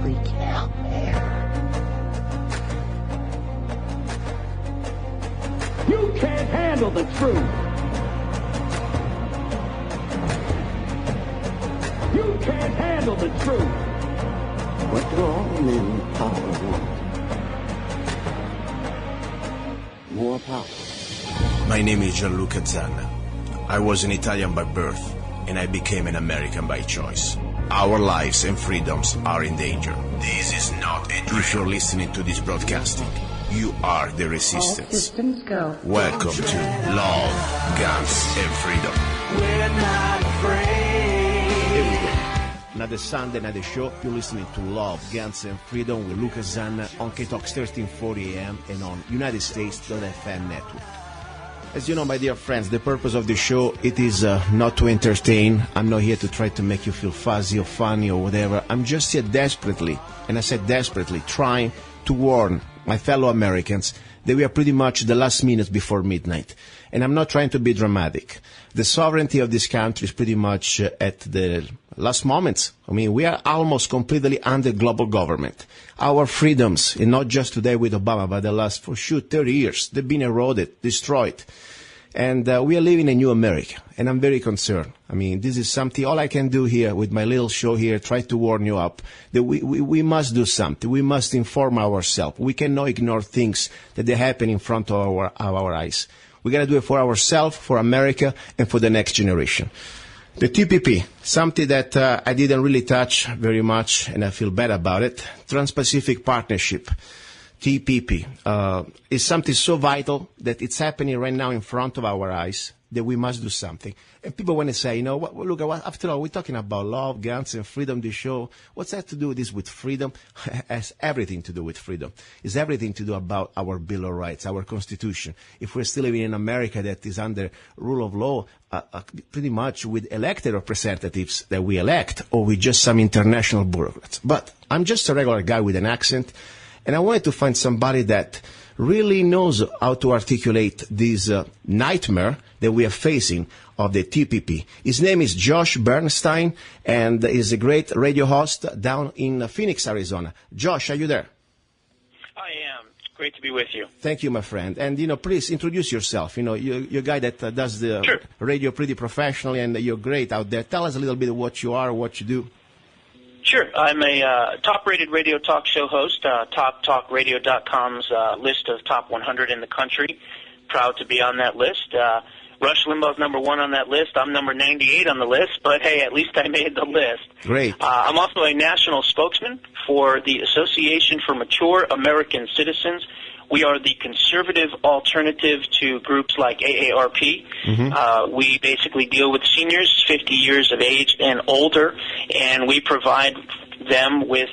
Freaking out, man. You can't handle the truth. You can't handle the truth. What do all men in power want? More power. My name is Luca Zanna. I was an Italian by birth, and I became an American by choice. Our lives and freedoms are in danger. This is not a drill. If you're listening to this broadcasting, you are the resistance. All systems go. Welcome to Love, Guns, and Freedom. We're not afraid. Here we go. Another Sunday, another show. You're listening to Love, Guns, and Freedom with Luca Zanna on KTOX 1340 AM and on United States.FM network. As you know, my dear friends, the purpose of the show, it is not to entertain. I'm not here to try to make you feel fuzzy or funny or whatever. I'm just here desperately, and I said desperately, trying to warn my fellow Americans that we are pretty much the last minute before midnight. And I'm not trying to be dramatic. The sovereignty of this country is pretty much at the last moments. I mean, we are almost completely under global government. Our freedoms, and not just today with Obama, but the last, for sure, 30 years, they've been eroded, destroyed. And we are living a new America, and I'm very concerned. I mean, this is something, all I can do here with my little show here, try to warn you up, that we must do something. We must inform ourselves. We cannot ignore things that they happen in front of our eyes. We got to do it for ourselves, for America, and for the next generation. The TPP, something that I didn't really touch very much, and I feel bad about it. Trans-Pacific Partnership, TPP, is something so vital that it's happening right now in front of our eyes that we must do something. And people want to say, you know, look, after all, we're talking about love, guns, and freedom, this show. What's that to do with this with freedom? It has everything to do with freedom. It's everything to do about our Bill of Rights, our Constitution. If we're still living in America that is under rule of law, pretty much with elected representatives that we elect, or with just some international bureaucrats. But I'm just a regular guy with an accent, and I wanted to find somebody that really knows how to articulate this nightmare that we are facing of the TPP. His name is Josh Bernstein, and is a great radio host down in Phoenix, Arizona. Josh, are you there? I am. Great to be with you. Thank you, my friend. And, you know, please introduce yourself. You know, you're a guy that does the Sure. radio pretty professionally, and you're great out there. Tell us a little bit of what you are, what you do. Sure. I'm a top-rated radio talk show host, TopTalkRadio.com's list of top 100 in the country. Proud to be on that list. Rush Limbaugh's number 1 on that list. I'm number 98 on the list, but hey, at least I made the list. Great. I'm also a national spokesman for the Association for Mature American Citizens. We are the conservative alternative to groups like AARP. Mm-hmm. We basically deal with seniors 50 years of age and older, and we provide them with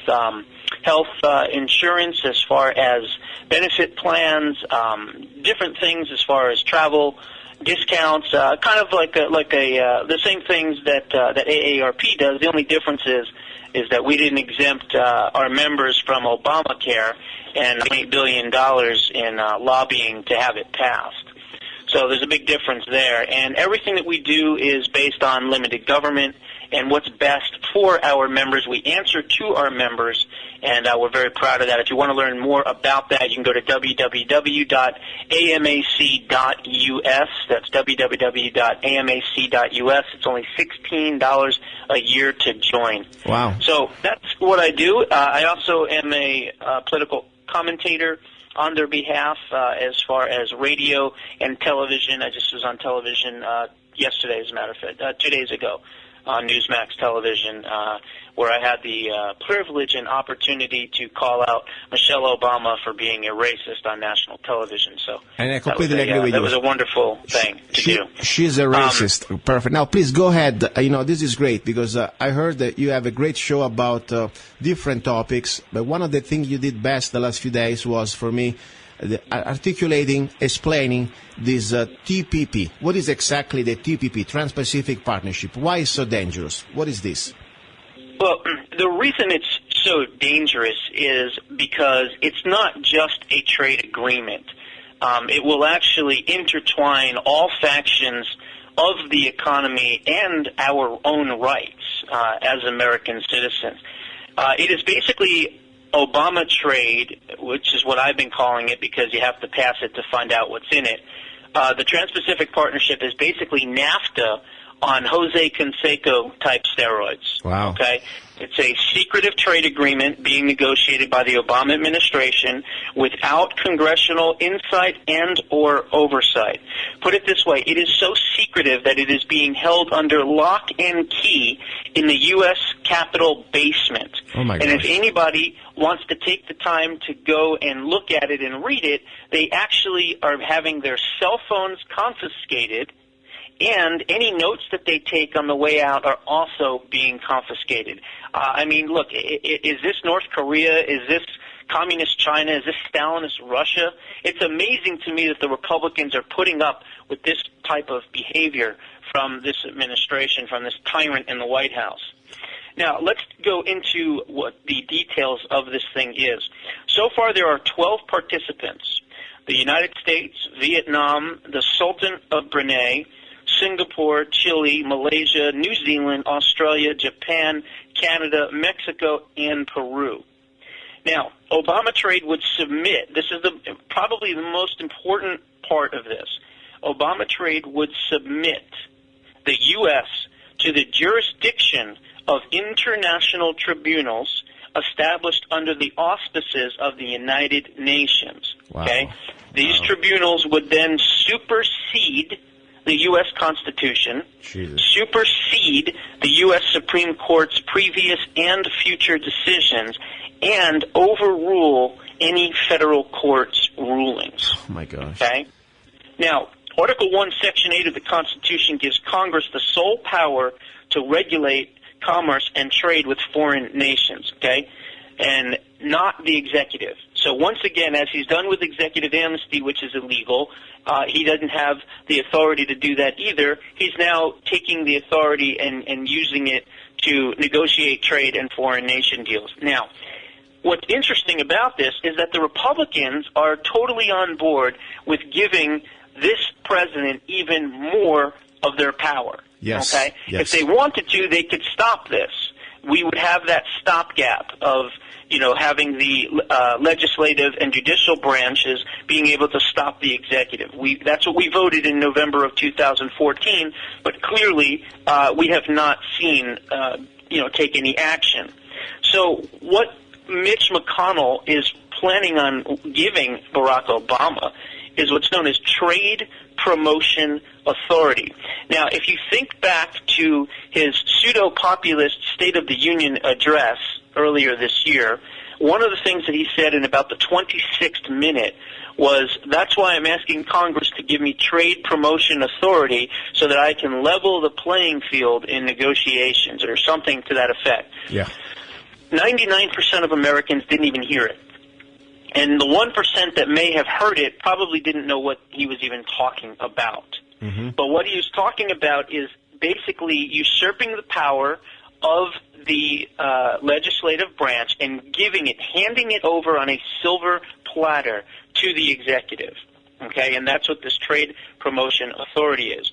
health insurance as far as benefit plans, different things as far as travel discounts, kind of like the same things that AARP does. The only difference is that we didn't exempt our members from Obamacare and $8 billion in lobbying to have it passed. So there's a big difference there. And everything that we do is based on limited government and what's best for our members. We answer to our members, and we're very proud of that. If you want to learn more about that, you can go to www.amac.us. That's www.amac.us. It's only $16 a year to join. Wow. So that's what I do. I also am a political commentator on their behalf as far as radio and television. I just was on television yesterday, as a matter of fact, 2 days ago, on Newsmax television, where I had the privilege and opportunity to call out Michelle Obama for being a racist on national television. So, and I completely agree with you. That was a wonderful thing to do. She's a racist. Perfect. Now, please go ahead. You know, this is great because I heard that you have a great show about different topics. But one of the things you did best the last few days was, for me, articulating, explaining this TPP. What is exactly the TPP, Trans-Pacific Partnership? Why is it so dangerous? What is this? Well, the reason it's so dangerous is because it's not just a trade agreement. It will actually intertwine all factions of the economy and our own rights as American citizens. It is basically Obama trade, which is what I've been calling it because you have to pass it to find out what's in it. The Trans-Pacific Partnership is basically NAFTA on Jose Canseco-type steroids. Wow. Okay? It's a secretive trade agreement being negotiated by the Obama administration without congressional insight and or oversight. Put it this way, it is so secretive that it is being held under lock and key in the U.S. Capitol basement. Oh my and gosh. if anybody wants to take the time to go and look at it and read it, they actually are having their cell phones confiscated, and any notes that they take on the way out are also being confiscated. I mean, look, is this North Korea? Is this communist China? Is this Stalinist Russia? It's amazing to me that the Republicans are putting up with this type of behavior from this administration, from this tyrant in the White House. Now, let's go into what the details of this thing is. So far, there are 12 participants: the United States, Vietnam, the Sultan of Brunei, Singapore, Chile, Malaysia, New Zealand, Australia, Japan, Canada, Mexico, and Peru. Now, Obama Trade would submit, this is probably the most important part of this, Obama Trade would submit the U.S. to the jurisdiction of international tribunals established under the auspices of the United Nations. Wow. Okay? These tribunals would then supersede the U.S. Constitution, supersede the U.S. Supreme Court's previous and future decisions, and overrule any federal court's rulings. Oh, my gosh. Okay? Now, Article 1, Section 8 of the Constitution gives Congress the sole power to regulate commerce and trade with foreign nations, okay, and not the executive. So once again, as he's done with executive amnesty, which is illegal, he doesn't have the authority to do that either. He's now taking the authority and using it to negotiate trade and foreign nation deals. Now, what's interesting about this is that the Republicans are totally on board with giving this president even more of their power. Yes. Okay? Yes. If they wanted to, they could stop this. We would have that stopgap of, having the legislative and judicial branches being able to stop the executive. That's what we voted in November of 2014, but clearly we have not seen, take any action. So what Mitch McConnell is planning on giving Barack Obama is what's known as Trade Promotion Authority. Now, if you think back to his pseudo-populist State of the Union address earlier this year, one of the things that he said in about the 26th minute was, that's why I'm asking Congress to give me trade promotion authority so that I can level the playing field in negotiations, or something to that effect. Yeah. 99% of Americans didn't even hear it. And the 1% that may have heard it probably didn't know what he was even talking about. Mm-hmm. But what he was talking about is basically usurping the power of the legislative branch and handing it over on a silver platter to the executive. Okay, and that's what this Trade Promotion Authority is.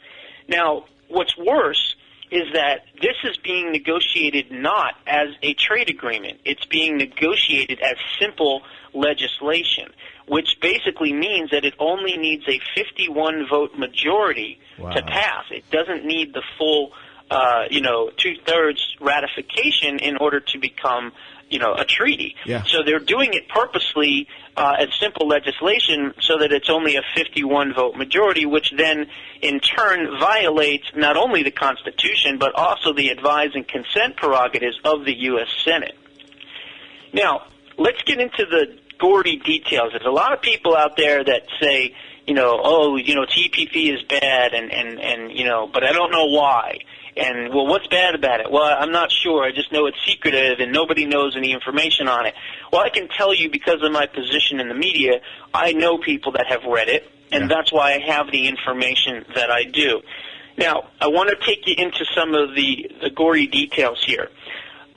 Now, what's worse is that this is being negotiated not as a trade agreement. It's being negotiated as simple legislation, which basically means that it only needs a 51-vote majority to pass. It doesn't need the full, two-thirds ratification in order to become, a treaty. Yeah. So they're doing it purposely as simple legislation so that it's only a 51-vote majority, which then in turn violates not only the Constitution but also the advise and consent prerogatives of the U.S. Senate. Now, let's get into the gory details. There's a lot of people out there that say, TPP is bad and but I don't know why. And, well, what's bad about it? Well, I'm not sure. I just know it's secretive and nobody knows any information on it. Well, I can tell you because of my position in the media, I know people that have read it, and that's why I have the information that I do. Now, I want to take you into some of the gory details here.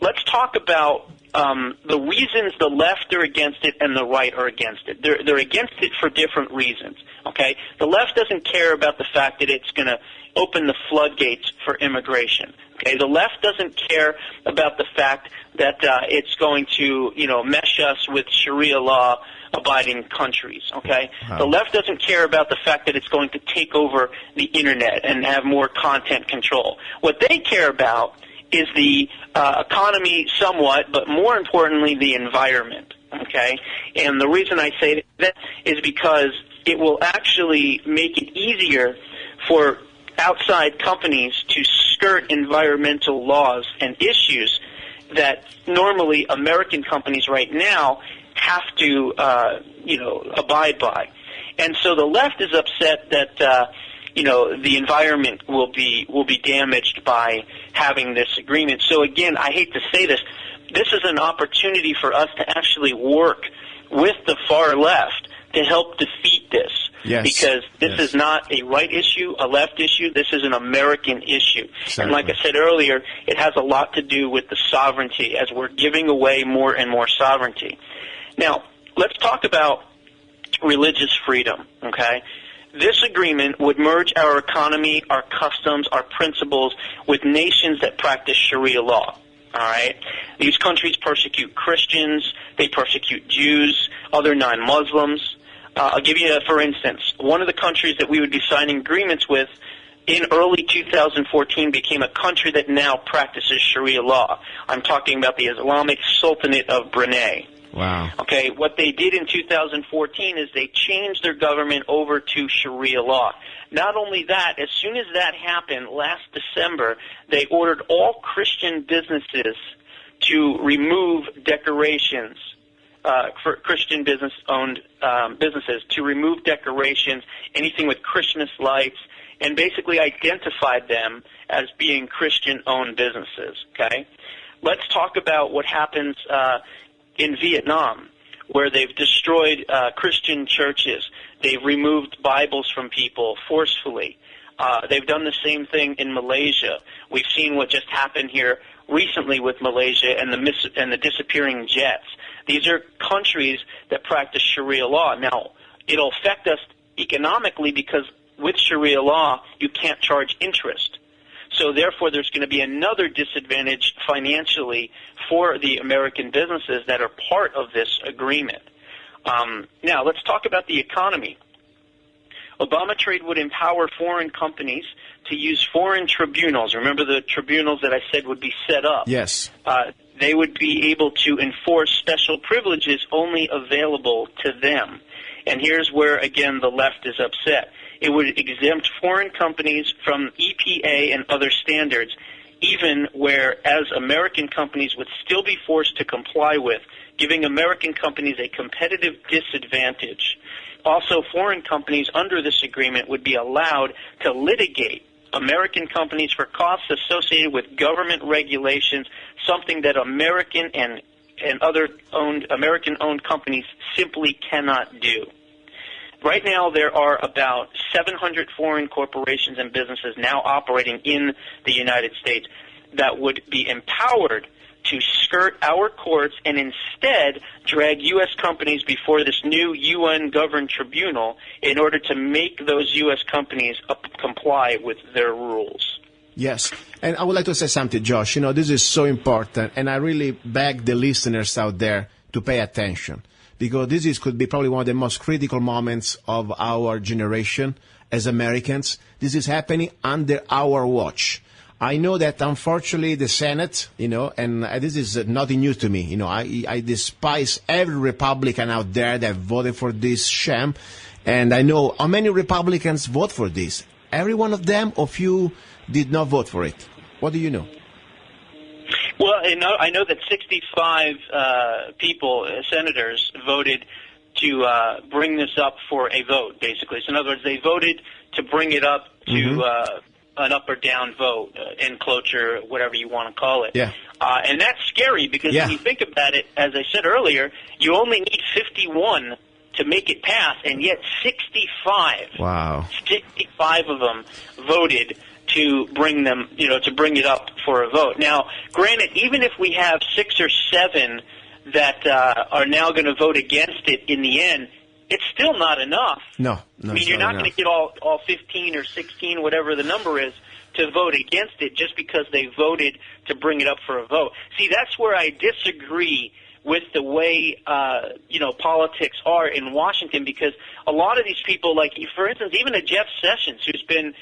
Let's talk about the reasons the left are against it and the right are against it. They're against it for different reasons. Okay, the left doesn't care about the fact that it's going to open the floodgates for immigration. Okay, the left doesn't care about the fact that it's going to, mesh us with Sharia law abiding countries, okay? Wow. The left doesn't care about the fact that it's going to take over the internet and have more content control. What they care about is the economy somewhat, but more importantly, the environment, okay? And the reason I say that is because it will actually make it easier for outside companies to skirt environmental laws and issues that normally American companies right now have to, abide by. And so the left is upset that, the environment will be damaged by having this agreement. So again, I hate to say this, this is an opportunity for us to actually work with the far left to help defeat this. Yes. Because this is not a right issue, a left issue. This is an American issue. Exactly. And like I said earlier, it has a lot to do with the sovereignty as we're giving away more and more sovereignty. Now, let's talk about religious freedom, okay? This agreement would merge our economy, our customs, our principles with nations that practice Sharia law, all right? These countries persecute Christians, they persecute Jews, other non-Muslims. I'll give you, for instance, one of the countries that we would be signing agreements with in early 2014 became a country that now practices Sharia law. I'm talking about the Islamic Sultanate of Brunei. Wow. Okay, what they did in 2014 is they changed their government over to Sharia law. Not only that, as soon as that happened last December, they ordered all Christian businesses to remove decorations, for Christian business-owned businesses, to remove decorations, anything with Christmas lights, and basically identified them as being Christian-owned businesses, okay? Let's talk about what happens in Vietnam, where they've destroyed Christian churches. They've removed Bibles from people forcefully. They've done the same thing in Malaysia. We've seen what just happened here recently with Malaysia and the disappearing jets. These are countries that practice Sharia law. Now, it'll affect us economically because with Sharia law, you can't charge interest. So therefore, there's going to be another disadvantage financially for the American businesses that are part of this agreement. Now, let's talk about the economy. Obama trade would empower foreign companies to use foreign tribunals. Remember the tribunals that I said would be set up? Yes. They would be able to enforce special privileges only available to them. And here's where, again, the left is upset. It would exempt foreign companies from EPA and other standards, even whereas American companies would still be forced to comply with, giving American companies a competitive disadvantage. Also, foreign companies under this agreement would be allowed to litigate American companies for costs associated with government regulations, something that American and other American-owned companies simply cannot do. Right now, there are about 700 foreign corporations and businesses now operating in the United States that would be empowered to skirt our courts and instead drag U.S. companies before this new UN-governed tribunal in order to make those U.S. companies comply with their rules. Yes, and I would like to say something, Josh. This is so important, and I really beg the listeners out there to pay attention, because this could be probably one of the most critical moments of our generation as Americans. This is happening under our watch. I know that, unfortunately, the Senate, and this is nothing new to me. I despise every Republican out there that voted for this sham, and I know how many Republicans vote for this. Every one of them, or few, did not vote for it. What do you know? Well, I know that 65 senators, voted to bring this up for a vote, basically. So in other words, they voted to bring it up to an up or down vote, encloture, whatever you want to call it. Yeah. And that's scary because when you think about it, as I said earlier, you only need 51 to make it pass, and yet 65. Wow. 65 of them voted to bring them, to bring it up for a vote. Now, granted, even if we have 6 or 7 that are now going to vote against it in the end, it's still not enough. No, I mean, you're not going to get all 15 or 16, whatever the number is, to vote against it just because they voted to bring it up for a vote. See, that's where I disagree with the way, politics are in Washington, because a lot of these people, like, for instance, even a Jeff Sessions, who's been,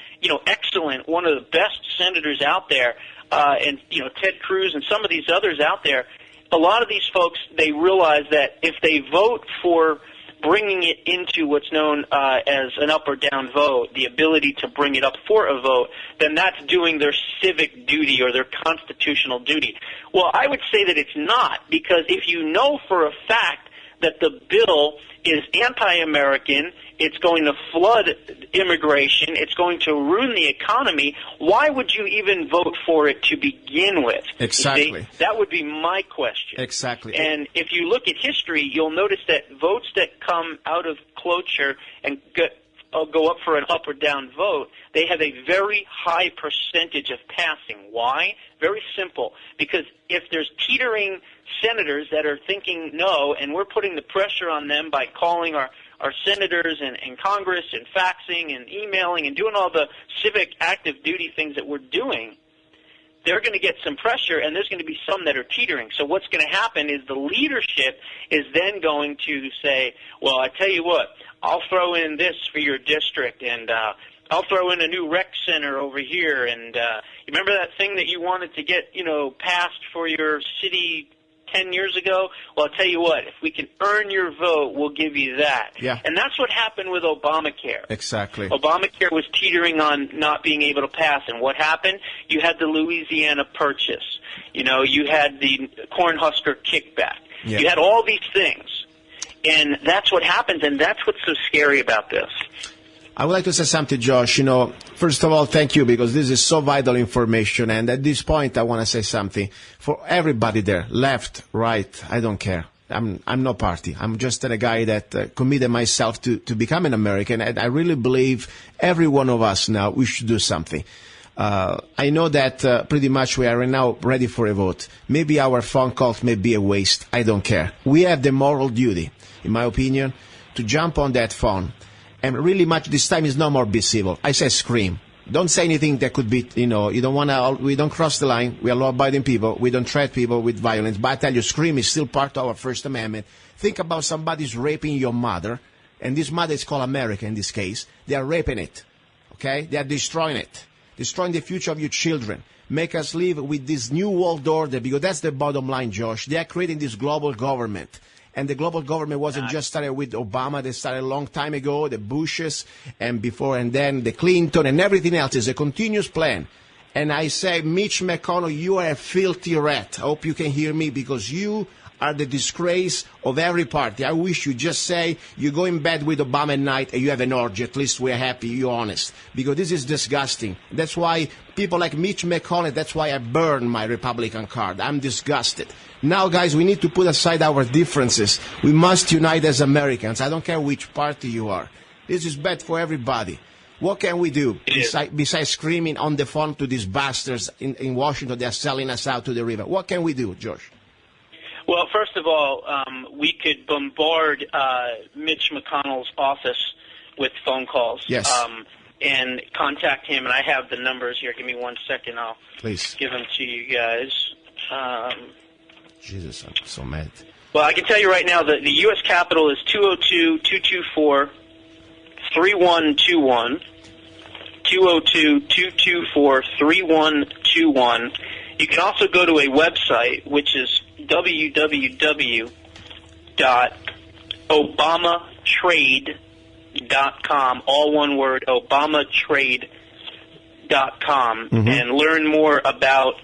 excellent, one of the best senators out there, and, Ted Cruz and some of these others out there, a lot of these folks, they realize that if they vote for bringing it into what's known as an up or down vote, the ability to bring it up for a vote, then that's doing their civic duty or their constitutional duty. Well, I would say that it's not, because if you know for a fact that the bill is anti-American, it's going to flood immigration, it's going to ruin the economy, why would you even vote for it to begin with? Exactly. That would be my question. Exactly. And if you look at history, you'll notice that votes that come out of cloture and go up for an up or down vote, they have a very high percentage of passing. Why? Very simple. Because if there's teetering senators that are thinking no, and we're putting the pressure on them by calling our senators and Congress and faxing and emailing and doing all the civic active duty things that we're doing, they're going to get some pressure, and there's going to be some that are teetering. So what's going to happen is the leadership is then going to say, well, I tell you what, I'll throw in this for your district, and I'll throw in a new rec center over here, and you remember that thing that you wanted to get, passed for your city 10 years ago? Well, I'll tell you what, if we can earn your vote, we'll give you that. Yeah. And that's what happened with Obamacare. Exactly. Obamacare was teetering on not being able to pass. And what happened? You had the Louisiana Purchase. You had the Cornhusker kickback. Yeah. You had all these things. And that's what happens, and that's what's so scary about this. I would like to say something, Josh. First of all, thank you, because this is so vital information. And at this point, I want to say something for everybody there, left, right. I don't care. I'm no party. I'm just a guy that committed myself to become an American. And I really believe every one of us now, we should do something. I know that pretty much we are now ready for a vote. Maybe our phone calls may be a waste. I don't care. We have the moral duty, in my opinion, to jump on that phone. And really much this time is no more be civil. I say scream. Don't say anything that could be, you don't want to, we don't cross the line. We are law-abiding people. We don't threat people with violence. But I tell you, scream is still part of our First Amendment. Think about somebody's raping your mother, and this mother is called America in this case. They are raping it, okay? They are destroying it, destroying the future of your children. Make us live with this new world order, because that's the bottom line, Josh. They are creating this global government. And the global government wasn't just started with Obama. They started a long time ago, the Bushes, and before and then the Clinton, and everything else is a continuous plan. And I say, Mitch McConnell, you are a filthy rat. I hope you can hear me, because you are the disgrace of every party. I wish you just say you go in bed with Obama at night and you have an orgy. At least we're happy, you're honest. Because this is disgusting. That's why people like Mitch McConnell, that's why I burn my Republican card. I'm disgusted. Now, guys, we need to put aside our differences. We must unite as Americans. I don't care which party you are. This is bad for everybody. What can we do besides screaming on the phone to these bastards in Washington? They're selling us out to the river. What can we do, Josh? Well, first of all, we could bombard Mitch McConnell's office with phone calls. Yes. And contact him, and I have the numbers here. Give me 1 second. I'll give them to you guys. Jesus, I'm so mad. Well, I can tell you right now that the U.S. Capitol is 202-224-3121, 202-224-3121. You can also go to a website, which is www.obamatrade.com, all one word, obamatrade.com, and learn more about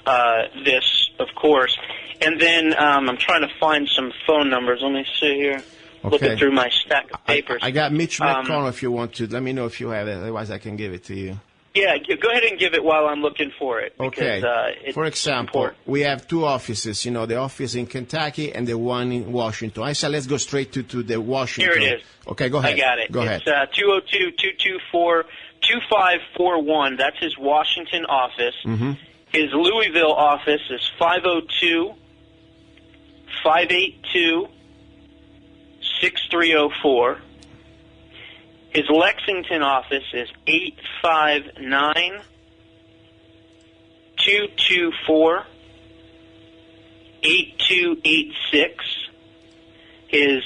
this, of course. And then I'm trying to find some phone numbers. Let me see here. Okay. Looking through my stack of papers. I got Mitch McConnell if you want to. Let me know if you have it. Otherwise, I can give it to you. Yeah, go ahead and give it while I'm looking for it. Okay. Because, for example, we have two offices, the office in Kentucky and the one in Washington. I said let's go straight to the Washington. Here it is. Okay, go ahead. I got it. Go ahead. It's 202-224-2541. That's his Washington office. His Louisville office is 502-582-6304. His Lexington office is 859-224-8286. His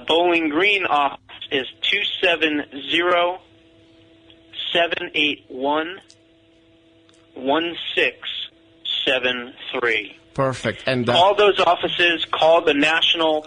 Bowling Green office is 270-781-1673. Perfect. And call those offices, call the National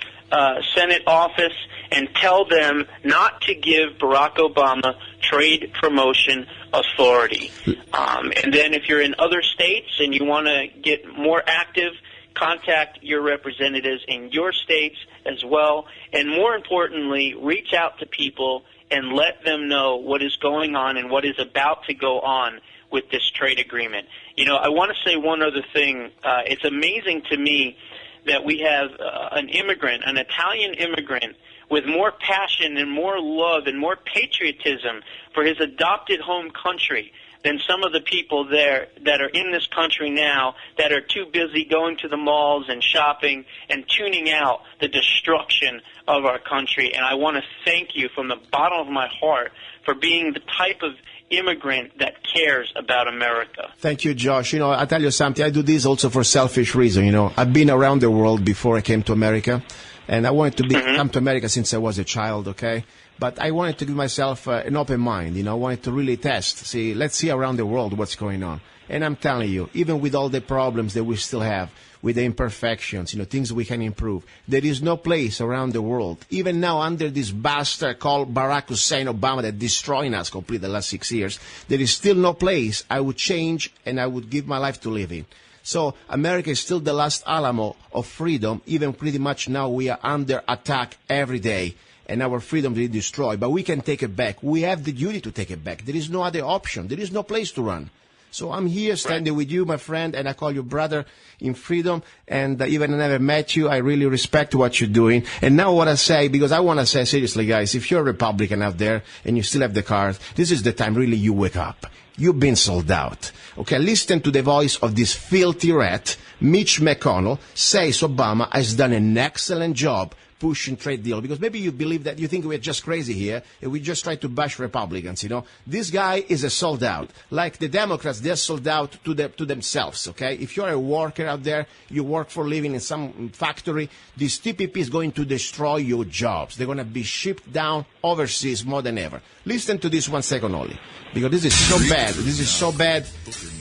Senate office, and tell them not to give Barack Obama trade promotion authority. And then if you're in other states and you want to get more active, contact your representatives in your states as well. And more importantly, reach out to people and let them know what is going on and what is about to go on with this trade agreement. You know, I want to say one other thing. It's amazing to me that we have an immigrant, an Italian immigrant, with more passion and more love and more patriotism for his adopted home country than some of the people there that are in this country now that are too busy going to the malls and shopping and tuning out the destruction of our country. And I want to thank you from the bottom of my heart for being the type of immigrant that cares about America. Thank you, Josh. You know, I'll tell you something. I do this also for selfish reason. You know, I've been around the world before I came to America, and I wanted to come to America since I was a child, okay? But I wanted to give myself an open mind. You know, I wanted to really test. Let's see around the world what's going on. And I'm telling you, even with all the problems that we still have, with the imperfections, you know, things we can improve, there is no place around the world, even now under this bastard called Barack Hussein Obama that destroying us completely the last 6 years, there is still no place I would change and I would give my life to live in. So America is still the last Alamo of freedom. Even pretty much now we are under attack every day, and our freedom is destroyed. But we can take it back. We have the duty to take it back. There is no other option. There is no place to run. So I'm here standing with you, my friend, and I call you brother in freedom. And even I never met you, I really respect what you're doing. And now what I say, because I want to say seriously, guys, if you're a Republican out there and you still have the card, this is the time really you wake up. You've been sold out. Okay, listen to the voice of this filthy rat, Mitch McConnell, says Obama has done an excellent job pushing trade deal, because maybe you believe that you think we're just crazy here and we just try to bash Republicans, you know. This guy is a sold out. Like the Democrats, they're sold out to themselves, okay? If you're a worker out there, you work for a living in some factory, this TPP is going to destroy your jobs. They're going to be shipped down overseas more than ever. Listen to this 1 second only, because this is so bad. This is so bad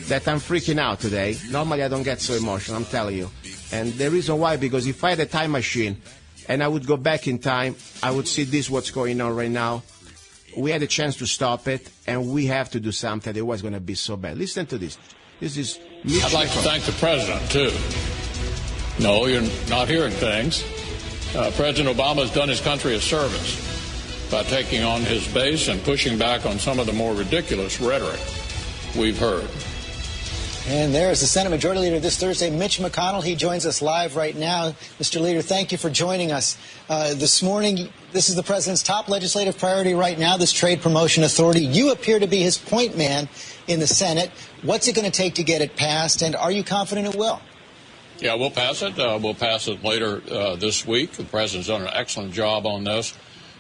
that I'm freaking out today. Normally I don't get so emotional, I'm telling you. And the reason why, because if I had a time machine, and I would go back in time, I would see this, what's going on right now. We had a chance to stop it, and we have to do something. It was going to be so bad. Listen to this. This is Mitch I'd like to thank the president, too. No, you're not hearing things. President Obama has done his country a service by taking on his base and pushing back on some of the more ridiculous rhetoric we've heard. And there is the Senate Majority Leader this Thursday, Mitch McConnell. He joins us live right now. Mr. Leader, thank you for joining us this morning. This is the president's top legislative priority right now, this trade promotion authority. You appear to be his point man in the Senate. What's it going to take to get it passed, and are you confident it will? Yeah, we'll pass it. We'll pass it later this week. The president's done an excellent job on this.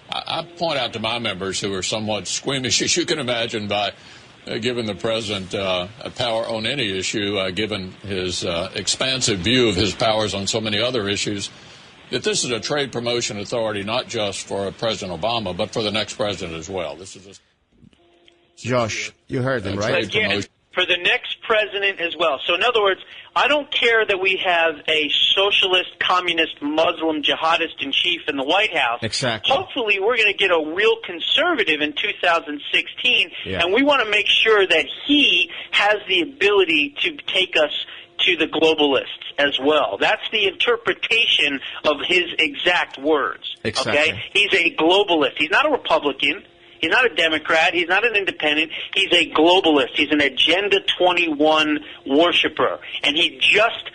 I point out to my members who are somewhat squeamish, as you can imagine, by giving the president a power on any issue, given his expansive view of his powers on so many other issues, that this is a trade promotion authority not just for President Obama, but for the next president as well. This is Josh, you heard him, right? Again, for the next president as well. So in other words, I don't care that we have a socialist, communist, Muslim jihadist in chief in the White House. Exactly. Hopefully we're going to get a real conservative in 2016, and we want to make sure that he has the ability to take us to the globalists as well. That's the interpretation of his exact words. Exactly. Okay? He's a globalist. He's not a Republican. He's not a Democrat. He's not an independent. He's a globalist. He's an Agenda 21 worshiper. And he just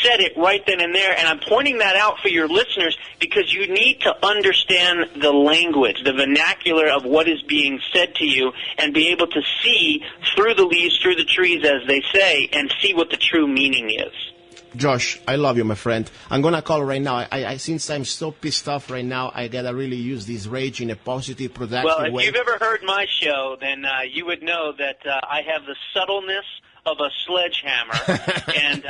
said it right then and there. And I'm pointing that out for your listeners because you need to understand the language, the vernacular of what is being said to you, and be able to see through the leaves, through the trees, as they say, and see what the true meaning is. Josh, I love you, my friend. I'm going to call right now. Since I'm so pissed off right now, I got to really use this rage in a positive, productive way. Well, if you've ever heard my show, then you would know that I have the subtleness of a sledgehammer, and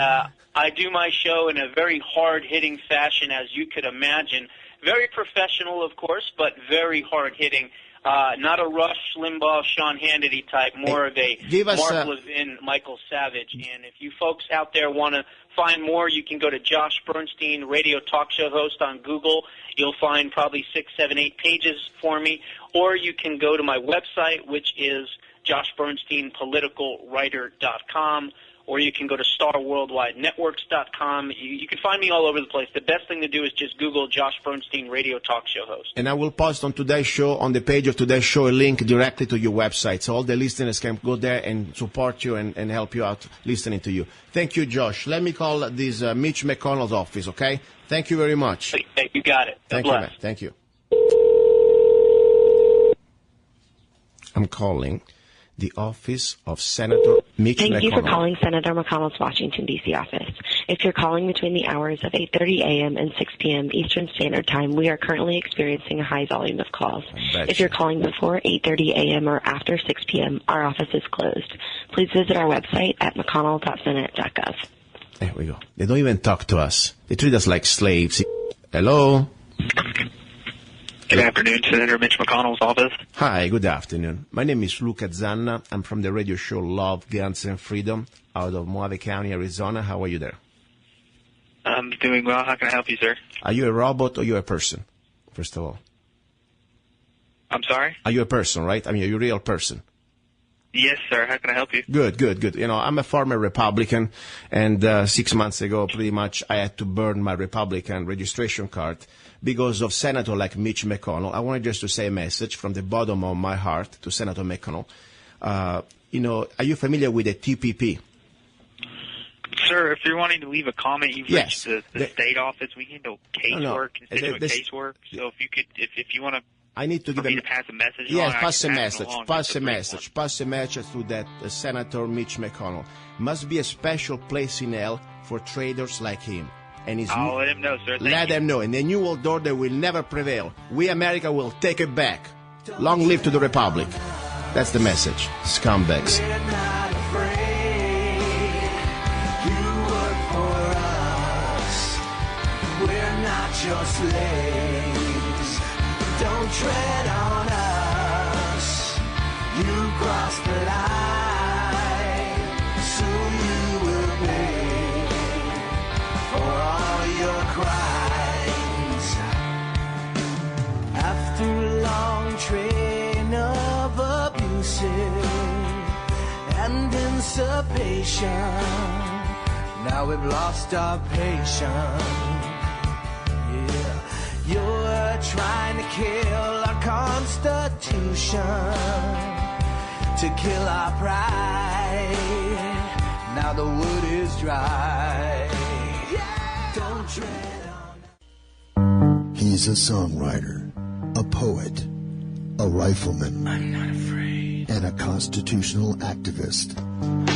I do my show in a very hard-hitting fashion, as you could imagine. Very professional, of course, but very hard-hitting. Not a Rush Limbaugh, Sean Hannity type, more of a Mark Levin, Michael Savage. And if you folks out there want to find more, you can go to Josh Bernstein, radio talk show host on Google. You'll find probably 6, 7, 8 pages for me. Or you can go to my website, which is joshbernsteinpoliticalwriter.com. Or you can go to starworldwidenetworks.com. You can find me all over the place. The best thing to do is just Google Josh Bernstein radio talk show host. And I will post on today's show, on the page of today's show, a link directly to your website. So all the listeners can go there and support you and help you out listening to you. Thank you, Josh. Let me call this Mitch McConnell's office, okay? Thank you very much. Hey, you got it. Thank you, man. Thank you. I'm calling the office of Senator Mitch McConnell. Thank you for calling Senator McConnell's Washington, D.C. office. If you're calling between the hours of 8:30 a.m. and 6 p.m. Eastern Standard Time, we are currently experiencing a high volume of calls. If you're calling before 8:30 a.m. or after 6 p.m., our office is closed. Please visit our website at mcconnell.senate.gov. There we go. They don't even talk to us. They treat us like slaves. Hello? Good afternoon, Senator Mitch McConnell's office. Hi, good afternoon. My name is Luca Zanna. I'm from the radio show Love, Guns, and Freedom out of Mohave County, Arizona. How are you there? I'm doing well. How can I help you, sir? Are you a robot or you a person, first of all? I'm sorry? Are you a person, right? I mean, are you a real person? Yes, sir. How can I help you? Good. You know, I'm a former Republican, and 6 months ago, pretty much, I had to burn my Republican registration card because of Senator like Mitch McConnell. I wanted just to say a message from the bottom of my heart to Senator McConnell. You know, are you familiar with the TPP? Sir, if you're wanting to leave a comment, you've reached the state office. We handle casework, constituent casework. So if you could, if you want to, I need to give me to pass a message. Yes, pass a message. Pass a message to that Senator Mitch McConnell. Must be a special place in hell for traitors like him. And I'll let him know, sir. Let them know. And the New World Order will never prevail. We, America, will take it back. Long live to the Republic. That's the message. Scumbags. We're not afraid. You work for us. We're not your slaves. Don't tread on us. You crossed the line. Soon you will pay for all your crimes. After a long train of abusive and usurpation, now we've lost our patience. Yeah, you're trying to kill our Constitution, to kill our pride. Now the wood is dry. Don't tread on. He's a songwriter, a poet, a rifleman. I'm not afraid. And a constitutional activist.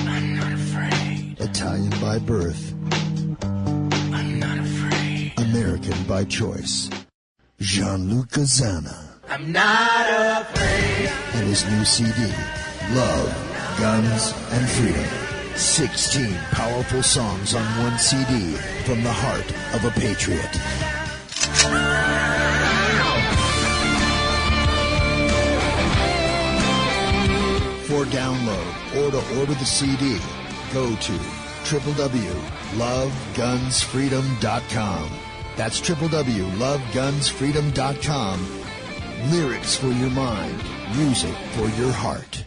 I'm not afraid. Italian by birth. I'm not afraid. American by choice. Gianluca Zanna. I'm not afraid. And his new CD, Love, Guns, and Freedom. 16 powerful songs on one CD from the heart of a patriot. For download or to order the CD, go to www.lovegunsfreedom.com. That's www.lovegunsfreedom.com. Lyrics for your mind, music for your heart.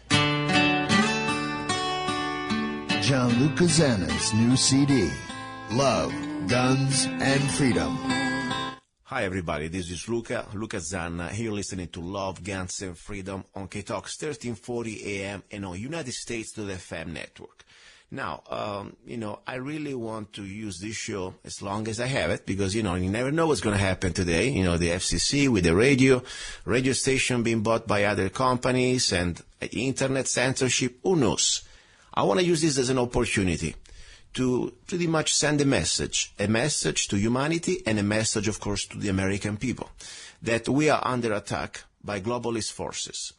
Gianluca Zanna's new CD, Love, Guns, and Freedom. Hi, everybody. This is Luca Zanna. Here listening to Love, Guns, and Freedom on KTOX 1340 AM and on United States to the FM network. Now, you know, I really want to use this show as long as I have it because, you know, you never know what's going to happen today. You know, the FCC with the radio station being bought by other companies and internet censorship, who knows? I want to use this as an opportunity to pretty much send a message to humanity and a message, of course, to the American people, that we are under attack by globalist forces.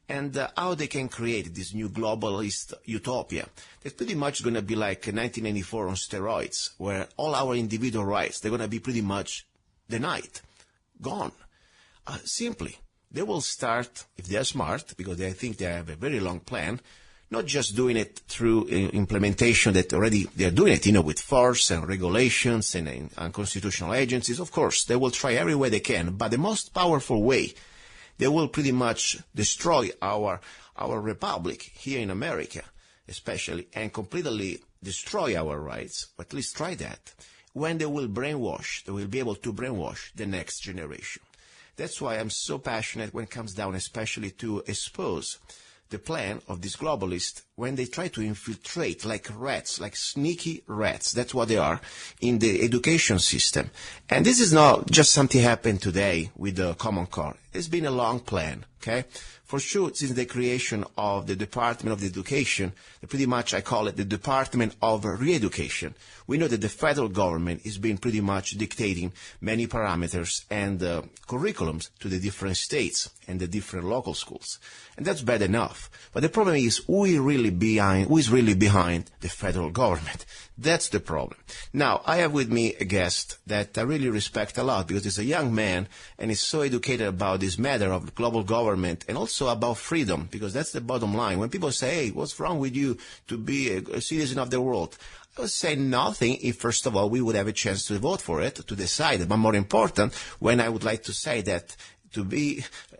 And how they can create this new globalist utopia that's pretty much going to be like 1994 on steroids, where all our individual rights, they're going to be pretty much denied, gone. Simply, they will start, if they're smart, because I think they have a very long plan, not just doing it through implementation that already they're doing it, with force and regulations and constitutional agencies. Of course, they will try every way they can, but the most powerful way, they will pretty much destroy our republic here in America, especially, and completely destroy our rights, or at least try that, when they will brainwash, they will be able to brainwash the next generation. That's why I'm so passionate when it comes down especially to expose the plan of these globalists when they try to infiltrate like rats, like sneaky rats. That's what they are in the education system. And this is not just something happened today with the Common Core. It's been a long plan, okay? For sure, since the creation of the Department of Education, pretty much I call it the Department of Re-Education. We know that the federal government is being pretty much dictating many parameters and curriculums to the different states and the different local schools. And that's bad enough. But the problem is, who is really behind the federal government? That's the problem. Now, I have with me a guest that I really respect a lot because he's a young man and he's so educated about this matter of global government and also about freedom, because that's the bottom line. When people say, hey, what's wrong with you to be a citizen of the world? I would say nothing if, first of all, we would have a chance to vote for it, to decide. But more important, when I would like to say that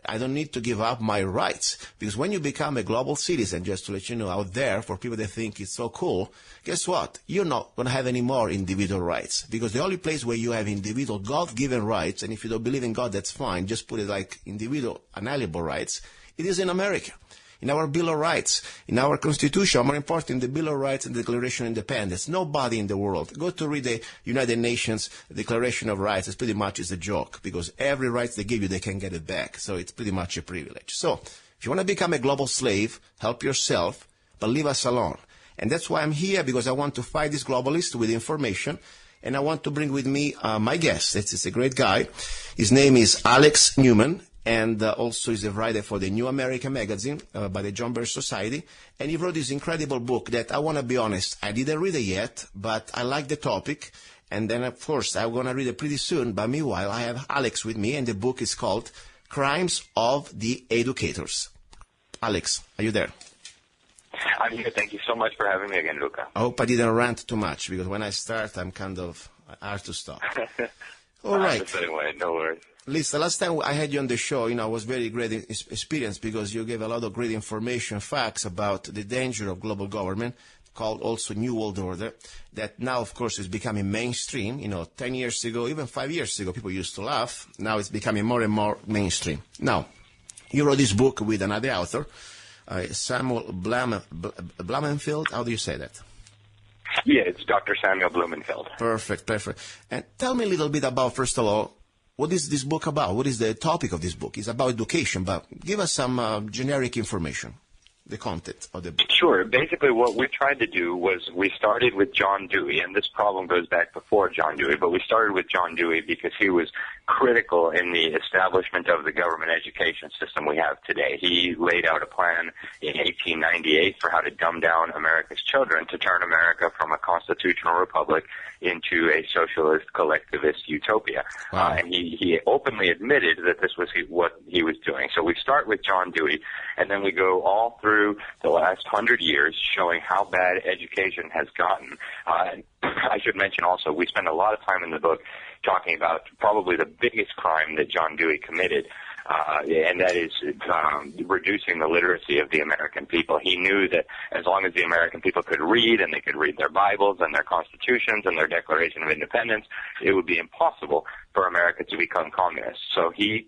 I don't need to give up my rights. Because when you become a global citizen, just to let you know out there, for people that think it's so cool, guess what? You're not going to have any more individual rights. Because the only place where you have individual God-given rights, and if you don't believe in God, that's fine, just put it like individual unalienable rights, it is in America. In our Bill of Rights, in our Constitution, more important, the Bill of Rights and the Declaration of Independence. Nobody in the world. Go to read the United Nations Declaration of Rights. It's pretty much a joke, because every right they give you, they can get it back. So it's pretty much a privilege. So if you want to become a global slave, help yourself, but leave us alone. And that's why I'm here, because I want to fight this globalist with information. And I want to bring with me my guest. It's a great guy. His name is Alex Newman. And also is a writer for the New American magazine by the John Birch Society. And he wrote this incredible book that, I want to be honest, I didn't read it yet, but I like the topic. And then, of course, I'm going to read it pretty soon. But meanwhile, I have Alex with me, and the book is called Crimes of the Educators. Alex, are you there? I'm here. Thank you so much for having me again, Luca. I hope I didn't rant too much, because when I start, I'm kind of hard to stop. All right. Anyway, no worries. Listen, last time I had you on the show, it was very great experience, because you gave a lot of great information, facts about the danger of global government, called also New World Order, that now, of course, is becoming mainstream. 10 years ago, even 5 years ago, people used to laugh. Now it's becoming more and more mainstream. Now, you wrote this book with another author, Samuel Blumenfeld. How do you say that? Yeah, it's Dr. Samuel Blumenfeld. Perfect. And tell me a little bit about, first of all, what is this book about? What is the topic of this book? It's about education, but give us some generic information, the content of the book. Sure. Basically, what we tried to do was we started with John Dewey, and this problem goes back before John Dewey, but we started with John Dewey because he was critical in the establishment of the government education system we have today. He laid out a plan in 1898 for how to dumb down America's children, to turn America from a constitutional republic into a socialist collectivist utopia. Wow. And he openly admitted that this was what he was doing. So we start with John Dewey, and then we go all through the last 100 years showing how bad education has gotten. I should mention also, we spend a lot of time in the book talking about probably the biggest crime that John Dewey committed, and that is reducing the literacy of the American people. He knew that as long as the American people could read, and they could read their Bibles and their constitutions and their Declaration of Independence, it would be impossible for America to become communist. So he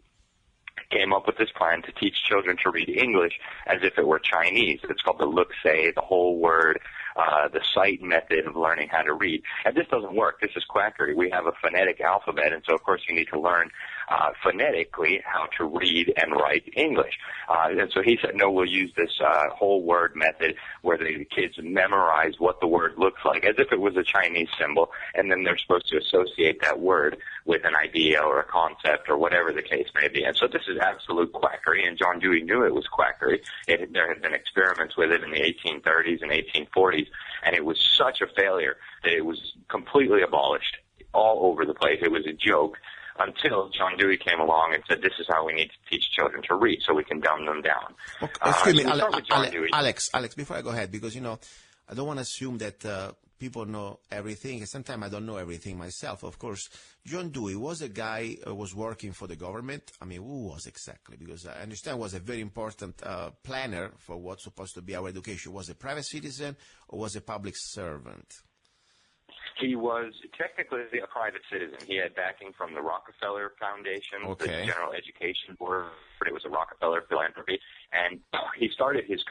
came up with this plan to teach children to read English as if it were Chinese. It's called the look-say, the whole word, the sight method of learning how to read. And this doesn't work. This is quackery. We have a phonetic alphabet, and so, of course, you need to learn phonetically how to read and write English. And so he said, no, we'll use this whole word method where the kids memorize what the word looks like as if it was a Chinese symbol, and then they're supposed to associate that word with an idea or a concept or whatever the case may be. And so this is absolute quackery, and John Dewey knew it was quackery. There had been experiments with it in the 1830s and 1840s, and it was such a failure that it was completely abolished all over the place. It was a joke until John Dewey came along and said, this is how we need to teach children to read so we can dumb them down. Okay. Excuse me, Alex, before I go ahead, because, I don't want to assume that people know everything. Sometimes I don't know everything myself. Of course, John Dewey was a guy who was working for the government. I mean, who was exactly? Because I understand was a very important planner for what's supposed to be our education. Was a private citizen or was a public servant? He was technically a private citizen. He had backing from the Rockefeller Foundation, the General Education Board. It was a Rockefeller philanthropy. And he started his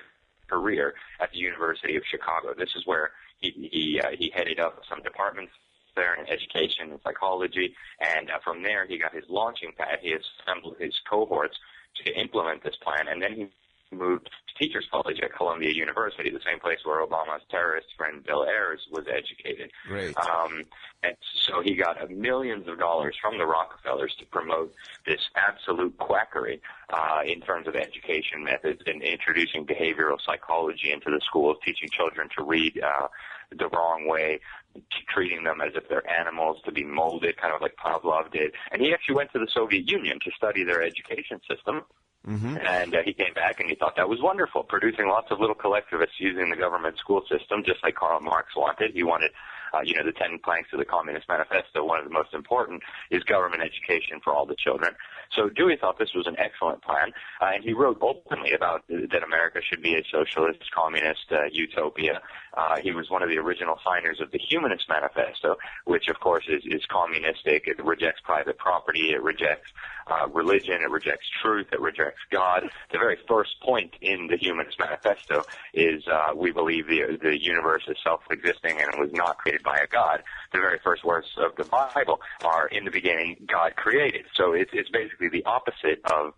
career at the University of Chicago. This is where he headed up some departments there in education and psychology. And from there, he got his launching pad. He assembled his cohorts to implement this plan. And then he moved to Teachers College at Columbia University, the same place where Obama's terrorist friend Bill Ayers was educated. Great. And so he got millions of dollars from the Rockefellers to promote this absolute quackery in terms of education methods and introducing behavioral psychology into the schools, teaching children to read the wrong way, treating them as if they're animals to be molded, kind of like Pavlov did. And he actually went to the Soviet Union to study their education system. Mm-hmm. And he came back and he thought that was wonderful, producing lots of little collectivists using the government school system, just like Karl Marx wanted. He wanted, the 10 planks of the Communist Manifesto. One of the most important is government education for all the children. So Dewey thought this was an excellent plan, and he wrote openly about that America should be a socialist, communist utopia. He was one of the original signers of the Humanist Manifesto, which, of course, is communistic. It rejects private property. It rejects religion. It rejects truth. It rejects God. The very first point in the Humanist Manifesto is we believe the universe is self-existing and it was not created by a God. The very first words of the Bible are, in the beginning, God created. So it's basically the opposite of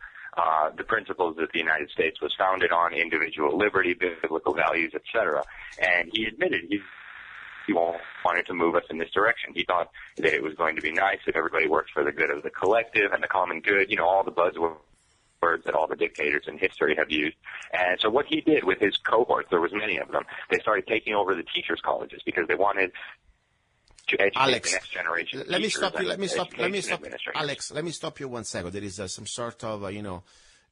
the principles that the United States was founded on, individual liberty, biblical values, etc. And he admitted he wanted to move us in this direction. He thought that it was going to be nice if everybody worked for the good of the collective and the common good, all the buzzwords that all the dictators in history have used. And so what he did with his cohorts, there was many of them, they started taking over the teachers' colleges because they wanted to educate the next generation. Let me stop you. Alex, let me stop you 1 second. There is some sort of,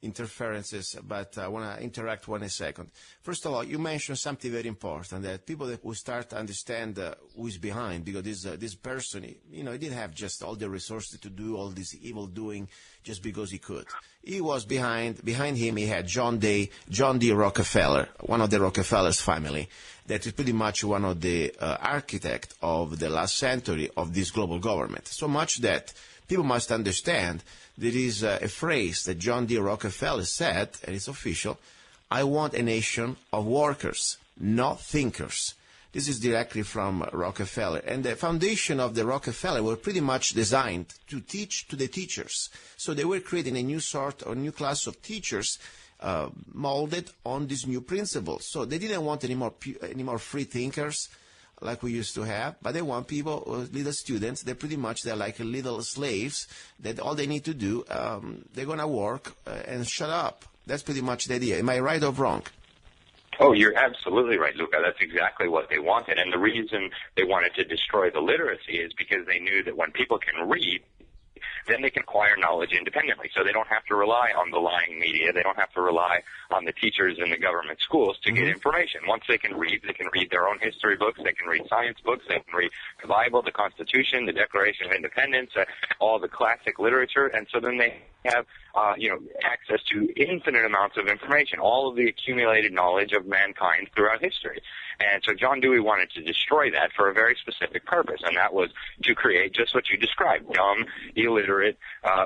interferences, but I want to interact 1 second. First of all, you mentioned something very important, that people that will start to understand who is behind, because this person, he didn't have just all the resources to do all this evil doing just because he could. He was behind him, he had John D. Rockefeller, one of the Rockefeller's family, that is pretty much one of the architects of the last century of this global government. So much that people must understand there is a phrase that John D. Rockefeller said, and it's official: I want a nation of workers, not thinkers. This is directly from Rockefeller. And the foundation of the Rockefeller were pretty much designed to teach to the teachers. So they were creating a new class of teachers molded on these new principles. So they didn't want any more free thinkers like we used to have, but they want people, little students, they're like little slaves, that all they need to do, they're going to work and shut up. That's pretty much the idea. Am I right or wrong? Oh, you're absolutely right, Luca. That's exactly what they wanted. And the reason they wanted to destroy the literacy is because they knew that when people can read, then they can acquire knowledge independently. So they don't have to rely on the lying media. They don't have to rely on the teachers in the government schools to get information. Once they can read their own history books, they can read science books, they can read the Bible, the Constitution, the Declaration of Independence, all the classic literature, and so then they have access to infinite amounts of information, all of the accumulated knowledge of mankind throughout history. And so John Dewey wanted to destroy that for a very specific purpose, and that was to create just what you described: dumb, illiterate illiterate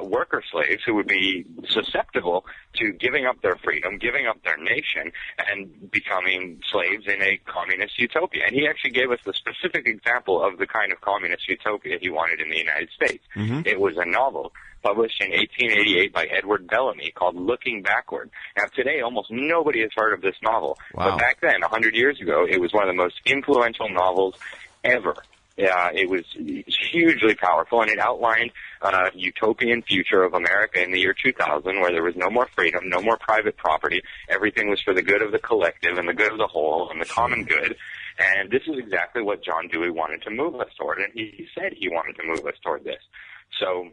worker slaves who would be susceptible to giving up their freedom, giving up their nation, and becoming slaves in a communist utopia. And he actually gave us the specific example of the kind of communist utopia he wanted in the United States. It was a novel published in 1888 by Edward Bellamy called Looking Backward. Now, today, almost nobody has heard of this novel. Wow. But back then, 100 years ago, it was one of the most influential novels ever. It was hugely powerful, and it outlined a utopian future of America in the year 2000, where there was no more freedom, no more private property. Everything was for the good of the collective and the good of the whole and the common good. And this is exactly what John Dewey wanted to move us toward, and he said he wanted to move us toward this. So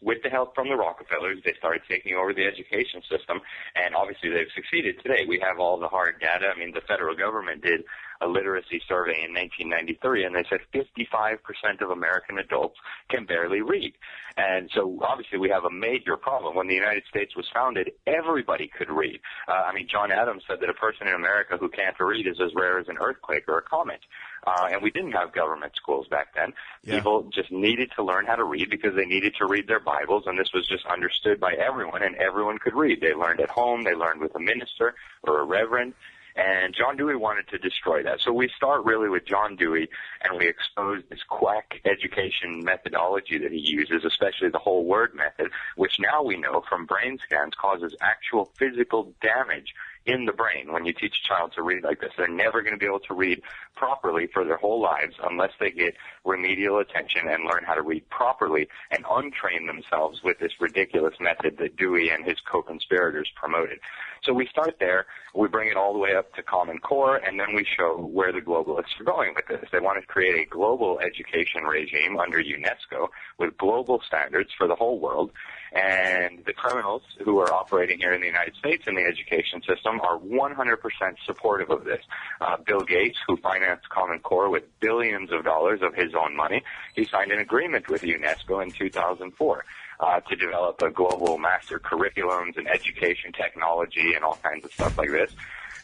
with the help from the Rockefellers, they started taking over the education system, and obviously they've succeeded today. We have all the hard data. I mean, the federal government did a literacy survey in 1993, and they said 55% of American adults can barely read. And so obviously we have a major problem. When the United States was founded, everybody could read. John Adams said that a person in America who can't read is as rare as an earthquake or a comet. And we didn't have government schools back then. Yeah. People just needed to learn how to read because they needed to read their Bibles, and this was just understood by everyone, and everyone could read. They learned at home. They learned with a minister or a reverend. And John Dewey wanted to destroy that. So we start really with John Dewey, and we expose this quack education methodology that he uses, especially the whole word method, which now we know from brain scans causes actual physical damage in the brain. When you teach a child to read like this, they're never going to be able to read properly for their whole lives unless they get remedial attention and learn how to read properly and untrain themselves with this ridiculous method that Dewey and his co-conspirators promoted. So we start there, we bring it all the way up to Common Core, and then we show where the globalists are going with this. They want to create a global education regime under UNESCO with global standards for the whole world. And the criminals who are operating here in the United States in the education system are 100% supportive of this. Bill Gates, who financed Common Core with billions of dollars of his own money, he signed an agreement with UNESCO in 2004 to develop a global master curriculums and education technology and all kinds of stuff like this.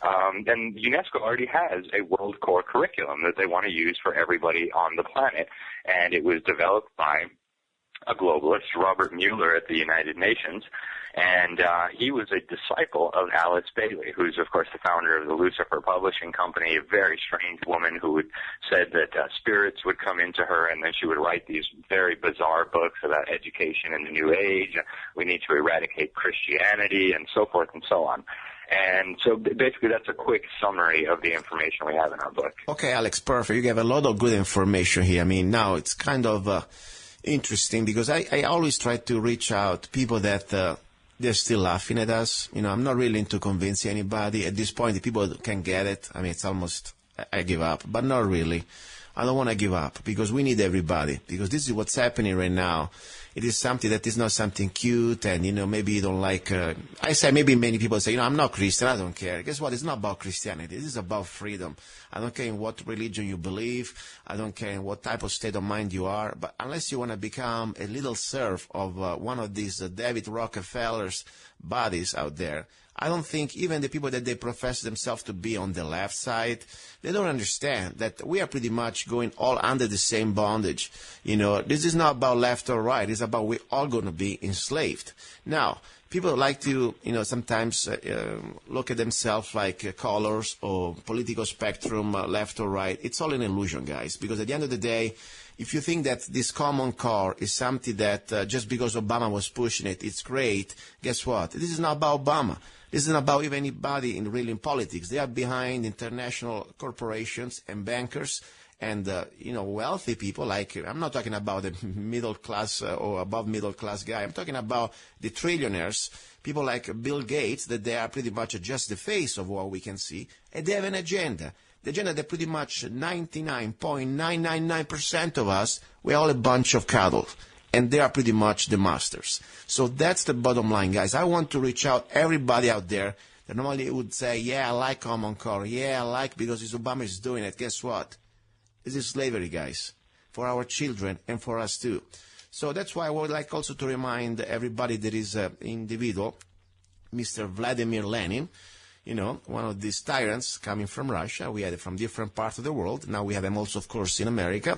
And UNESCO already has a world core curriculum that they want to use for everybody on the planet. And it was developed by a globalist, Robert Mueller, at the United Nations, and he was a disciple of Alice Bailey, who's, of course, the founder of the Lucifer Publishing Company, a very strange woman who said that spirits would come into her, and then she would write these very bizarre books about education in the New Age. We need to eradicate Christianity, and so forth and so on. And so basically that's a quick summary of the information we have in our book. Okay, Alex, perfect. You gave a lot of good information here. I mean, now it's kind of interesting because I always try to reach out to people that they're still laughing at us. You know, I'm not really into convincing anybody. At this point, the people can get it. I mean, it's almost, I give up, but not really. I don't want to give up because we need everybody, because this is what's happening right now. It is something that is not something cute, and, you know, maybe you don't like, I say maybe many people say, you know, I'm not Christian, I don't care. Guess what? It's not about Christianity. This is about freedom. I don't care in what religion you believe. I don't care in what type of state of mind you are. But unless you want to become a little serf of one of these David Rockefeller's bodies out there, I don't think even the people that they profess themselves to be on the left side, they don't understand that we are pretty much going all under the same bondage. You know, this is not about left or right. It's about we're all going to be enslaved. Now, people like to, you know, sometimes look at themselves like colors or political spectrum, left or right. It's all an illusion, guys, because at the end of the day, if you think that this common core is something that just because Obama was pushing it, it's great, guess what? This is not about Obama. This isn't about even anybody in politics. They are behind international corporations and bankers and, you know, wealthy people. Like, I'm not talking about the middle class or above middle class guy. I'm talking about the trillionaires, people like Bill Gates, that they are pretty much just the face of what we can see, and they have an agenda. The agenda that pretty much 99.999% of us, we're all a bunch of cattle. And they are pretty much the masters. So that's the bottom line, guys. I want to reach out everybody out there that normally would say, yeah, I like Common Core. Yeah, I like because Obama is doing it. Guess what? This is slavery, guys, for our children and for us too. So that's why I would like also to remind everybody there is an individual, Mr. Vladimir Lenin, you know, one of these tyrants coming from Russia. We had it from different parts of the world. Now we have them also, of course, in America.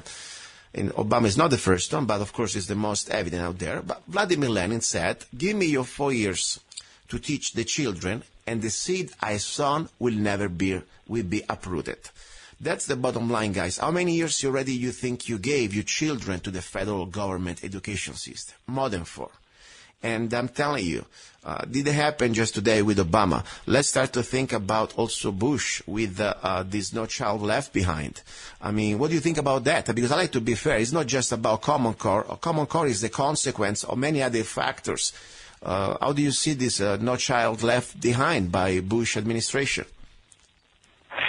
And Obama is not the first one, but of course is the most evident out there. But Vladimir Lenin said, give me your 4 years to teach the children, and the seed I sown will be uprooted. That's the bottom line, guys. How many years you think you gave your children to the federal government education system? More than 4. And I'm telling you, did it happen just today with Obama? Let's start to think about also Bush with this No Child Left Behind. I mean, what do you think about that? Because I like to be fair. It's not just about Common Core. Common Core is the consequence of many other factors. How do you see this No Child Left Behind by Bush administration?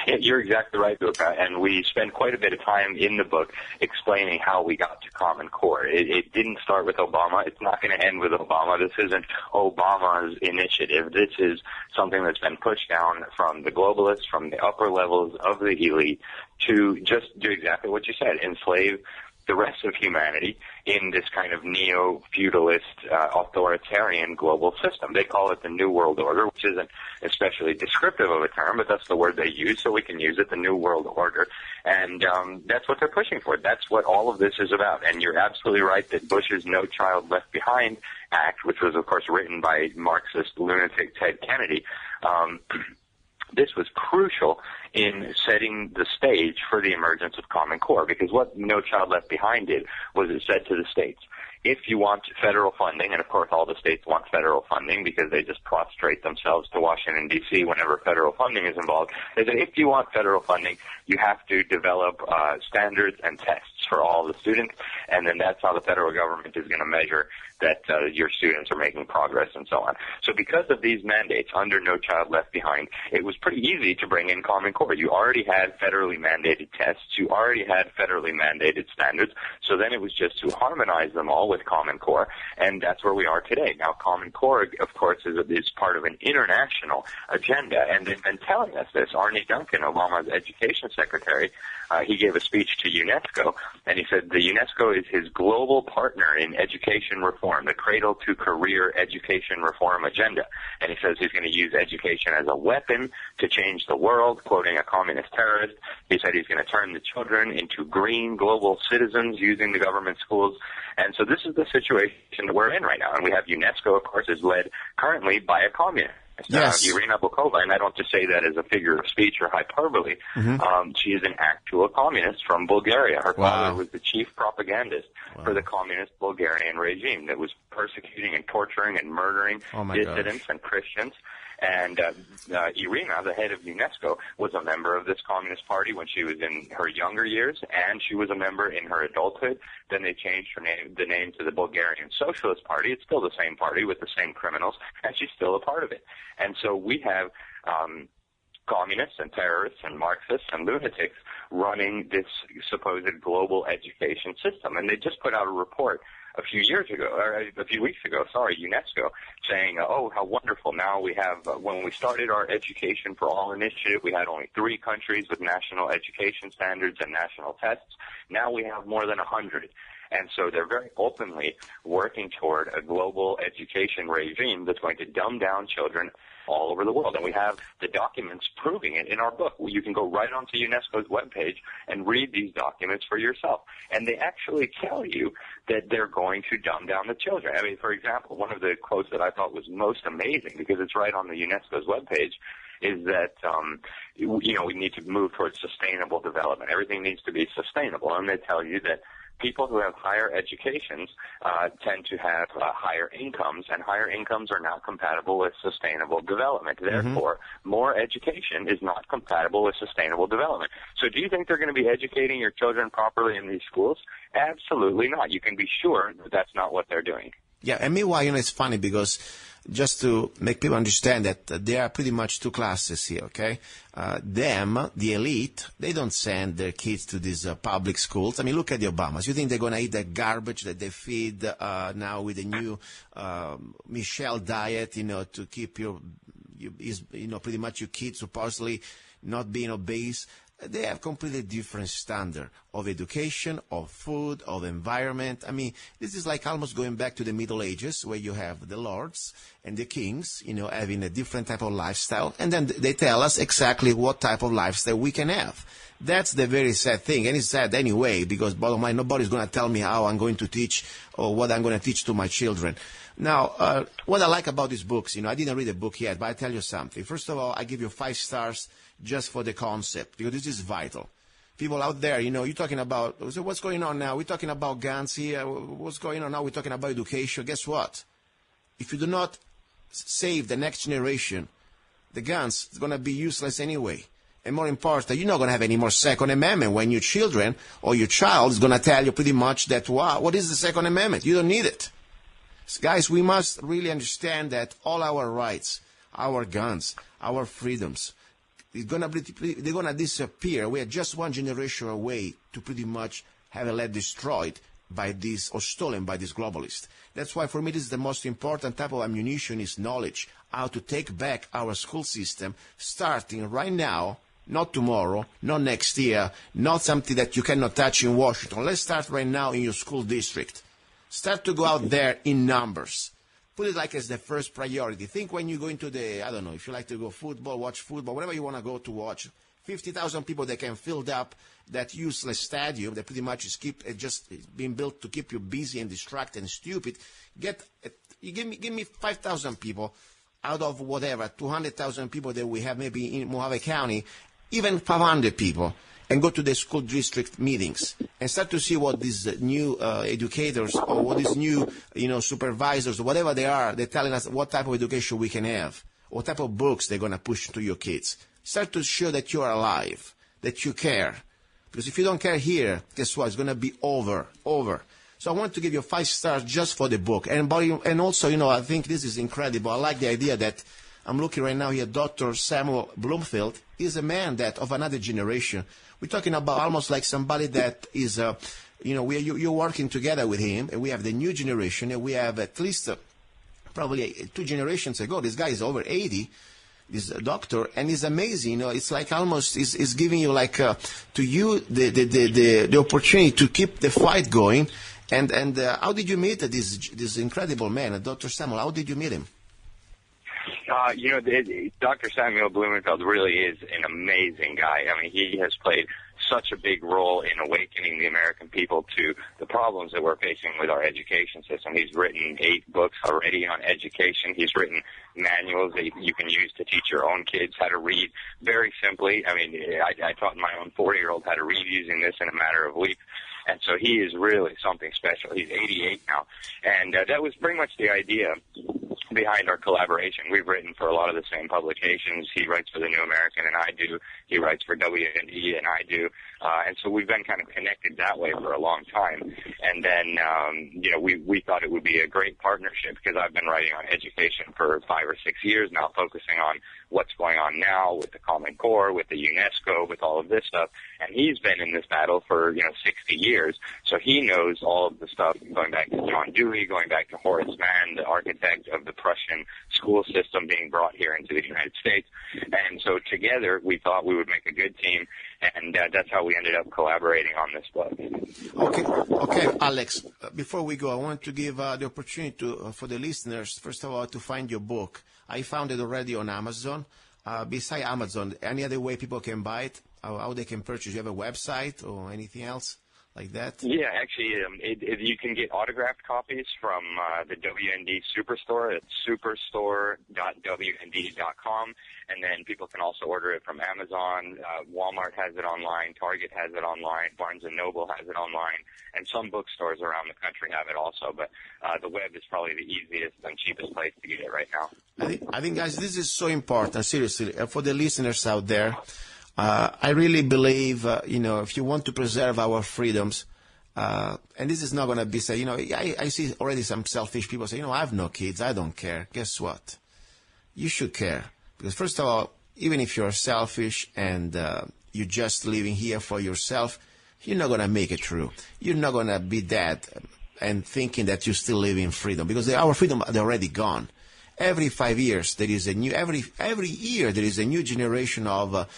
Yeah, you're exactly right, Luca, and we spend quite a bit of time in the book explaining how we got to Common Core. It didn't start with Obama. It's not going to end with Obama. This isn't Obama's initiative. This is something that's been pushed down from the globalists, from the upper levels of the elite, to just do exactly what you said, enslave the rest of humanity in this kind of neo-feudalist, authoritarian global system. They call it the New World Order, which isn't especially descriptive of a term, but that's the word they use, so we can use it, the New World Order. And that's what they're pushing for. That's what all of this is about. And you're absolutely right that Bush's No Child Left Behind Act, which was, of course, written by Marxist lunatic Ted Kennedy, this was crucial in setting the stage for the emergence of Common Core, because what No Child Left Behind did was it said to the states, if you want federal funding, and of course all the states want federal funding because they just prostrate themselves to Washington, D.C. whenever federal funding is involved, they said if you want federal funding, you have to develop standards and tests for all the students, and then that's how the federal government is going to measure that your students are making progress and so on. So because of these mandates under No Child Left Behind, it was pretty easy to bring in Common Core. You already had federally mandated tests. You already had federally mandated standards. So then it was just to harmonize them all with Common Core, and that's where we are today. Now, Common Core, of course, is part of an international agenda, and they've been telling us this. Arne Duncan, Obama's education secretary, he gave a speech to UNESCO, and he said the UNESCO is his global partner in education reform, the cradle-to-career education reform agenda. And he says he's going to use education as a weapon to change the world, quoting a communist terrorist. He said he's going to turn the children into green global citizens using the government schools. And so this is the situation that we're in right now. And we have UNESCO, of course, is led currently by a communist. Yes. Irina Bokova, and I don't just say that as a figure of speech or hyperbole. She is an actual communist from Bulgaria. Her father was the chief propagandist for the communist Bulgarian regime that was persecuting and torturing and murdering dissidents and Christians. And Irina, the head of UNESCO, was a member of this Communist Party when she was in her younger years, and she was a member in her adulthood. Then they changed the name to the Bulgarian Socialist Party. It's still the same party with the same criminals, and she's still a part of it. And so we have communists and terrorists and Marxists and lunatics running this supposed global education system. And they just put out a report a few weeks ago, UNESCO, saying, oh, how wonderful. Now we have, when we started our Education for All initiative, we had only 3 countries with national education standards and national tests. Now we have more than 100. And so they're very openly working toward a global education regime that's going to dumb down children all over the world. And we have the documents proving it in our book. You can go right onto UNESCO's webpage and read these documents for yourself. And they actually tell you that they're going to dumb down the children. I mean, for example, one of the quotes that I thought was most amazing, because it's right on the UNESCO's webpage, is that, we need to move towards sustainable development. Everything needs to be sustainable. And they tell you that people who have higher educations tend to have higher incomes, and higher incomes are not compatible with sustainable development. Therefore, more education is not compatible with sustainable development. So do you think they're going to be educating your children properly in these schools? Absolutely not. You can be sure that that's not what they're doing. Yeah, and meanwhile, it's funny because just to make people understand that there are pretty much 2 classes here, okay? The elite, they don't send their kids to these public schools. I mean, look at the Obamas. You think they're going to eat that garbage that they feed now with the new Michelle diet, to keep pretty much your kids supposedly not being obese? they have completely different standard of education, of food, of environment. I mean, this is like almost going back to the Middle Ages, where you have the lords and the kings, having a different type of lifestyle, and then they tell us exactly what type of lifestyle we can have. That's the very sad thing, and it's sad anyway, because bottom line, nobody's going to tell me how I'm going to teach or what I'm going to teach to my children. Now, what I like about these books, I didn't read the book yet, but I tell you something. First of all, I give you 5 stars just for the concept, because this is vital. People out there, you're talking about, so what's going on now? We're talking about guns here. What's going on now? We're talking about education. Guess what? If you do not save the next generation, the guns is going to be useless anyway. And more important, you're not going to have any more Second Amendment when your children or your child is going to tell you pretty much that, wow, what is the Second Amendment? You don't need it. So guys, we must really understand that all our rights, our guns, our freedoms, they're going to disappear. We are just one generation away to pretty much have it let destroyed by this or stolen by this globalist. That's why for me this is the most important type of ammunition is knowledge, how to take back our school system starting right now, not tomorrow, not next year, not something that you cannot touch in Washington. Let's start right now in your school district. Start to go out there in numbers. Put it like as the first priority. Think when you go into the, I don't know, if you like to go football, watch football, whatever you want to go to watch, 50,000 people that can fill up that useless stadium that pretty much is just being built to keep you busy and distracted and stupid. You give me 5,000 people out of whatever, 200,000 people that we have maybe in Mohave County, even 500 people, and go to the school district meetings and start to see what these new educators or what these new supervisors or whatever they are, they're telling us what type of education we can have, what type of books they're going to push to your kids. Start to show that you are alive, that you care. Because if you don't care here, guess what? It's going to be over. So I want to give you 5 stars just for the book. And also, I think this is incredible. I like the idea that I'm looking right now here, Dr. Samuel Bloomfield is a man that of another generation. We're talking about almost like somebody that is, you're working together with him, and we have the new generation, and we have at least probably 2 generations ago. This guy is over 80, this doctor, and he's amazing. It's like almost is giving you like to you the opportunity to keep the fight going. And how did you meet this incredible man, Dr. Samuel? How did you meet him? Dr. Samuel Blumenfeld really is an amazing guy. I mean, he has played such a big role in awakening the American people to the problems that we're facing with our education system. He's written 8 books already on education. He's written manuals that you can use to teach your own kids how to read very simply. I mean, I taught my own 4-year-old how to read using this in a matter of weeks. And so he is really something special. He's 88 now. And that was pretty much the idea behind our collaboration. We've written for a lot of the same publications. He writes for The New American, and I do. He writes for WND, and I do. And so we've been kind of connected that way for a long time. And then, we thought it would be a great partnership because I've been writing on education for 5 or 6 years now, focusing on what's going on now with the Common Core, with the UNESCO, with all of this stuff. And he's been in this battle for, 60 years. So he knows all of the stuff going back to John Dewey, going back to Horace Mann, the architect of the Prussian school system being brought here into the United States. And so together we thought we would make a good team, and that's how we ended up collaborating on this book. Okay, Alex, before we go, I want to give the opportunity for the listeners, first of all, to find your book. I found it already on Amazon. Besides Amazon, any other way people can buy it, how they can purchase? You have a website or anything else like that? Yeah, actually, you can get autographed copies from the WND Superstore. It's superstore.wnd.com. And then people can also order it from Amazon. Walmart has it online. Target has it online. Barnes & Noble has it online. And some bookstores around the country have it also. But the web is probably the easiest and cheapest place to get it right now. I think, guys, this is so important, seriously, for the listeners out there. I really believe, if you want to preserve our freedoms, and this is not going to be said, I see already some selfish people say, I have no kids, I don't care. Guess what? You should care. Because first of all, even if you're selfish and you're just living here for yourself, you're not going to make it through. You're not going to be dead and thinking that you still live in freedom, because our freedom are already gone. Every 5 years there is a new. Every year there is a new generation of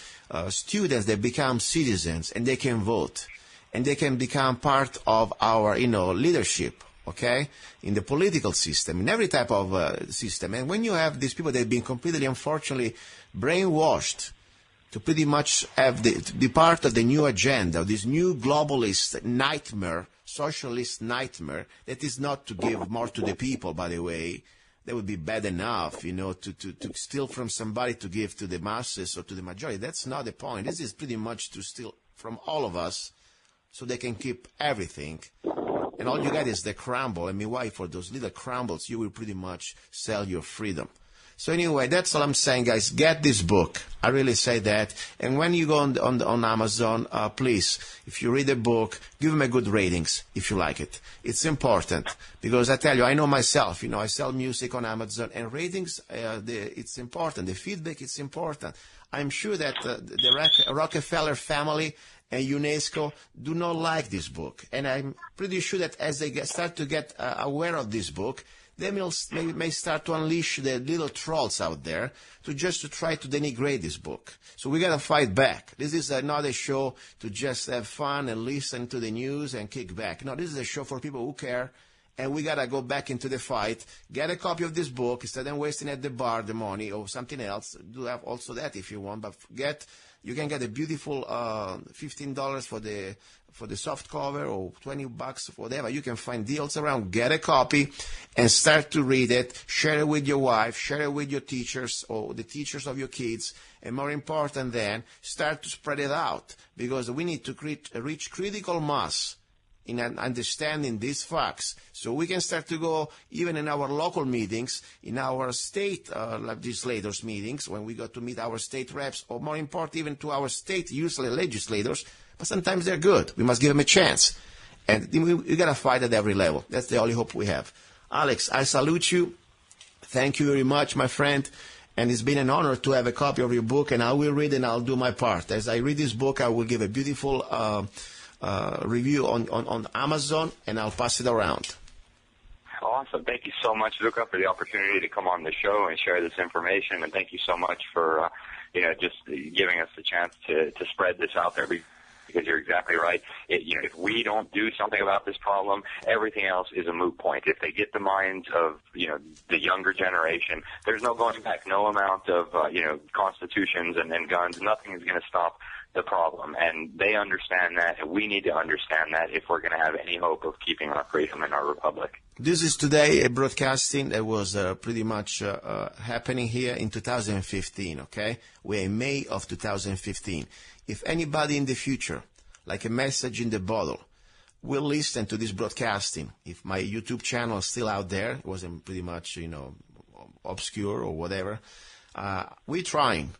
students that become citizens and they can vote and they can become part of our, leadership, okay, in the political system, in every type of system. And when you have these people that have been completely, unfortunately, brainwashed to pretty much have to be part of the new agenda, this new globalist nightmare, socialist nightmare, that is not to give more to the people, by the way. That would be bad enough, to steal from somebody to give to the masses or to the majority. That's not the point. This is pretty much to steal from all of us so they can keep everything. And all you get is the crumble. I mean, why? For those little crumbles, you will pretty much sell your freedom. So anyway, that's all I'm saying, guys. Get this book. I really say that. And when you go on Amazon, please, if you read the book, give them a good ratings if you like it. It's important because I tell you, I know myself. I sell music on Amazon, and ratings, it's important. The feedback is important. I'm sure that the Rockefeller family and UNESCO do not like this book, and I'm pretty sure that as they start to get aware of this book, they may start to unleash the little trolls out there to try to denigrate this book. So we got to fight back. This is not a show to just have fun and listen to the news and kick back. No, this is a show for people who care, and we got to go back into the fight. Get a copy of this book instead of wasting at the bar the money or something else. Do have also that if you want, but you can get a beautiful $15 for the soft cover or $20, whatever. You can find deals around. Get a copy and start to read it. Share it with your wife. Share it with your teachers or the teachers of your kids. And more important than, start to spread it out because we need to reach critical mass in understanding these facts, so we can start to go even in our local meetings, in our state legislators meetings, when we go to meet our state reps, or more important, even to our state usually legislators. But sometimes they're good. We must give them a chance, and we got to fight at every level. That's the only hope we have. Alex, I salute you. Thank you very much, my friend. And it's been an honor to have a copy of your book, and I will read and I'll do my part. As I read this book, I will give a beautiful review on Amazon, and I'll pass it around. Awesome. Thank you so much, Luca, for the opportunity to come on the show and share this information. And thank you so much for, just giving us the chance to spread this out there. Because you're exactly right. If we don't do something about this problem, everything else is a moot point. If they get the minds of, the younger generation, there's no going back. No amount of, constitutions and guns, nothing is going to stop the problem. And they understand that, and we need to understand that if we're going to have any hope of keeping our freedom in our republic. This is today a broadcasting that was pretty much happening here in 2015, okay? We're in May of 2015. If anybody in the future, like a message in the bottle, will listen to this broadcasting, if my YouTube channel is still out there, it wasn't pretty much, obscure or whatever, we tried.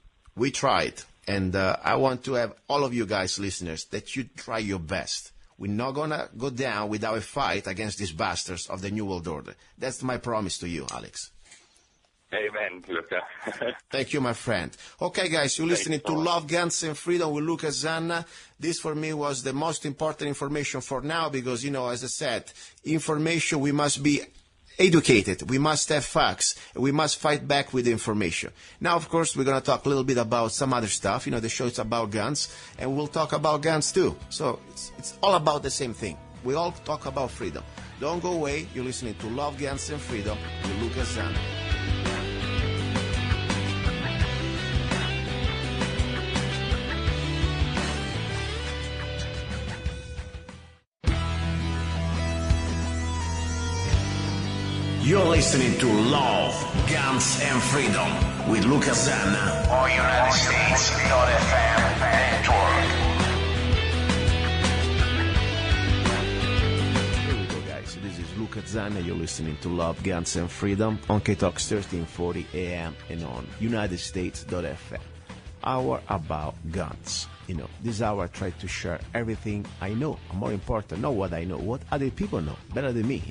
And I want to have all of you guys, listeners, that you try your best. We're not going to go down without a fight against these bastards of the New World Order. That's my promise to you, Alex. Amen, Luca. Thank you, my friend. Okay, guys, you're listening to Love, Guns, and Freedom with Luca Zanna. This, for me, was the most important information for now because, as I said, information, we must be educated. We must have facts. We must fight back with information. Now, of course, we're going to talk a little bit about some other stuff. The show is about guns, and we'll talk about guns, too. So it's all about the same thing. We all talk about freedom. Don't go away. You're listening to Love, Guns, and Freedom with Luca Zanna. You're listening to Love, Guns, and Freedom with Luca Zanna on United States.FM network. Here we go, guys. This is Luca Zanna. You're listening to Love, Guns, and Freedom on KTOX 1340 AM and on United States.FM. Hour about guns. This hour I try to share everything I know. More important, not what I know, what other people know better than me,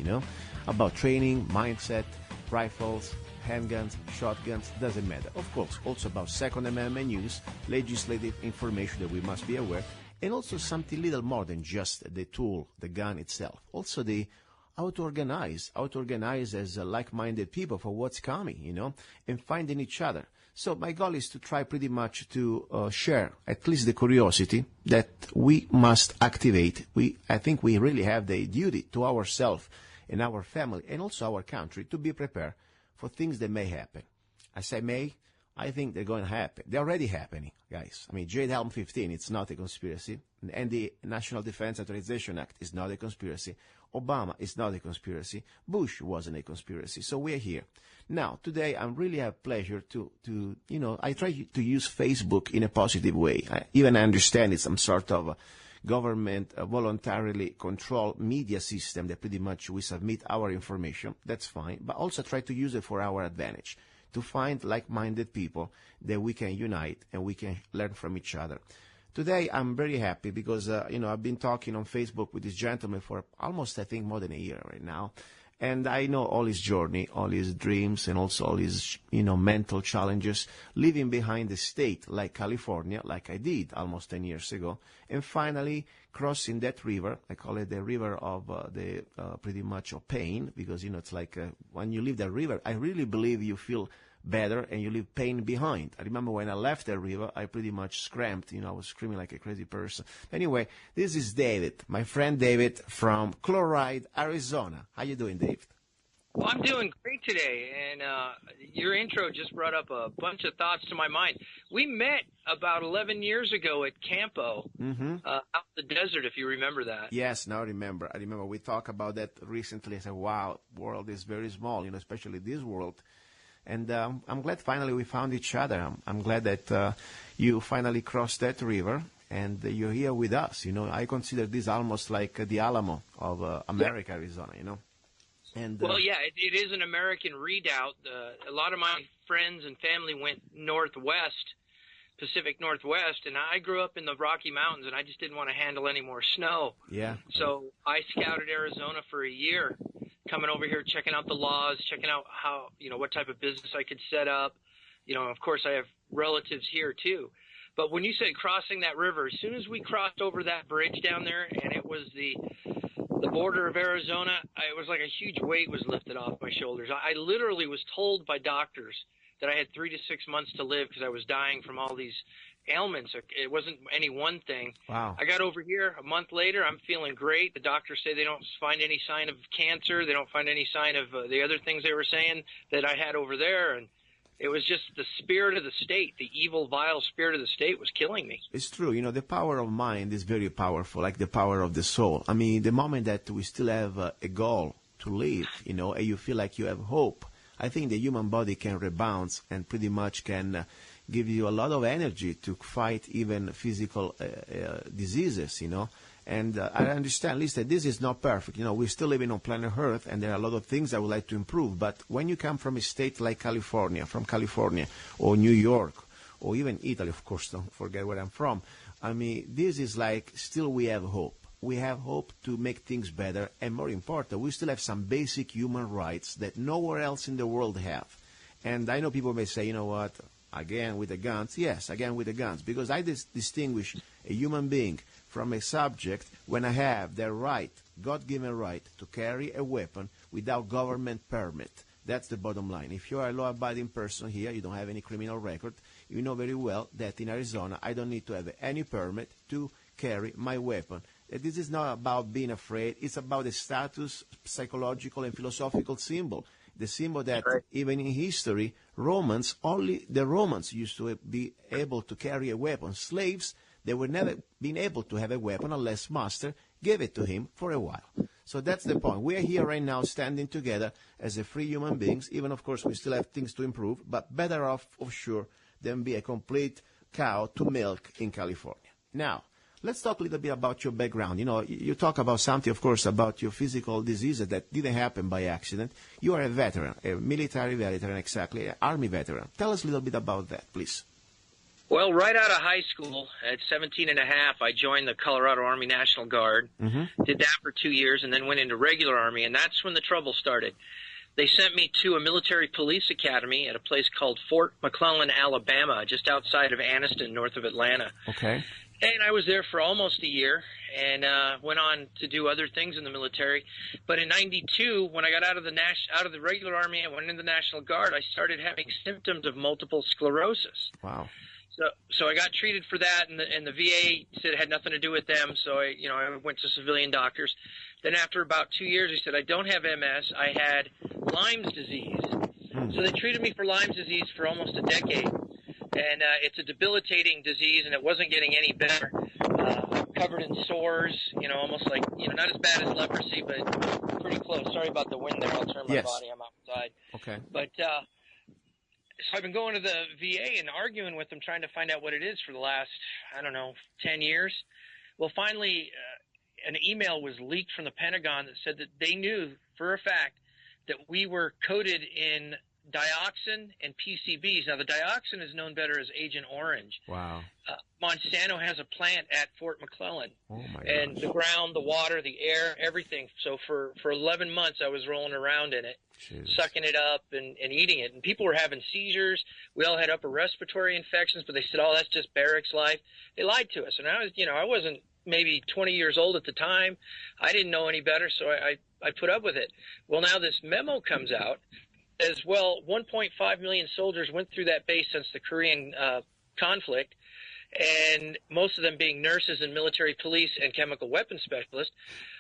about training, mindset, rifles, handguns, shotguns, doesn't matter. Of course, also about Second Amendment news, legislative information that we must be aware, and also something little more than just the tool, the gun itself. Also the how to organize as like-minded people for what's coming, and finding each other. So my goal is to try pretty much to share at least the curiosity that we must activate. I think we really have the duty to ourselves and our family and also our country to be prepared for things that may happen. I say may, I think they're going to happen. They're already happening, guys. I mean, Jade Helm 15, it's not a conspiracy. And the National Defense Authorization Act is not a conspiracy. Obama is not a conspiracy. Bush wasn't a conspiracy. So we're here. Now, today, I really have pleasure to I try to use Facebook in a positive way. I understand it's some sort of government voluntarily controlled media system that pretty much we submit our information. That's fine. But also try to use it for our advantage, to find like-minded people that we can unite and we can learn from each other. Today, I'm very happy because, I've been talking on Facebook with this gentleman for almost, I think, more than a year right now. And I know all his journey, all his dreams, and also all his, mental challenges, leaving behind the state like California, like I did almost 10 years ago, and finally crossing that river. I call it the river of pretty much of pain, because, it's like when you leave that river, I really believe you feel better and you leave pain behind. I remember when I left the river, I pretty much screamed, I was screaming like a crazy person. Anyway, this is David, my friend David from Chloride, Arizona. How you doing, Dave? Well, I'm doing great today, and your intro just brought up a bunch of thoughts to my mind. We met about 11 years ago at Campo, out in the desert, if you remember that. Yes, now I remember. We talked about that recently. I said, wow, world is very small, especially this world. And I'm glad finally we found each other. I'm glad that you finally crossed that river and you're here with us. I consider this almost like the Alamo of America, Arizona, And, well, yeah, it is an American redoubt. A lot of my friends and family went northwest, Pacific Northwest, and I grew up in the Rocky Mountains, and I just didn't want to handle any more snow. Yeah. So I scouted Arizona for a year, coming over here, checking out the laws, checking out how, what type of business I could set up. Of course, I have relatives here, too. But when you said crossing that river, as soon as we crossed over that bridge down there, and it was the border of Arizona, it was like a huge weight was lifted off my shoulders. I literally was told by doctors that I had 3 to 6 months to live because I was dying from all these ailments. It wasn't any one thing. Wow. I got over here a month later. I'm feeling great. The doctors say they don't find any sign of cancer. They don't find any sign of the other things they were saying that I had over there. And it was just the spirit of the state, the evil, vile spirit of the state was killing me. It's true. The power of mind is very powerful, like the power of the soul. I mean, the moment that we still have a goal to live, and you feel like you have hope, I think the human body can rebound and pretty much can give you a lot of energy to fight even physical diseases, And I understand, at least, that this is not perfect. We're still living on planet Earth, and there are a lot of things I would like to improve. But when you come from a state like California, or New York, or even Italy, of course, don't forget where I'm from, I mean, this is like still we have hope. We have hope to make things better, and more important, we still have some basic human rights that nowhere else in the world have. And I know people may say, you know what, again with the guns. Yes, again with the guns, because I distinguish a human being from a subject when I have the right, God-given right, to carry a weapon without government permit. That's the bottom line. If you are a law-abiding person here, you don't have any criminal record, you know very well that in Arizona I don't need to have any permit to carry my weapon. This is not about being afraid. It's about a status, psychological and philosophical symbol. The symbol that even in history, only the Romans used to be able to carry a weapon. Slaves, they were never been able to have a weapon unless master gave it to him for a while. So that's the point. We are here right now standing together as a free human beings. Even, of course, we still have things to improve, but better off, for sure, than be a complete cow to milk in California. Now, let's talk a little bit about your background. You talk about something, of course, about your physical diseases that didn't happen by accident. You are a veteran, a military veteran, exactly, an Army veteran. Tell us a little bit about that, please. Well, right out of high school, at 17 and a half, I joined the Colorado Army National Guard, did that for 2 years, and then went into regular Army, and that's when the trouble started. They sent me to a military police academy at a place called Fort McClellan, Alabama, just outside of Anniston, north of Atlanta. Okay. And I was there for almost a year and went on to do other things in the military. But in '92, when I got out of the regular Army and went into the National Guard, I started having symptoms of multiple sclerosis. Wow. So I got treated for that, and the VA said it had nothing to do with them. So I went to civilian doctors. Then after about 2 years, they said I don't have MS. I had Lyme's disease. So they treated me for Lyme's disease for almost a decade. And it's a debilitating disease, and it wasn't getting any better. Covered in sores, almost like, not as bad as leprosy, but pretty close. Sorry about the wind there. I'll turn my body. I'm outside. Okay. But so I've been going to the VA and arguing with them, trying to find out what it is for the last, 10 years. Well, finally, an email was leaked from the Pentagon that said that they knew for a fact that we were coded in dioxin and PCBs. Now, the dioxin is known better as Agent Orange. Wow. Monsanto has a plant at Fort McClellan. Oh, my gosh. And the ground, the water, the air, everything. So for 11 months, I was rolling around in it, sucking it up and eating it. And people were having seizures. We all had upper respiratory infections, but they said, oh, that's just barracks life. They lied to us. And I wasn't maybe 20 years old at the time. I didn't know any better, so I put up with it. Well, now this memo comes out. As well, 1.5 million soldiers went through that base since the Korean conflict, and most of them being nurses and military police and chemical weapons specialists.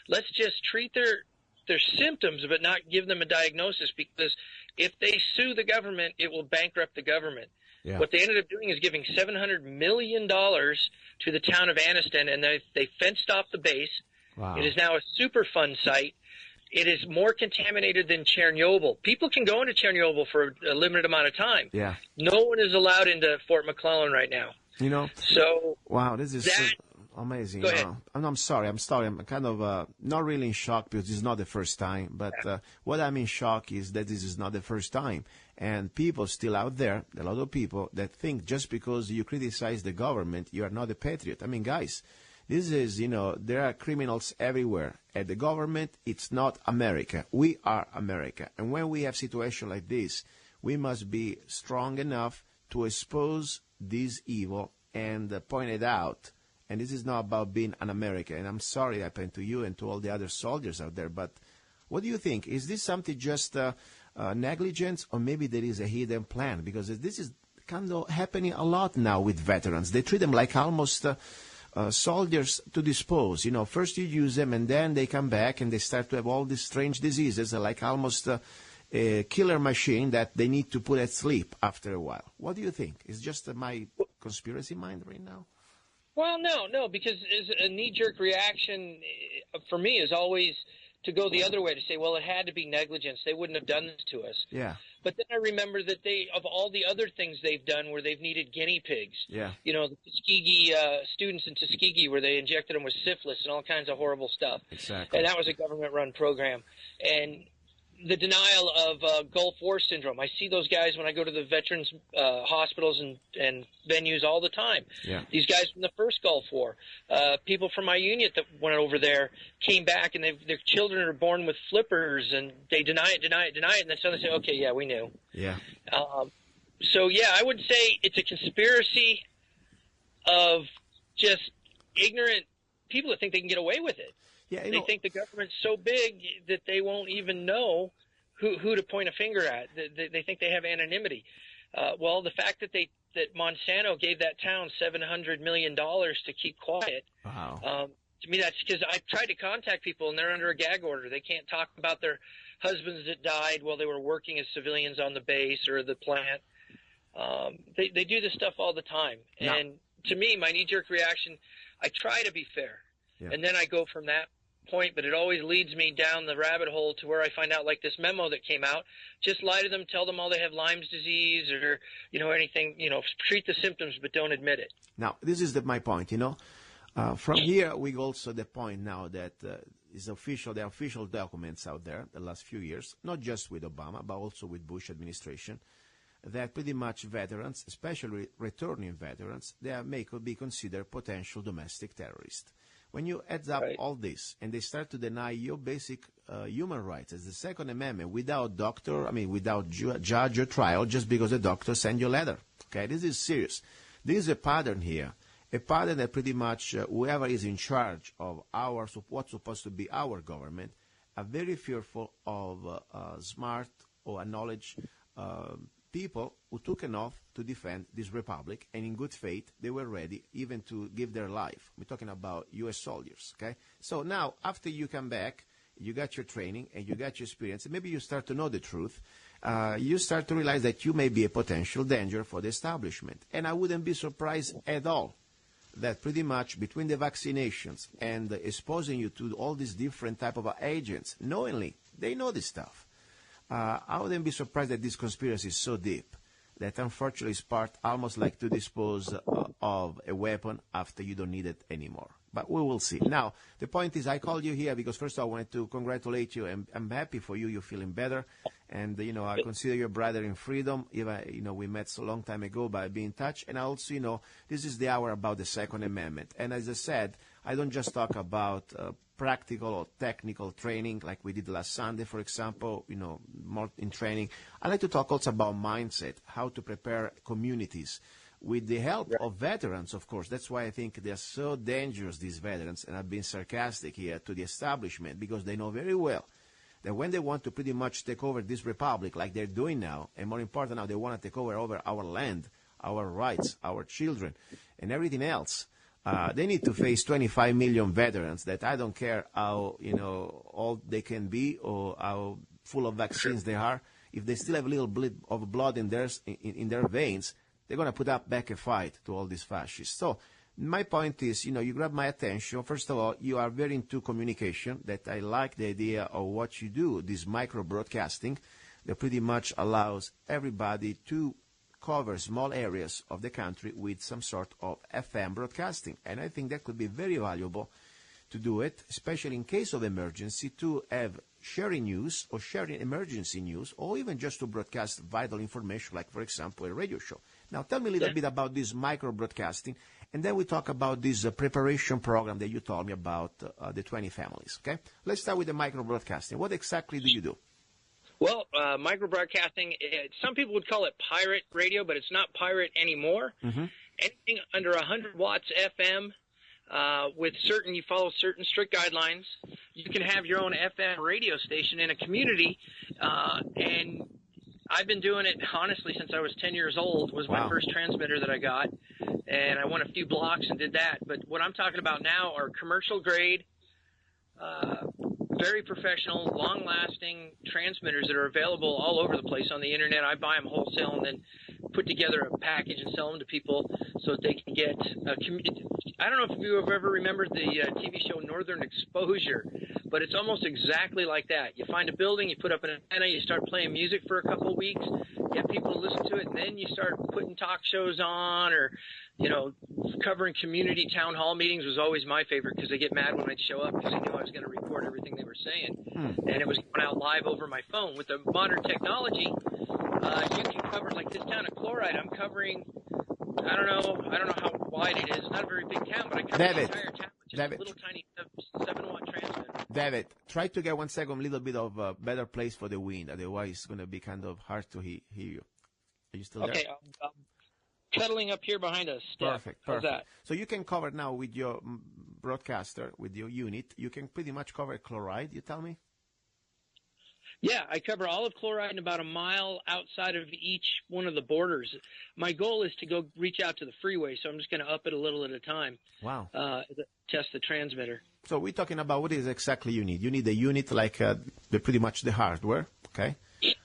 Let's just treat their symptoms but not give them a diagnosis, because if they sue the government, it will bankrupt the government. Yeah. What they ended up doing is giving $700 million to the town of Anniston, and they fenced off the base. Wow. It is now a Superfund site. It is more contaminated than Chernobyl. People can go into Chernobyl for a limited amount of time. Yeah. No one is allowed into Fort McClellan right now. So wow, this is amazing. Go ahead. I'm sorry. I'm kind of not really in shock, because it's not the first time. But what I'm in shock is that this is not the first time. And people still out there, a lot of people that think just because you criticize the government, you are not a patriot. I mean, guys, this is, there are criminals everywhere. And the government, it's not America. We are America. And when we have situations like this, we must be strong enough to expose this evil and point it out. And this is not about being an American. And I'm sorry it happened to you and to all the other soldiers out there. But what do you think? Is this something just negligence, or maybe there is a hidden plan? Because this is kind of happening a lot now with veterans. They treat them like almost soldiers to dispose. First you use them, and then they come back and they start to have all these strange diseases, like almost a killer machine that they need to put at sleep after a while. What do you think? Is just my conspiracy mind right now? Well, no, because a knee-jerk reaction for me is always to go the other way, to say, well, it had to be negligence. They wouldn't have done this to us. Yeah. But then I remember that of all the other things they've done where they've needed guinea pigs. Yeah. The Tuskegee students in Tuskegee, where they injected them with syphilis and all kinds of horrible stuff. Exactly. And that was a government-run program. And the denial of Gulf War syndrome. I see those guys when I go to the veterans hospitals and venues all the time. Yeah. These guys from the first Gulf War, people from my unit that went over there came back, and their children are born with flippers, and they deny it, and then suddenly say, okay, yeah, we knew. Yeah. So, yeah, I would say it's a conspiracy of just ignorant people that think they can get away with it. Yeah, they think the government's so big that they won't even know who to point a finger at. They think they have anonymity. Well, the fact that Monsanto gave that town $700 million to keep quiet. Wow. To me, that's because I tried to contact people, and they're under a gag order. They can't talk about their husbands that died while they were working as civilians on the base or the plant. They do this stuff all the time. No. And to me, my knee-jerk reaction, I try to be fair. Yeah. And then I go from that point, but it always leads me down the rabbit hole to where I find out, like this memo that came out, just lie to them, tell them all they have Lyme's disease or, anything, treat the symptoms, but don't admit it. Now, this is my point, From here, we go also the point now that is official, the official documents out there the last few years, not just with Obama, but also with Bush administration, that pretty much veterans, especially returning veterans, could be considered potential domestic terrorists. When you add up all this and they start to deny your basic human rights as the Second Amendment without judge or trial, just because the doctor sent you a letter. Okay, this is serious. There is a pattern here. a pattern that pretty much whoever is in charge of what's supposed to be our government are very fearful of smart or knowledge people who took an oath to defend this republic, and in good faith they were ready even to give their life. We're talking about U.S. soldiers, okay? So now, after you come back, you got your training and you got your experience, and maybe you start to know the truth, you start to realize that you may be a potential danger for the establishment. And I wouldn't be surprised at all that pretty much between the vaccinations and exposing you to all these different type of agents, knowingly, they know this stuff. I wouldn't be surprised that this conspiracy is so deep that unfortunately it's part almost like to dispose of a weapon after you don't need it anymore. But we will see. Now, the point is I called you here because first I wanted to congratulate you, and I'm happy for you. You're feeling better. And, I consider your brother in freedom. Even, we met so long time ago by being in touch. And I also, this is the hour about the Second Amendment. And as I said, I don't just talk about practical or technical training like we did last Sunday, for example, more in training. I like to talk also about mindset, how to prepare communities with the help of veterans, of course. That's why I think they're so dangerous, these veterans, and I've been sarcastic here to the establishment because they know very well that when they want to pretty much take over this republic like they're doing now, and more important now, they want to take over our land, our rights, our children, and everything else, they need to face 25 million veterans that I don't care how, old they can be or how full of vaccines they are. If they still have a little bit of blood in their veins, they're going to put up back a fight to all these fascists. So my point is, you grab my attention. First of all, you are very into communication, that I like the idea of what you do, this micro-broadcasting that pretty much allows everybody to cover small areas of the country with some sort of FM broadcasting. And I think that could be very valuable to do it, especially in case of emergency, to have sharing news or sharing emergency news, or even just to broadcast vital information, like, for example, a radio show. Now, tell me a little bit about this micro-broadcasting, and then we talk about this preparation program that you told me about, the 20 families, okay? Let's start with the micro-broadcasting. What exactly do you do? Well, micro-broadcasting, some people would call it pirate radio, but it's not pirate anymore. Mm-hmm. Anything under 100 watts FM, you follow certain strict guidelines. You can have your own FM radio station in a community, and I've been doing it, honestly, since I was 10 years old, was my first transmitter that I got, and I went a few blocks and did that. But what I'm talking about now are commercial grade, very professional, long-lasting transmitters that are available all over the place on the Internet. I buy them wholesale and then put together a package and sell them to people so that they can get I don't know if you have ever remembered the TV show Northern Exposure, but it's almost exactly like that. You find a building, you put up an antenna, you start playing music for a couple of weeks, get people to listen to it, and then you start putting talk shows on, or, covering community town hall meetings was always my favorite because they get mad when I'd show up because they knew I was going to record everything they were saying. And it was going out live over my phone. With the modern technology, you can cover, like this town of Chloride, I'm covering, I don't know how wide it is. It's not a very big town, but I cover the entire town with just a little tiny 7-watt transmitter. David, try to get 1 second a little bit of a better place for the wind. Otherwise, it's going to be kind of hard to hear you. Are you still there? Okay, I'm cuddling up here behind us. Perfect. How's that? So you can cover now with your broadcaster, with your unit, you can pretty much cover Chloride, you tell me? Yeah, I cover all of Chloride and about a mile outside of each one of the borders. My goal is to go reach out to the freeway, so I'm just going to up it a little at a time. Wow. Test the transmitter. So we're talking about what is exactly you need. You need a unit like pretty much the hardware, okay?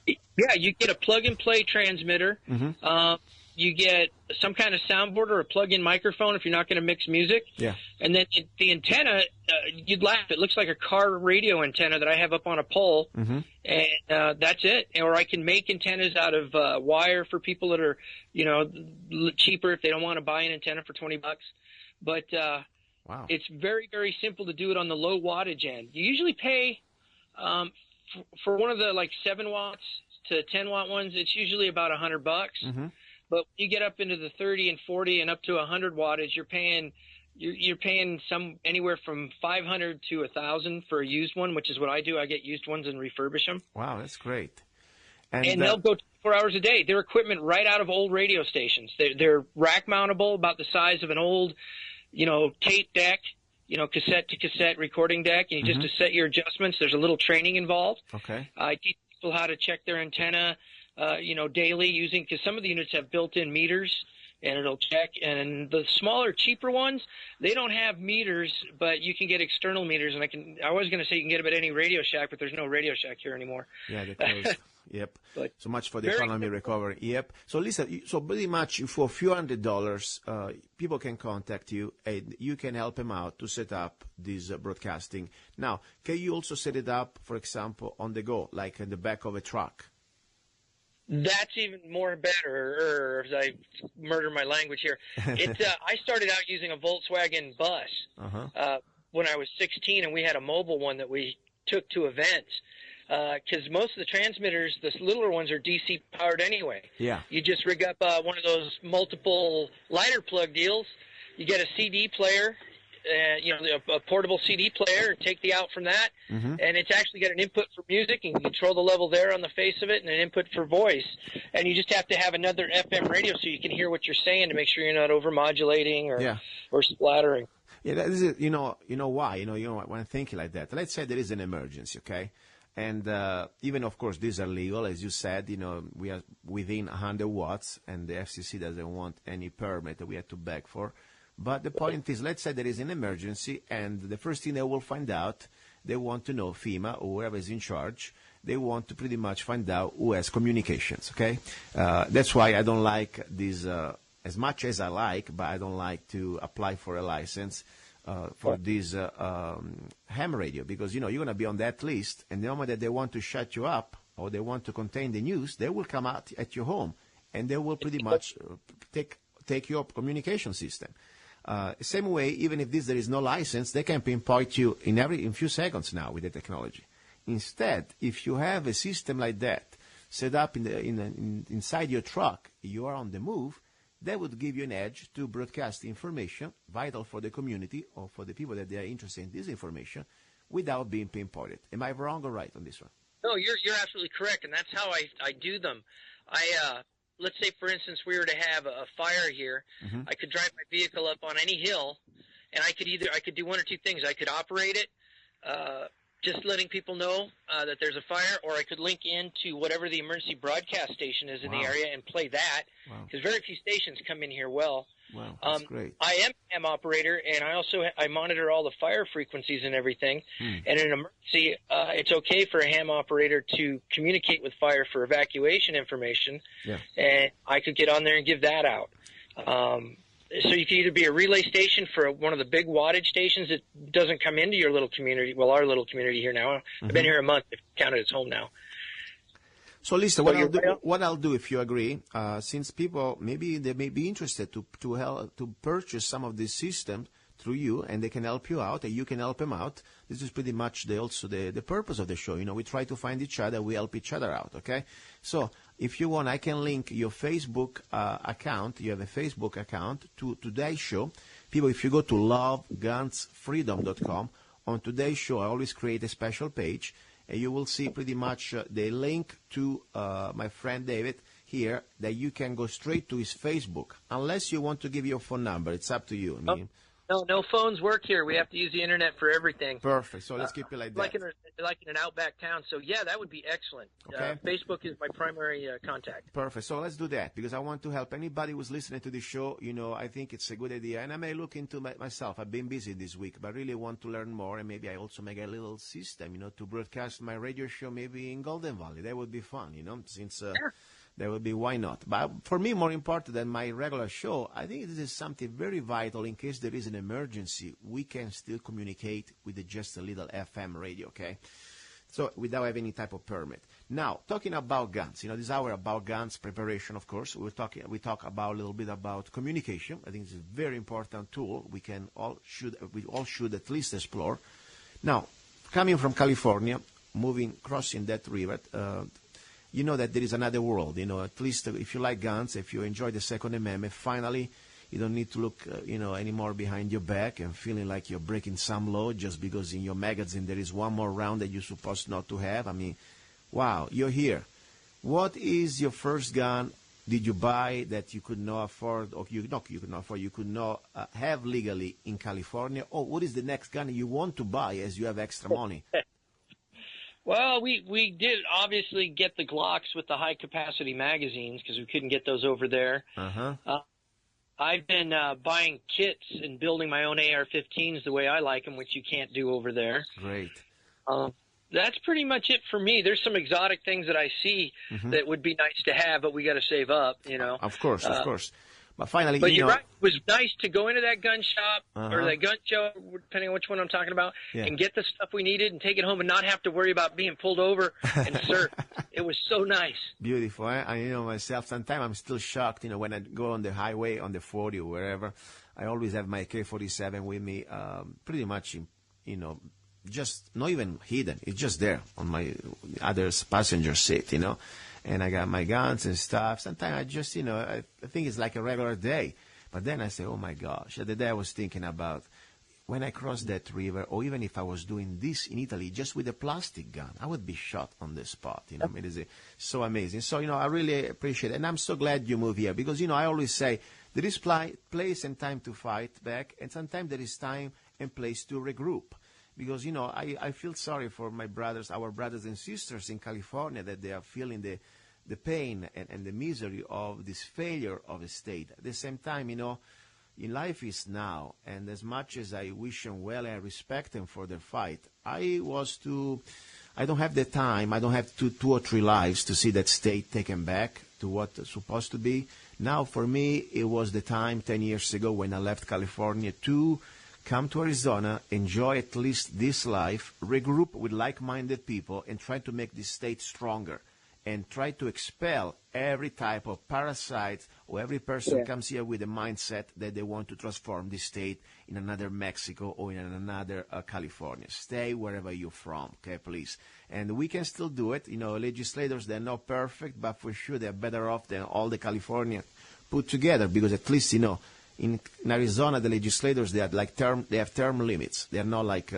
Yeah, you get a plug-and-play transmitter. Mm-hmm. You get some kind of soundboard or a plug-in microphone if you're not going to mix music. Yeah. And then the antenna, you'd laugh. It looks like a car radio antenna that I have up on a pole. Mm-hmm. And that's it. Or I can make antennas out of wire for people that are, cheaper if they don't want to buy an antenna for $20. But wow. It's very, very simple to do it on the low wattage end. You usually pay for one of the 7 watts to 10 watt ones. It's usually about $100. Mm-hmm. But you get up into the 30 and 40 and up to 100 wattage, you're paying some anywhere from $500 to $1,000 for a used one, which is what I do. I get used ones and refurbish them. Wow, that's great. And they'll go 24 hours a day. Their equipment right out of old radio stations. They're rack mountable, about the size of an old, tape deck, cassette to cassette recording deck. And just to set your adjustments, there's a little training involved. Okay. I teach people how to check their antenna, daily because some of the units have built-in meters. And it'll check. And the smaller, cheaper ones, they don't have meters, but you can get external meters. And I was going to say you can get them at any Radio Shack, but there's no Radio Shack here anymore. Yeah, they're closed. Yep. But so much for the economy recovery. Yep. So listen, so pretty much for a few $100s, people can contact you and you can help them out to set up this broadcasting. Now, can you also set it up, for example, on the go, like in the back of a truck? That's even more better, as I murder my language here. I started out using a Volkswagen bus when I was 16, and we had a mobile one that we took to events. Because most of the transmitters, the littler ones, are DC powered anyway. Yeah. You just rig up one of those multiple lighter plug deals. You get a CD player, a portable CD player, and take the out from that. And it's actually got an input for music, and you can control the level there on the face of it, and an input for voice. And you just have to have another FM radio so you can hear what you're saying to make sure you're not over-modulating or splattering. Yeah, that is it. You know why? When I'm thinking like that, let's say there is an emergency, okay? And even, of course, these are legal, as you said. We are within 100 watts, and the FCC doesn't want any permit that we have to beg for. But the point is, let's say there is an emergency, and the first thing they will find out, they want to know FEMA or whoever is in charge. They want to pretty much find out who has communications, okay? That's why I don't like these as much as I like, but I don't like to apply for a license for this ham radio because, you're going to be on that list, and the moment that they want to shut you up or they want to contain the news, they will come out at your home, and they will pretty much take your communication system. Same way, even if there is no license, they can pinpoint you in few seconds now with the technology. Instead, if you have a system like that set up inside your truck, you are on the move, that would give you an edge to broadcast information vital for the community or for the people that they are interested in this information without being pinpointed. Am I wrong or right on this one? No, you're absolutely correct, and that's how I do them. Let's say, for instance, we were to have a fire here. I could drive my vehicle up on any hill, and I could do one or two things. I could operate it, just letting people know that there's a fire, or I could link into whatever the emergency broadcast station is in the area and play that, because very few stations come in here well. Wow, that's great. I am a ham operator, and I monitor all the fire frequencies and everything. And in an emergency, it's okay for a ham operator to communicate with fire for evacuation information. Yeah. And I could get on there and give that out. So you can either be a relay station for one of the big wattage stations that doesn't come into your little community. Well, our little community here now. I've been here a month. I've counted as home now. So, listen, what I'll do, if you agree, since people maybe they may be interested to help to purchase some of these systems through you, and they can help you out, and you can help them out. This is pretty much the purpose of the show. We try to find each other, we help each other out. Okay, so if you want, I can link your Facebook account. You have a Facebook account to today's show. People, if you go to lovegunsfreedom.com, on today's show, I always create a special page. And you will see pretty much the link to my friend David here that you can go straight to his Facebook. Unless you want to give your phone number, it's up to you. No phones work here. We have to use the internet for everything. Perfect. So let's keep it like that. Like in an outback town. So yeah, that would be excellent. Okay. Facebook is my primary contact. Perfect. So let's do that because I want to help anybody who's listening to the show. I think it's a good idea, and I may look into myself. I've been busy this week, but I really want to learn more, and maybe I also make a little system, to broadcast my radio show maybe in Golden Valley. That would be fun, since. That would be, why not? But for me, more important than my regular show, I think this is something very vital in case there is an emergency. We can still communicate with just a little FM radio, okay? So without having any type of permit. Now, talking about guns, this is our about guns preparation, of course. We talk about a little bit about communication. I think it's a very important tool we all should at least explore. Now, coming from California, crossing that river, you know that there is another world, at least if you like guns, if you enjoy the Second Amendment, finally, you don't need to look, anymore behind your back and feeling like you're breaking some law just because in your magazine there is one more round that you're supposed not to have. Wow, you're here. What is your first gun did you buy that you could not afford, or you could not have legally in California? Or what is the next gun you want to buy as you have extra money? Well, we did obviously get the Glocks with the high-capacity magazines because we couldn't get those over there. I've been buying kits and building my own AR-15s the way I like them, which you can't do over there. Great. That's pretty much it for me. There's some exotic things that I see that would be nice to have, but we got to save up, you know. Of course. But finally, but you're right. It was nice to go into that gun shop or that gun show, depending on which one I'm talking about, and get the stuff we needed and take it home and not have to worry about being pulled over and searched. It was so nice. Beautiful. I myself, sometimes I'm still shocked, when I go on the highway, on the 40 or wherever, I always have my K-47 with me, pretty much, just not even hidden. It's just there on my other passenger seat, And I got my guns and stuff. Sometimes I just, I think it's like a regular day. But then I say, oh, my gosh. The day I was thinking about when I crossed that river, or even if I was doing this in Italy just with a plastic gun, I would be shot on the spot. It is so amazing. So, I really appreciate it. And I'm so glad you moved here because, I always say there is place and time to fight back. And sometimes there is time and place to regroup. Because, I feel sorry for our brothers and sisters in California that they are feeling the pain and the misery of this failure of a state. At the same time, in life is now, and as much as I wish them well and I respect them for their fight, I don't have the time, I don't have two or three lives to see that state taken back to what it's supposed to be. Now, for me, it was the time 10 years ago when I left California to come to Arizona, enjoy at least this life, regroup with like-minded people, and try to make this state stronger, and try to expel every type of parasite or every person who comes here with a mindset that they want to transform this state in another Mexico or in another California. Stay wherever you're from, okay, please? And we can still do it. Legislators, they're not perfect, but for sure they're better off than all the California put together because at least, in Arizona, the legislators, they have term limits. They are not like,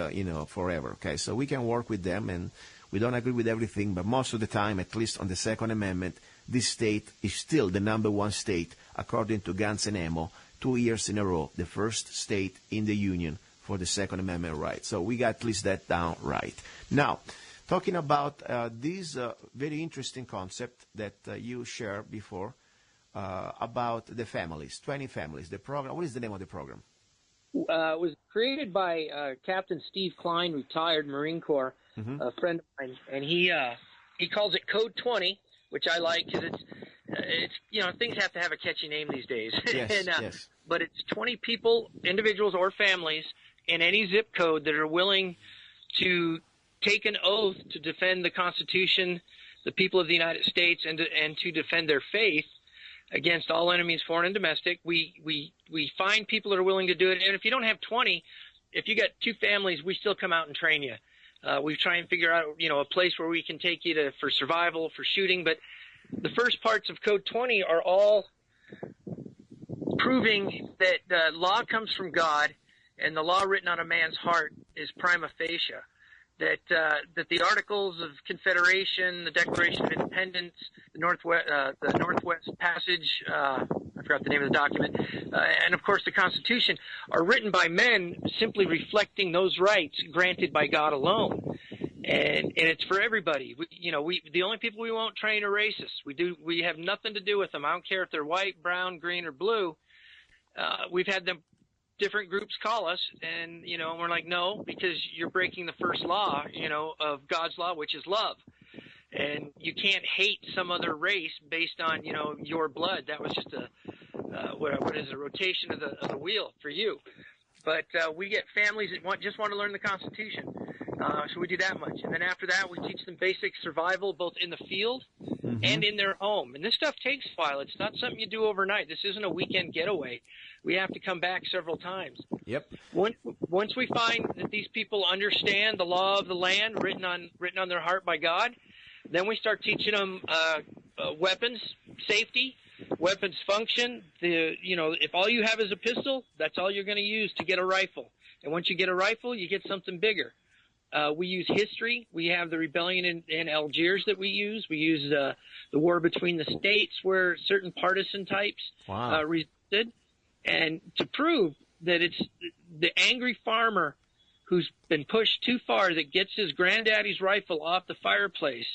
forever, okay? So we can work with them, and we don't agree with everything, but most of the time, at least on the Second Amendment, this state is still the #1 state, according to Guns and Ammo, 2 years in a row, the first state in the Union for the Second Amendment right. So we got at least that down right. Now, talking about this very interesting concept that you shared before, about the families, 20 families, the program. What is the name of the program? It was created by Captain Steve Klein, retired Marine Corps, a friend of mine, and he calls it Code 20, which I like because it's things have to have a catchy name these days. Yes, yes. But it's 20 people, individuals or families, in any zip code that are willing to take an oath to defend the Constitution, the people of the United States, and to defend their faith against all enemies, foreign and domestic. We find people that are willing to do it. And if you don't have 20, if you got 2 families, we still come out and train you. We try and figure out, a place where we can take you for survival, for shooting. But the first parts of Code 20 are all proving that the law comes from God and the law written on a man's heart is prima facie. That the Articles of Confederation, the Declaration of Independence, the Northwest Passage, I forgot the name of the document, and of course the Constitution are written by men simply reflecting those rights granted by God alone, and it's for everybody. The only people we won't train are racists. We have nothing to do with them. I don't care if they're white, brown, green, or blue. We've had them. Different groups call us, and we're like, no, because you're breaking the first law, of God's law, which is love, and you can't hate some other race based on your blood. That was just a rotation of the wheel for you. But we get families that just want to learn the Constitution, so we do that much, and then after that we teach them basic survival both in the field and in their home. And this stuff takes a while. It's not something you do overnight. This isn't a weekend getaway. We have to come back several times. Yep. Once we find that these people understand the law of the land written on their heart by God, then we start teaching them weapons safety, weapons function. If all you have is a pistol, that's all you're going to use to get a rifle. And once you get a rifle, you get something bigger. We use history. We have the rebellion in Algiers that we use. We use the war between the states where certain partisan types resisted. And to prove that it's the angry farmer who's been pushed too far that gets his granddaddy's rifle off the fireplace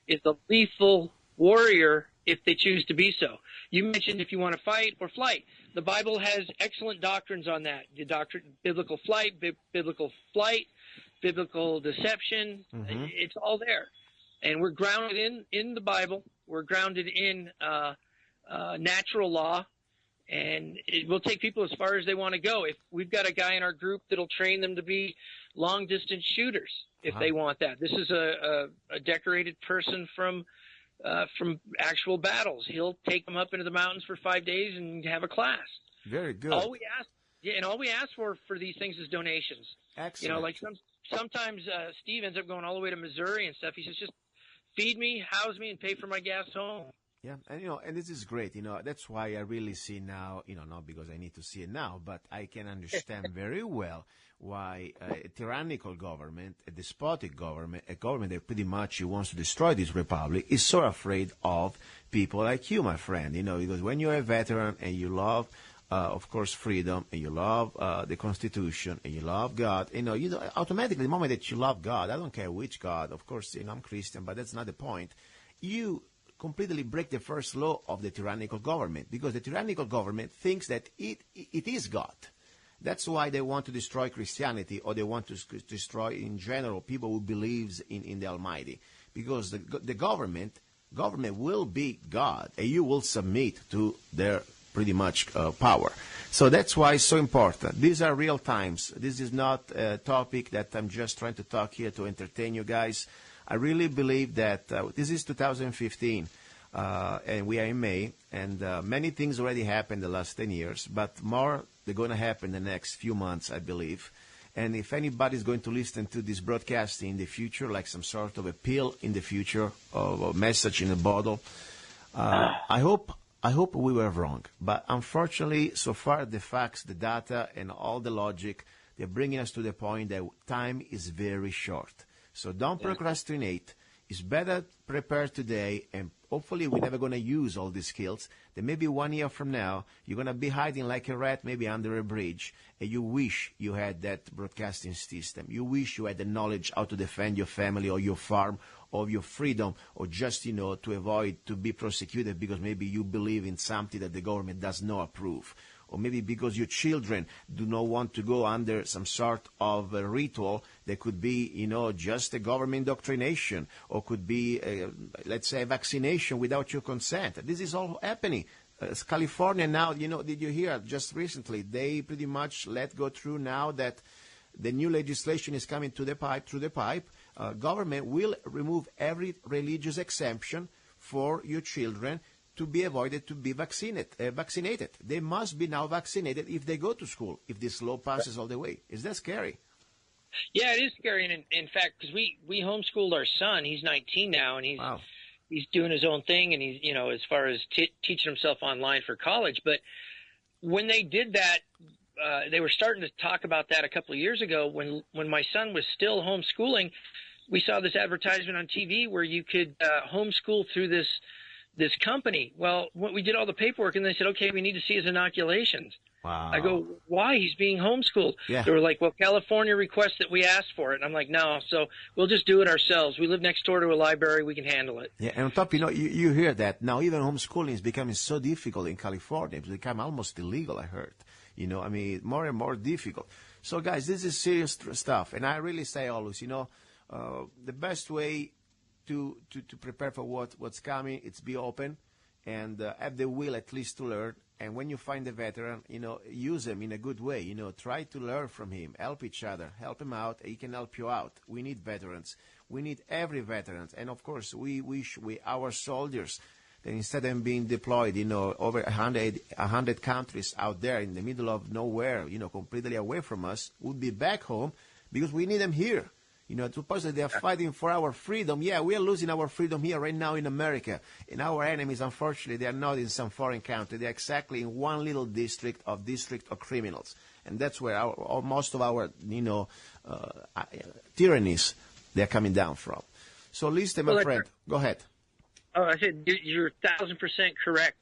is a lethal warrior if they choose to be so. You mentioned if you want to fight or flight. The Bible has excellent doctrines on that. The doctrine, biblical flight, biblical deception. It's all there. And we're grounded in the Bible. We're grounded in natural law. And it will take people as far as they want to go. If we've got a guy in our group that'll train them to be long-distance shooters if they want that. This is a decorated person from actual battles. He'll take them up into the mountains for 5 days and have a class. Very good. All we ask for these things is donations. Excellent. You know, like sometimes Steve ends up going all the way to Missouri and stuff. He says, just feed me, house me, and pay for my gas home. Yeah, and and this is great. That's why I really see now. Not because I need to see it now, but I can understand very well why a tyrannical government, a despotic government, a government that pretty much wants to destroy this republic, is so afraid of people like you, my friend. Because when you're a veteran and you love, of course, freedom, and you love the Constitution, and you love God, automatically, the moment that you love God, I don't care which God, of course, I'm Christian, but that's not the point. You completely break the first law of the tyrannical government, because the tyrannical government thinks that it is God. That's why they want to destroy Christianity, or they want to destroy, in general, people who believes in the Almighty, because the government will be God, and you will submit to their pretty much power. So that's why it's so important. These are real times. This is not a topic that I'm just trying to talk here to entertain you guys. I really believe that this is 2015, and we are in May, and many things already happened the last 10 years, but more they're going to happen in the next few months, I believe. And if anybody's going to listen to this broadcasting in the future, like some sort of a pill in the future, or a message in a bottle, I hope we were wrong. But unfortunately, so far, the facts, the data, and all the logic, they're bringing us to the point that time is very short. So don't procrastinate. It's better prepare today, and hopefully we're never going to use all these skills. Then maybe 1 year from now, you're going to be hiding like a rat, maybe under a bridge, and you wish you had that broadcasting system. You wish you had the knowledge how to defend your family or your farm or your freedom, or just, to avoid to be prosecuted because maybe you believe in something that the government does not approve. Or maybe because your children do not want to go under some sort of a ritual that could be, just a government indoctrination, or could be, let's say, a vaccination without your consent. This is all happening. California now, did you hear just recently, they pretty much let go through now that the new legislation is coming through the pipe. Government will remove every religious exemption for your children to be avoided to be vaccinated. They must be now vaccinated if they go to school, if this law passes all the way. Is that scary? Yeah, it is scary. And in fact, because we homeschooled our son, he's 19 now, and he's doing his own thing, and he's, as far as teaching himself online for college. But when they did that, they were starting to talk about that a couple of years ago when my son was still homeschooling. We saw this advertisement on TV where you could homeschool through this company. Well, we did all the paperwork, and they said, okay, we need to see his inoculations. Wow. I go, why? He's being homeschooled. Yeah. They were like, well, California requests that we asked for it. And I'm like, no, so we'll just do it ourselves. We live next door to a library. We can handle it. Yeah, and on top, you hear that. Now even homeschooling is becoming so difficult in California. It's become almost illegal, I heard. More and more difficult. So, guys, this is serious stuff. And I really say always, the best way to prepare for what's coming, it's be open and have the will at least to learn. And when you find a veteran, use him in a good way. Try to learn from him, help each other, help him out. He can help you out. We need veterans. We need every veteran. And of course, we wish our soldiers that instead of being deployed, over 100 countries out there in the middle of nowhere, completely away from us, would be back home because we need them here. Supposedly they are fighting for our freedom. Yeah, we are losing our freedom here right now in America. And our enemies, unfortunately, they are not in some foreign country. They are exactly in one little district of criminals. And that's where most of our, tyrannies, they are coming down from. So listen, my friend, go ahead. Oh, I said you're 1,000% correct.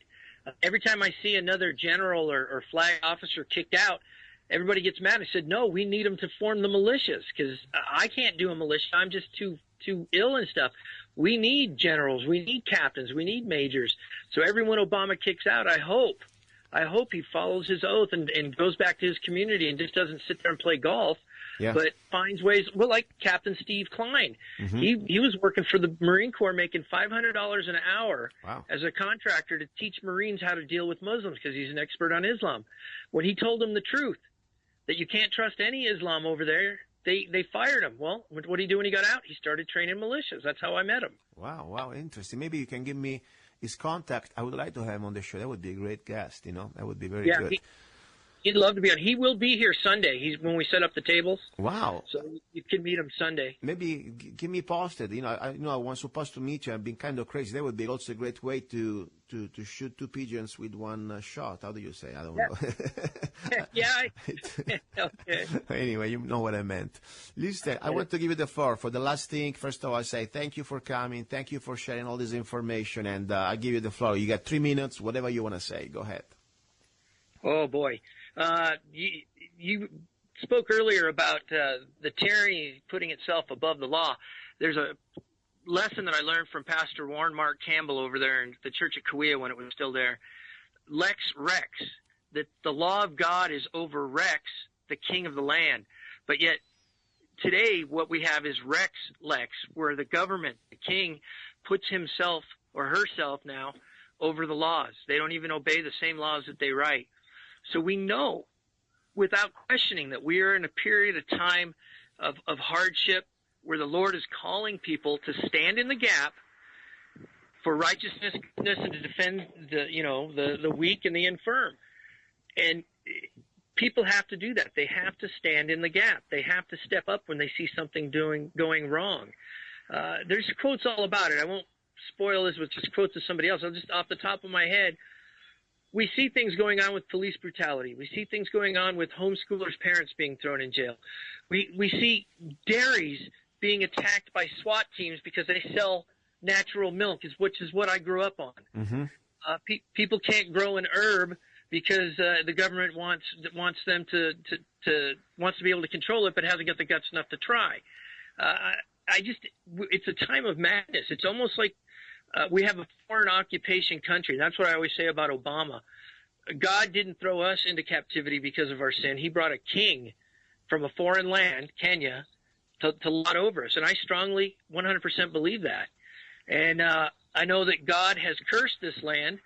Every time I see another general or flag officer kicked out, everybody gets mad. I said, no, we need them to form the militias because I can't do a militia. I'm just too ill and stuff. We need generals. We need captains. We need majors. So everyone Obama kicks out, I hope he follows his oath and goes back to his community and just doesn't sit there and play golf. Yeah. But finds ways, like Captain Steve Klein. Mm-hmm. He was working for the Marine Corps making $500 an hour as a contractor to teach Marines how to deal with Muslims because he's an expert on Islam. When he told them the truth, that you can't trust any Islam over there, they fired him. Well, what did he do when he got out? He started training militias. That's how I met him. Wow, interesting. Maybe you can give me his contact. I would like to have him on the show. That would be a great guest, That would be very good. He'd love to be on. He will be here Sunday. When we set up the tables. Wow. So you can meet him Sunday. Maybe give me posted. I was supposed to meet you. I've been kind of crazy. That would be also a great way to shoot two pigeons with one shot. How do you say? I don't know. Yeah. Okay. Anyway, you know what I meant. Listen, I want to give you the floor for the last thing. First of all, I say thank you for coming. Thank you for sharing all this information. And I give you the floor. You got 3 minutes, whatever you want to say. Go ahead. Oh, boy. You spoke earlier about the tyranny putting itself above the law. There's a lesson that I learned from Pastor Warren Mark Campbell over there in the church at Kauai when it was still there. Lex Rex, that the law of God is over Rex, the king of the land. But yet today what we have is Rex Lex, where the government, the king, puts himself or herself now over the laws. They don't even obey the same laws that they write. So we know without questioning that we are in a period of time of hardship where the Lord is calling people to stand in the gap for righteousness and to defend the weak and the infirm. And people have to do that. They have to stand in the gap. They have to step up when they see something going wrong. There's quotes all about it. I won't spoil this with just quotes of somebody else. I'll just off the top of my head. We see things going on with police brutality. We see things going on with homeschoolers' parents being thrown in jail. We see dairies being attacked by SWAT teams because they sell natural milk, which is what I grew up on. Mm-hmm. People can't grow an herb because the government wants them to be able to control it, but hasn't got the guts enough to try. It's a time of madness. It's almost like we have a foreign occupation country. That's what I always say about Obama. God didn't throw us into captivity because of our sin. He brought a king from a foreign land, Kenya, to lord over us. And I strongly 100% believe that. And I know that God has cursed this land,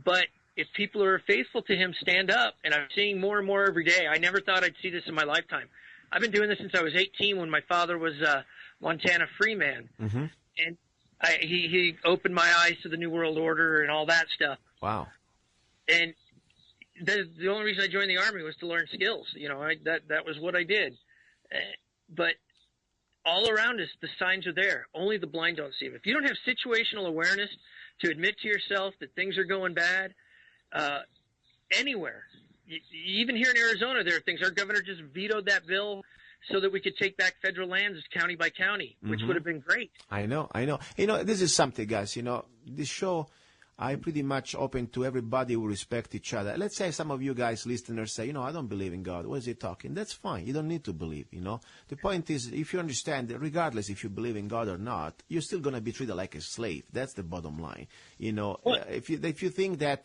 but if people who are faithful to him stand up, and I'm seeing more and more every day. I never thought I'd see this in my lifetime. I've been doing this since I was 18 when my father was a Montana free man. Mm-hmm. And he opened my eyes to the New World Order and all that stuff. Wow. And the only reason I joined the Army was to learn skills. That was what I did. But all around us, the signs are there. Only the blind don't see them. If you don't have situational awareness to admit to yourself that things are going bad, anywhere, even here in Arizona, there are things. Our governor just vetoed that bill so that we could take back federal lands county by county, which would have been great. I know. This is something, guys. This show, I pretty much open to everybody who respect each other. Let's say some of you guys, listeners, say, I don't believe in God. What is he talking? That's fine. You don't need to believe, The point is, if you understand that regardless if you believe in God or not, you're still going to be treated like a slave. That's the bottom line. If you think that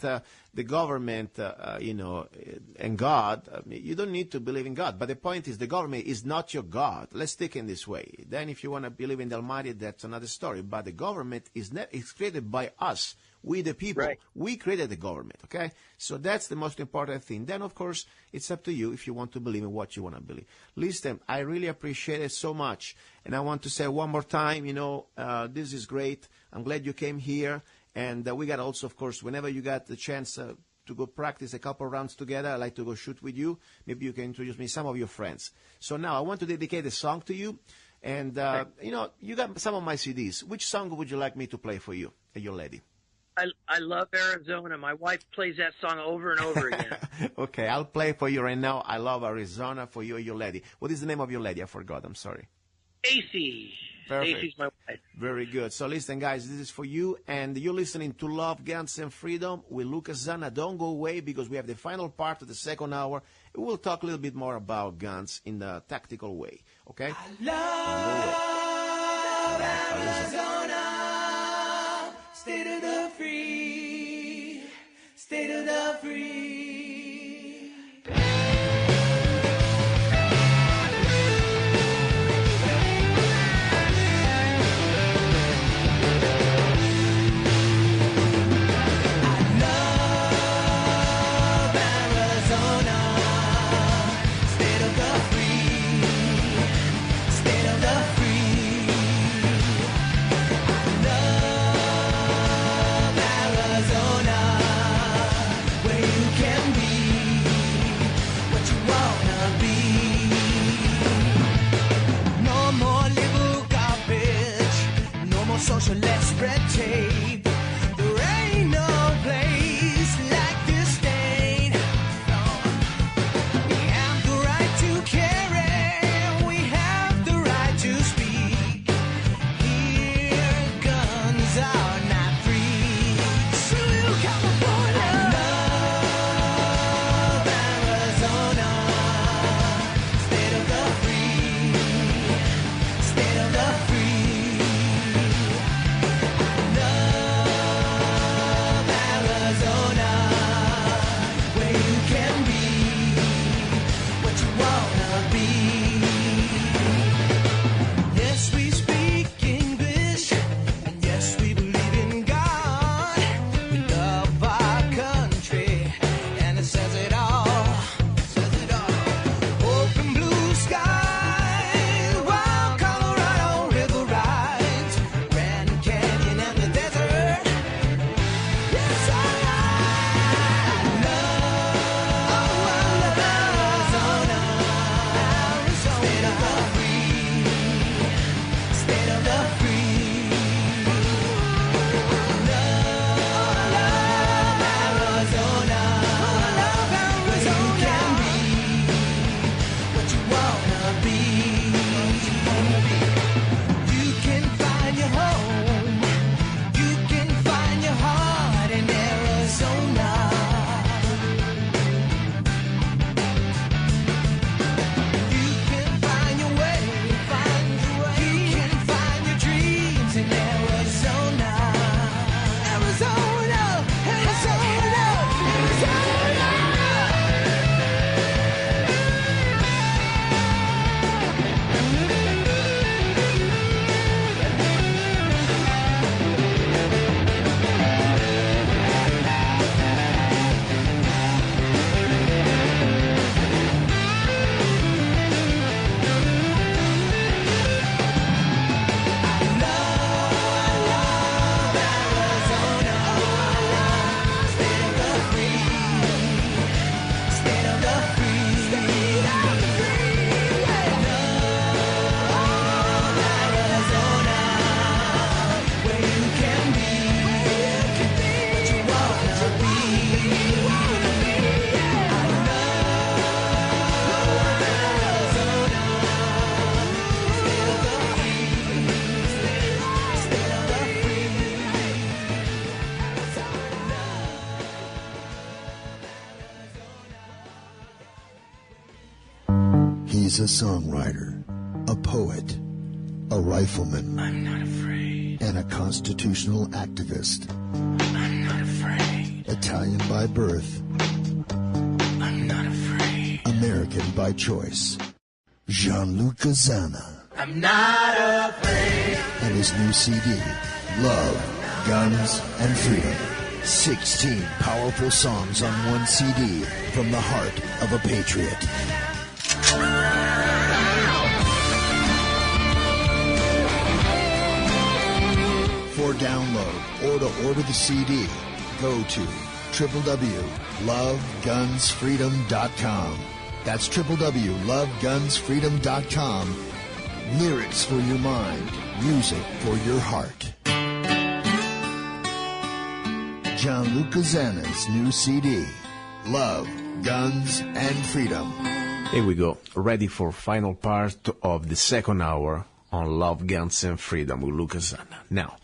the government, and God, you don't need to believe in God. But the point is, the government is not your God. Let's take it this way. Then if you want to believe in the Almighty, that's another story. But the government is created by us. We the people, right. We created the government, okay? So that's the most important thing. Then, of course, it's up to you if you want to believe in what you want to believe. Listen, I really appreciate it so much. And I want to say one more time, this is great. I'm glad you came here. And we got also, of course, whenever you got the chance to go practice a couple rounds together, I'd like to go shoot with you. Maybe you can introduce me some of your friends. So now I want to dedicate a song to you. And, you got some of my CDs. Which song would you like me to play for you, your lady? I love Arizona. My wife plays that song over and over again. Okay, I'll play for you right now. I love Arizona for you and your lady. What is the name of your lady? I forgot. I'm sorry. Stacy. Perfect. Stacy's my wife. Very good. So listen, guys, this is for you, and you're listening to Love, Guns, and Freedom with Luca Zanna. Don't go away because we have the final part of the second hour. We'll talk a little bit more about guns in the tactical way. Okay? I love Arizona, state of the free, state of the free. Socialist red tape. There ain't no place like this state. We have the right to carry. We have the right to speak. Here, guns are not free. True California. I love Arizona, state of the free, state of the free. He's a songwriter, a poet, a rifleman, I'm not afraid, and a constitutional activist. I'm not afraid, Italian by birth, I'm not afraid, American by choice. Gianluca Zanna. I'm not afraid. And his new CD, Love, Guns, and Freedom. 16 powerful songs on one CD from the heart of a patriot. For download or to order the CD, go to www.lovegunsfreedom.com. That's www.lovegunsfreedom.com. Lyrics for your mind, music for your heart. Gianluca Zanna's new CD, Love, Guns, and Freedom. Here we go, ready for final part of the second hour on Love, Guns, and Freedom with Luca Zanna. Now,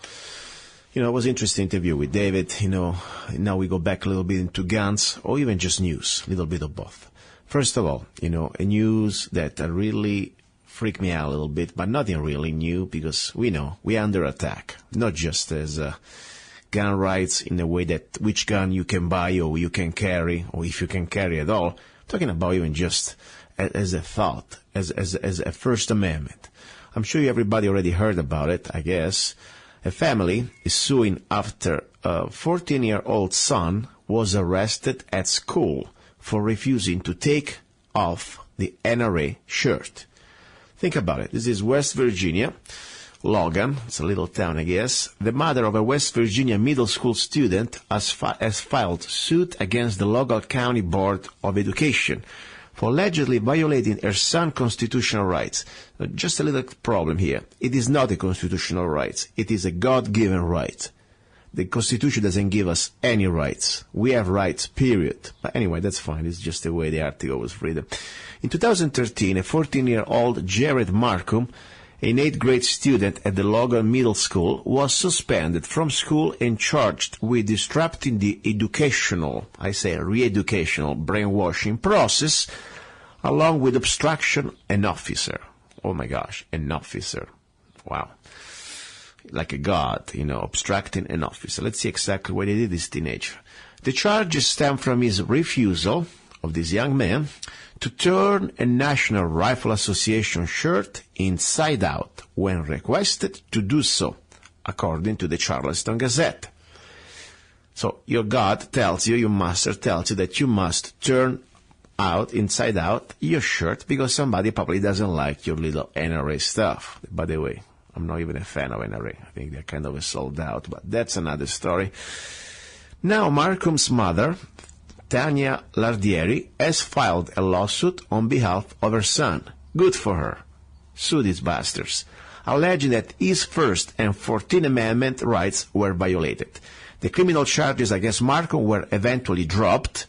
it was an interesting interview with David. Now we go back a little bit into guns, or even just news, a little bit of both. First of all, a news that really freaked me out a little bit, but nothing really new, because we know we're under attack, not just as gun rights in the way that which gun you can buy or you can carry, or if you can carry at all. I'm talking about even just as a thought, as a First Amendment. I'm sure everybody already heard about it, I guess. A family is suing after a 14-year-old son was arrested at school for refusing to take off the NRA shirt. Think about it. This is West Virginia. Logan, it's a little town, I guess. The mother of a West Virginia middle school student has filed suit against the local county board of education for allegedly violating her son's constitutional rights. Just a little problem here. It is not a constitutional right. It is a God-given right. The Constitution doesn't give us any rights. We have rights, period. But anyway, that's fine. It's just the way the article was written. In 2013, a 14-year-old Jared Markham, an 8th grade student at the Logan Middle School, was suspended from school and charged with disrupting the re-educational brainwashing process, along with obstruction an officer. Oh my gosh, an officer. Wow. Like a god, obstructing an officer. Let's see exactly what he did, this teenager. The charges stem from his refusal of this young man to turn a National Rifle Association shirt inside out when requested to do so, according to the Charleston Gazette. So your God tells you, your master tells you that you must turn inside out your shirt because somebody probably doesn't like your little NRA stuff. By the way, I'm not even a fan of NRA. I think they're kind of a sold out, but that's another story. Now Markham's mother, Tanya Lardieri, has filed a lawsuit on behalf of her son. Good for her. Sue these bastards, alleging that his First and 14th Amendment rights were violated. The criminal charges against Markham were eventually dropped.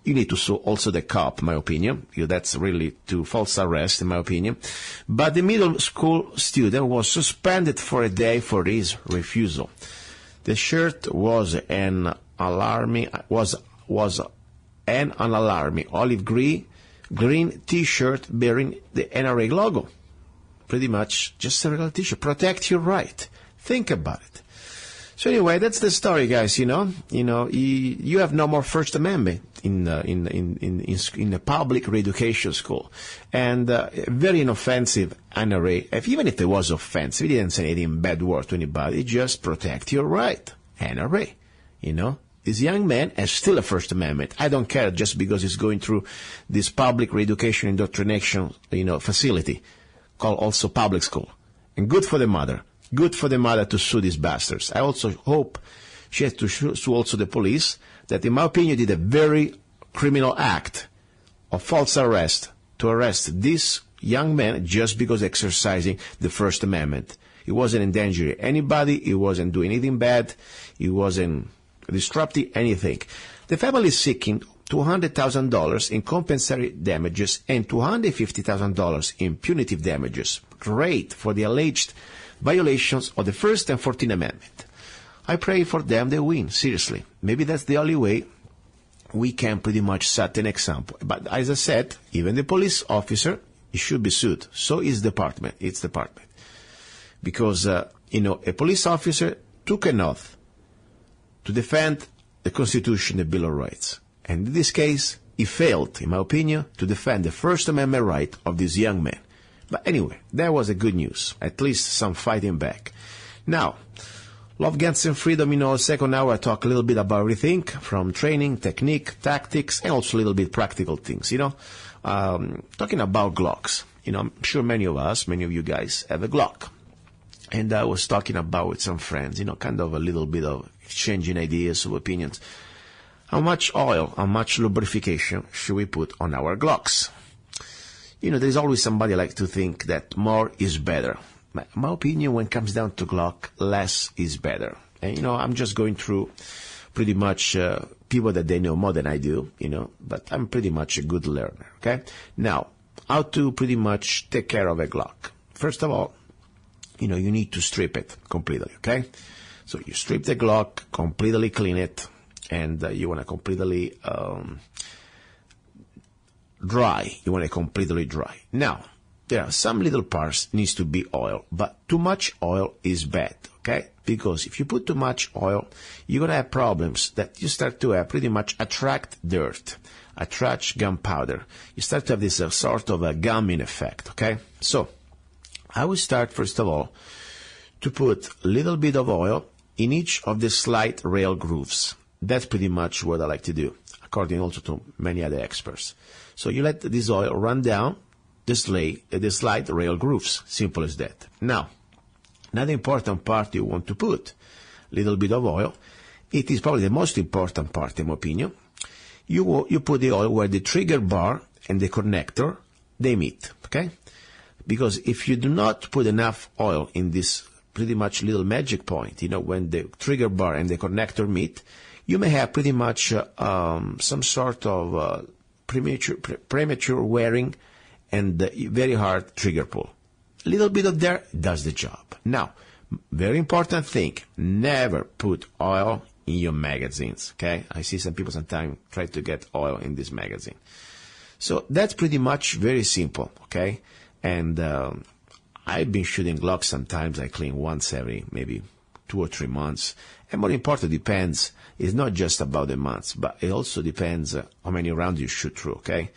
You need to sue also the cop, in my opinion. That's really to false arrest, in my opinion. But the middle school student was suspended for a day for his refusal. The shirt was an alarming olive green T-shirt bearing the NRA logo. Pretty much just a regular T-shirt. Protect your right. Think about it. So anyway, that's the story, guys. You have no more First Amendment in a public re-education school, and very inoffensive NRA. Even if it was offensive, it didn't say anything bad word to anybody. Just protect your right, NRA. This young man has still a First Amendment. I don't care just because he's going through this public re-education indoctrination, facility called also public school. And good for the mother. Good for the mother to sue these bastards. I also hope she has to sue also the police that, in my opinion, did a very criminal act of false arrest to arrest this young man just because exercising the First Amendment. He wasn't endangering anybody. He wasn't doing anything bad. He wasn't disrupting anything. The family is seeking $200,000 in compensatory damages and $250,000 in punitive damages. Great for the alleged violations of the First and 14th Amendment. I pray for them they win, seriously. Maybe that's the only way we can pretty much set an example. But as I said, even the police officer, he should be sued. So is department. It's department. Because, a police officer took an oath to defend the Constitution, the Bill of Rights. And in this case, he failed, in my opinion, to defend the First Amendment right of this young man. But anyway, that was a good news. At least some fighting back. Now, Love, Guns, and Freedom, second hour I talk a little bit about everything, from training, technique, tactics, and also a little bit practical things, talking about Glocks. I'm sure many of you guys have a Glock. And I was talking about with some friends, kind of a little bit of exchanging ideas of opinions. How much oil, how much lubrication should we put on our Glocks? there's always somebody like to think that more is better. My opinion, when it comes down to Glock, less is better. And, I'm just going through pretty much people that they know more than I do, but I'm pretty much a good learner, okay? Now, how to pretty much take care of a Glock. First of all, you need to strip it completely, okay? So you strip the Glock, completely clean it, and you want to completely dry. You want to completely dry. Now, there are some little parts needs to be oil, but too much oil is bad, okay? Because if you put too much oil, you're going to have problems that you start to have pretty much attract dirt, attract gunpowder. You start to have this sort of a gumming effect, okay? So, I will start, first of all, to put a little bit of oil in each of the slide rail grooves. That's pretty much what I like to do, according also to many other experts. So you let this oil run down the slide rail grooves. Simple as that. Now, another important part you want to put, a little bit of oil. It is probably the most important part, in my opinion. You put the oil where the trigger bar and the connector, they meet, okay? Because if you do not put enough oil in this pretty much little magic point, when the trigger bar and the connector meet, you may have pretty much some sort of premature wearing and very hard trigger pull. A little bit of there does the job. Now, very important thing, never put oil in your magazines, okay? I see some people sometimes try to get oil in this magazine. So that's pretty much very simple, okay? And I've been shooting Glocks sometimes. I clean once every maybe 2 or 3 months. And more important, depends. It's not just about the months, but it also depends how many rounds you shoot through, okay?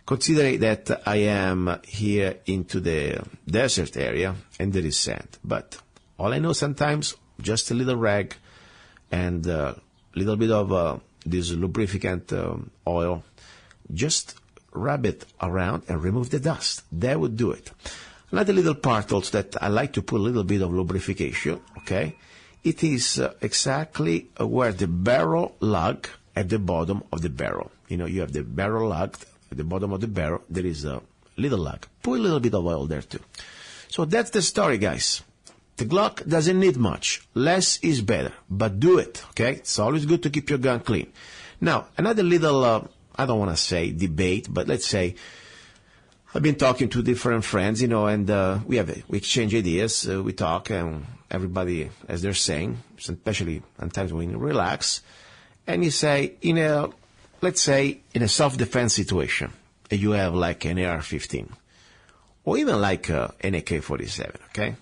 Consider that I am here into the desert area and there is sand. But all I know sometimes, just a little rag and a little bit of this lubricant oil, just rub it around and remove the dust. That would do it. Another little part also that I like to put a little bit of lubrification, okay? It is exactly where the barrel lug at the bottom of the barrel. You have the barrel lug at the bottom of the barrel. There is a little lug. Put a little bit of oil there too. So that's the story, guys. The Glock doesn't need much. Less is better, but do it, okay? It's always good to keep your gun clean. Now, another little, I don't want to say debate, but let's say I've been talking to different friends, and we exchange ideas, we talk, and everybody, as they're saying, especially sometimes when you relax, and you say, let's say in a self-defense situation, you have like an AR-15, or even like an AK-47, okay?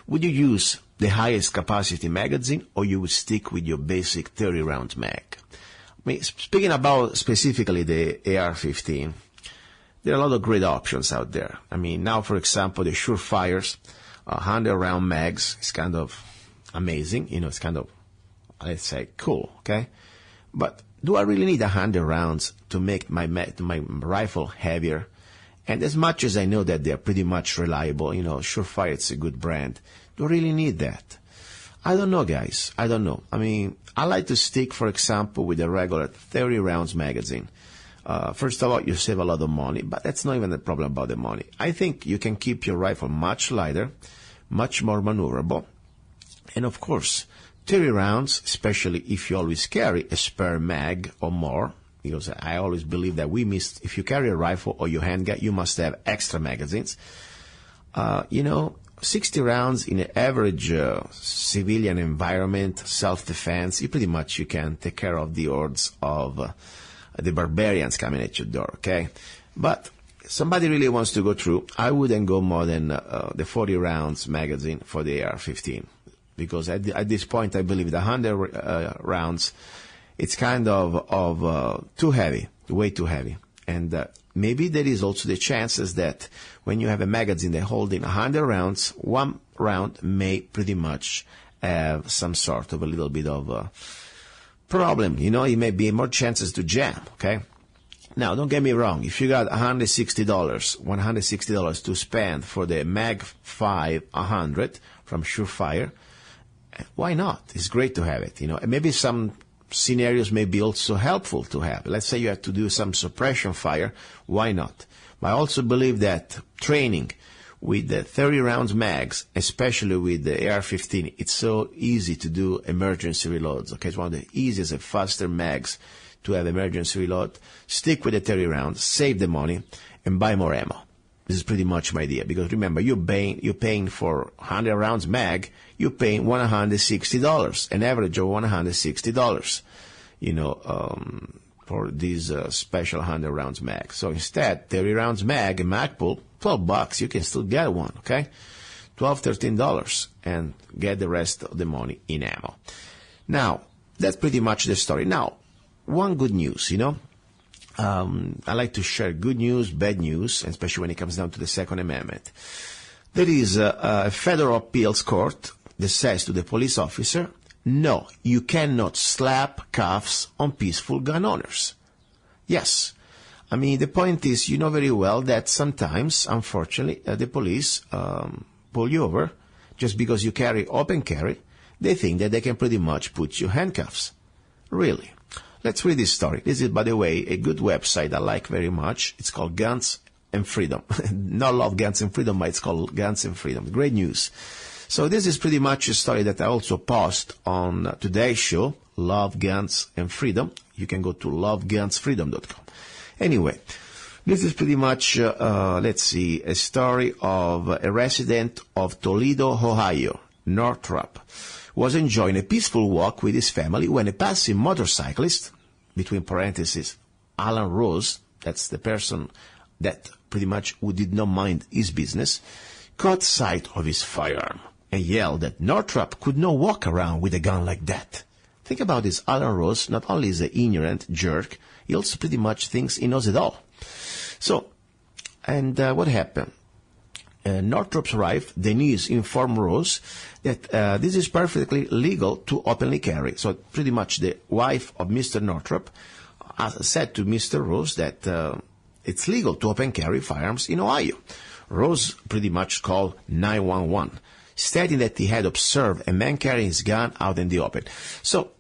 Would you use the highest capacity magazine, or you would stick with your basic 30-round mag? I mean, speaking about specifically the AR-15, there are a lot of great options out there. I mean, now, for example, the Surefire's 100-round mags is kind of amazing. It's kind of, let's say, cool, okay? But do I really need 100 rounds to make my rifle heavier? And as much as I know that they're pretty much reliable, Surefire, it's a good brand. Do I really need that? I don't know, guys. I don't know. I mean, I like to stick, for example, with a regular 30 rounds magazine. First of all, you save a lot of money, but that's not even the problem about the money. I think you can keep your rifle much lighter, much more maneuverable. And of course, 30 rounds, especially if you always carry a spare mag or more, because I always believe that if you carry a rifle or your handgun, you must have extra magazines. 60 rounds in an average civilian environment, self-defense, you can take care of the hordes of the barbarians coming at your door, okay? But somebody really wants to go through, I wouldn't go more than the 40 rounds magazine for the AR-15. Because at this point, I believe the 100 rounds, it's kind of too heavy, way too heavy. And maybe there is also the chances that when you have a magazine that holding 100 rounds, one round may pretty much have some sort of a little bit of problem. It may be more chances to jam, okay? Now, don't get me wrong. If you got $160 to spend for the Mag 5 100 from Surefire, why not? It's great to have it, And maybe some scenarios may be also helpful to have. Let's say you have to do some suppression fire. Why not? I also believe that training with the 30 rounds mags, especially with the AR-15, it's so easy to do emergency reloads. Okay, it's one of the easiest and faster mags to have emergency reload. Stick with the 30 rounds, save the money, and buy more ammo. This is pretty much my idea, because remember, you're paying for 100 rounds mag, you're paying $160, an average of $160, for these special 100 rounds mag. So instead, 30 rounds mag, a mag pull, $12, you can still get one, okay? $12, $13, and get the rest of the money in ammo. Now, that's pretty much the story. Now, one good news, I like to share good news, bad news, especially when it comes down to the Second Amendment. There is a federal appeals court that says to the police officer, no, you cannot slap cuffs on peaceful gun owners. Yes. I mean, the point is, you know very well that sometimes, unfortunately, the police pull you over just because you carry open carry. They think that they can pretty much put you handcuffs. Really. Let's read this story. This is, by the way, a good website I like very much. It's called Guns and Freedom. Not Love, Guns and Freedom, but it's called Guns and Freedom. Great news. So this is pretty much a story that I also post on today's show, Love, Guns and Freedom. You can go to lovegunsfreedom.com. Anyway, this is pretty much, a story of a resident of Toledo, Ohio, Northrop, was enjoying a peaceful walk with his family when a passing motorcyclist, between parentheses, Alan Rose, that's the person that pretty much who did not mind his business, caught sight of his firearm and yelled that Northrop could not walk around with a gun like that. Think about this, Alan Rose not only is an ignorant jerk, he also pretty much thinks he knows it all. So, and what happened? Northrop's wife, Denise, informed Rose that this is perfectly legal to openly carry. So pretty much the wife of Mr. Northrop said to Mr. Rose that it's legal to open carry firearms in Ohio. Rose pretty much called 911, stating that he had observed a man carrying his gun out in the open. So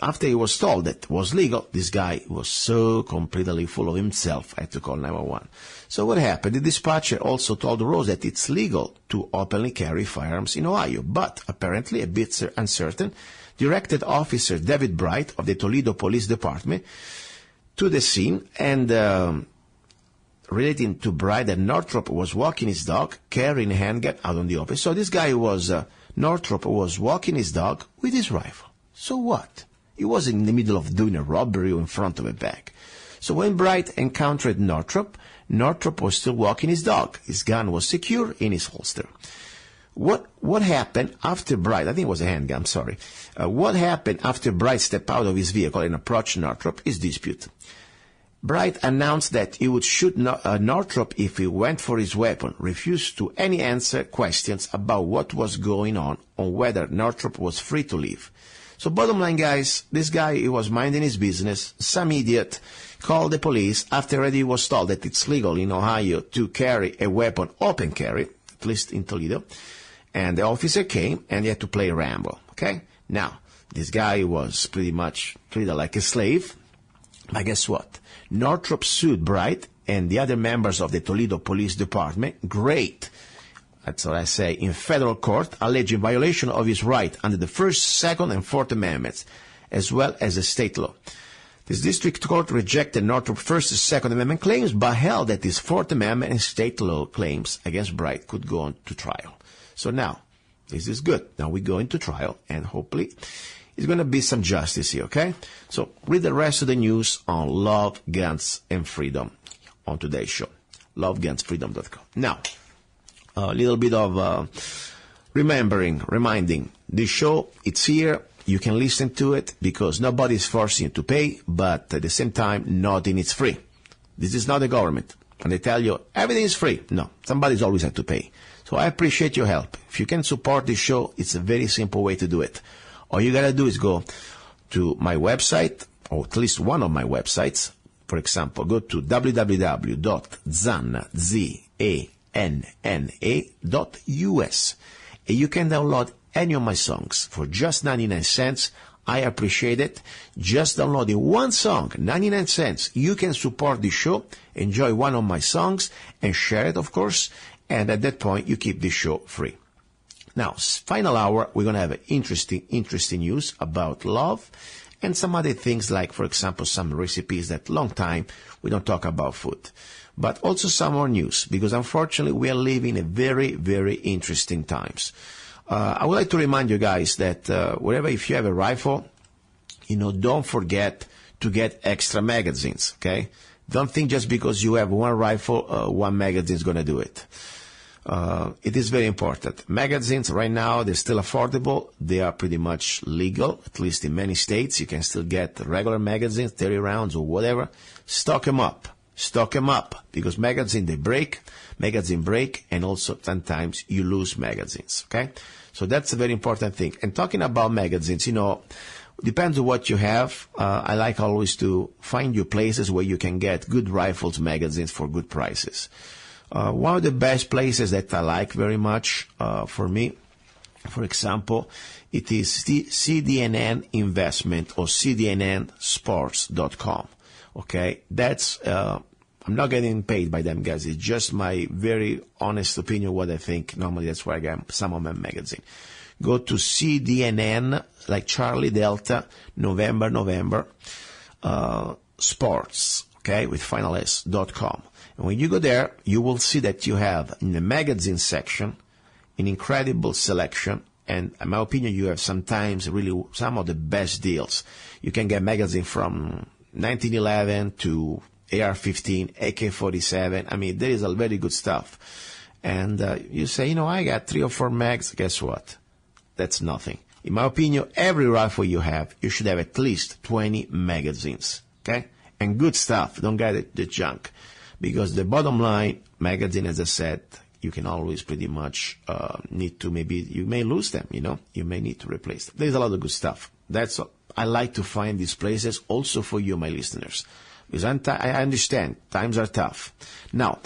after he was told that it was legal, this guy was so completely full of himself, I had to call 911. So what happened? The dispatcher also told Rose that it's legal to openly carry firearms in Ohio, but apparently a bit uncertain, directed Officer David Bright of the Toledo Police Department to the scene and relating to Bright that Northrop was walking his dog carrying a handgun out on the open. So this guy Northrop was walking his dog with his rifle. So what? He was in the middle of doing a robbery in front of a bank. So when Bright encountered Northrop was still walking his dog. His gun was secure in his holster. What happened after Bright, I think it was a handgun, sorry. What happened after Bright stepped out of his vehicle and approached Northrop is dispute. Bright announced that he would shoot Northrop if he went for his weapon, refused to any answer questions about what was going on or whether Northrop was free to leave. So bottom line, guys, this guy, he was minding his business. Some idiot called the police after already he was told that it's legal in Ohio to carry a weapon, open carry, at least in Toledo. And the officer came and he had to play Rambo, okay? Now, this guy was pretty much treated like a slave. But guess what? Northrop sued Bright and the other members of the Toledo Police Department. Great. That's what I say, in federal court, alleging violation of his right under the First, Second, and Fourth Amendments, as well as the state law. This district court rejected Northrop's First and Second Amendment claims, but held that his Fourth Amendment and state law claims against Bright could go on to trial. So now, this is good. Now we go into trial, and hopefully there's going to be some justice here, okay? So read the rest of the news on Love, Guns, and Freedom on today's show, lovegunsfreedom.com. Now, a little bit of reminding, this show, it's here. You can listen to it because nobody's forcing you to pay, but at the same time, nothing is free. This is not the government. And they tell you everything is free. No, somebody's always had to pay. So I appreciate your help. If you can support this show, it's a very simple way to do it. All you gotta do is go to my website, or at least one of my websites. For example, go to www.zanna.us, and you can download any of my songs for just 99 cents I appreciate it. Just downloading one song, 99 cents. You can support the show, enjoy one of my songs, and share it, of course. And at that point, you keep the show free. Now, final hour, we're going to have interesting news about love and some other things like, for example, some recipes that long time we don't talk about food. But also some more news, because unfortunately we are living in very, very interesting times. I would like to remind you guys that if you have a rifle, don't forget to get extra magazines, okay? Don't think just because you have one rifle, one magazine is going to do it. It is very important. Magazines right now, they're still affordable. They are pretty much legal, at least in many states. You can still get regular magazines, 30 rounds or whatever. Stock them up. Because magazines break, and also sometimes you lose magazines, okay? So that's a very important thing. And talking about magazines, depends on what you have. I like always to find you places where you can get good rifles magazines for good prices. One of the best places that I like very much for me, for example, it is CDNN Investment or CDNNSports.com. Okay, that's I'm not getting paid by them guys. It's just my very honest opinion, what I think. Normally, that's where I get some of my magazine. Go to CDNN, like Charlie Delta, November, sports. Okay, with final S.com. And when you go there, you will see that you have in the magazine section an incredible selection. And in my opinion, you have sometimes really some of the best deals. You can get magazine from 1911 to AR-15, AK-47. I mean, there is a very good stuff. And you say, I got 3 or 4 mags. Guess what? That's nothing. In my opinion, every rifle you have, you should have at least 20 magazines. Okay? And good stuff. Don't get the junk. Because the bottom line, magazine, as I said, you can always pretty much you may lose them, You may need to replace them. There's a lot of good stuff. I like to find these places also for you, my listeners. Because I understand times are tough. Now,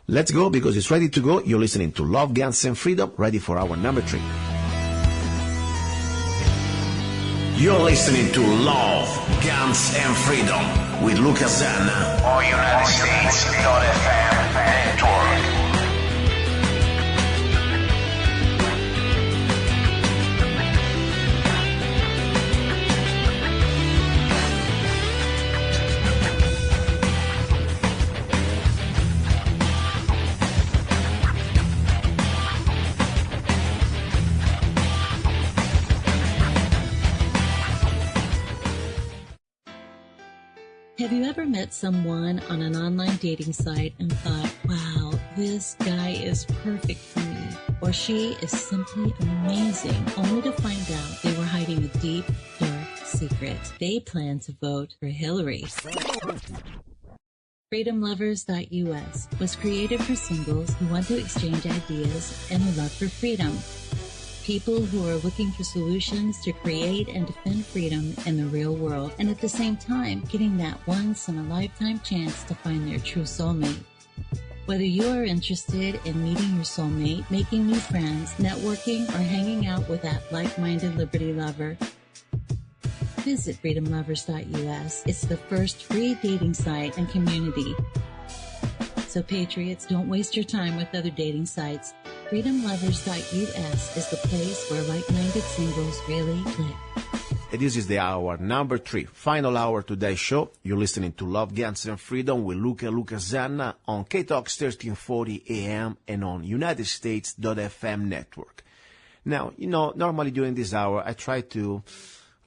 let's go because it's ready to go. You're listening to Love, Guns, and Freedom, ready for our number 3. You're listening to Love, Guns, and Freedom with Luca Zanna on United States.fm network. Have you ever met someone on an online dating site and thought, wow, this guy is perfect for me, or she is simply amazing, only to find out they were hiding a deep, dark secret? They plan to vote for Hillary. FreedomLovers.us was created for singles who want to exchange ideas and who love for freedom. People who are looking for solutions to create and defend freedom in the real world, and at the same time, getting that once-in-a-lifetime chance to find their true soulmate. Whether you are interested in meeting your soulmate, making new friends, networking, or hanging out with that like-minded liberty lover, visit FreedomLovers.us. It's the first free dating site and community. So patriots, don't waste your time with other dating sites. FreedomLovers.us is the place where like-minded singles really click. This is the hour number 3, final hour today's show. You're listening to Love, Guns, and Freedom with Luca Zanna on KTOX 1340 AM and on United States.fm network. Now, normally during this hour, I try to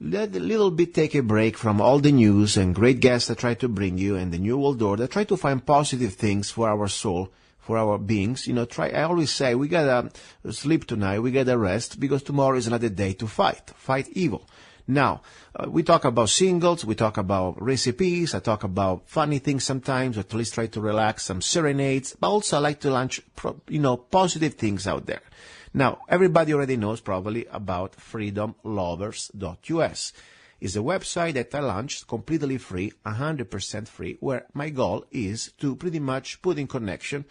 let a little bit take a break from all the news and great guests I try to bring you and the New World Order. I try to find positive things for our soul, for our beings. I always say we gotta sleep tonight, we gotta rest, because tomorrow is another day to fight evil. Now, we talk about singles, we talk about recipes, I talk about funny things sometimes, or at least try to relax, some serenades, but also I like to launch, positive things out there. Now, everybody already knows probably about freedomlovers.us. It's a website that I launched completely free, 100% free, where my goal is to pretty much put in connection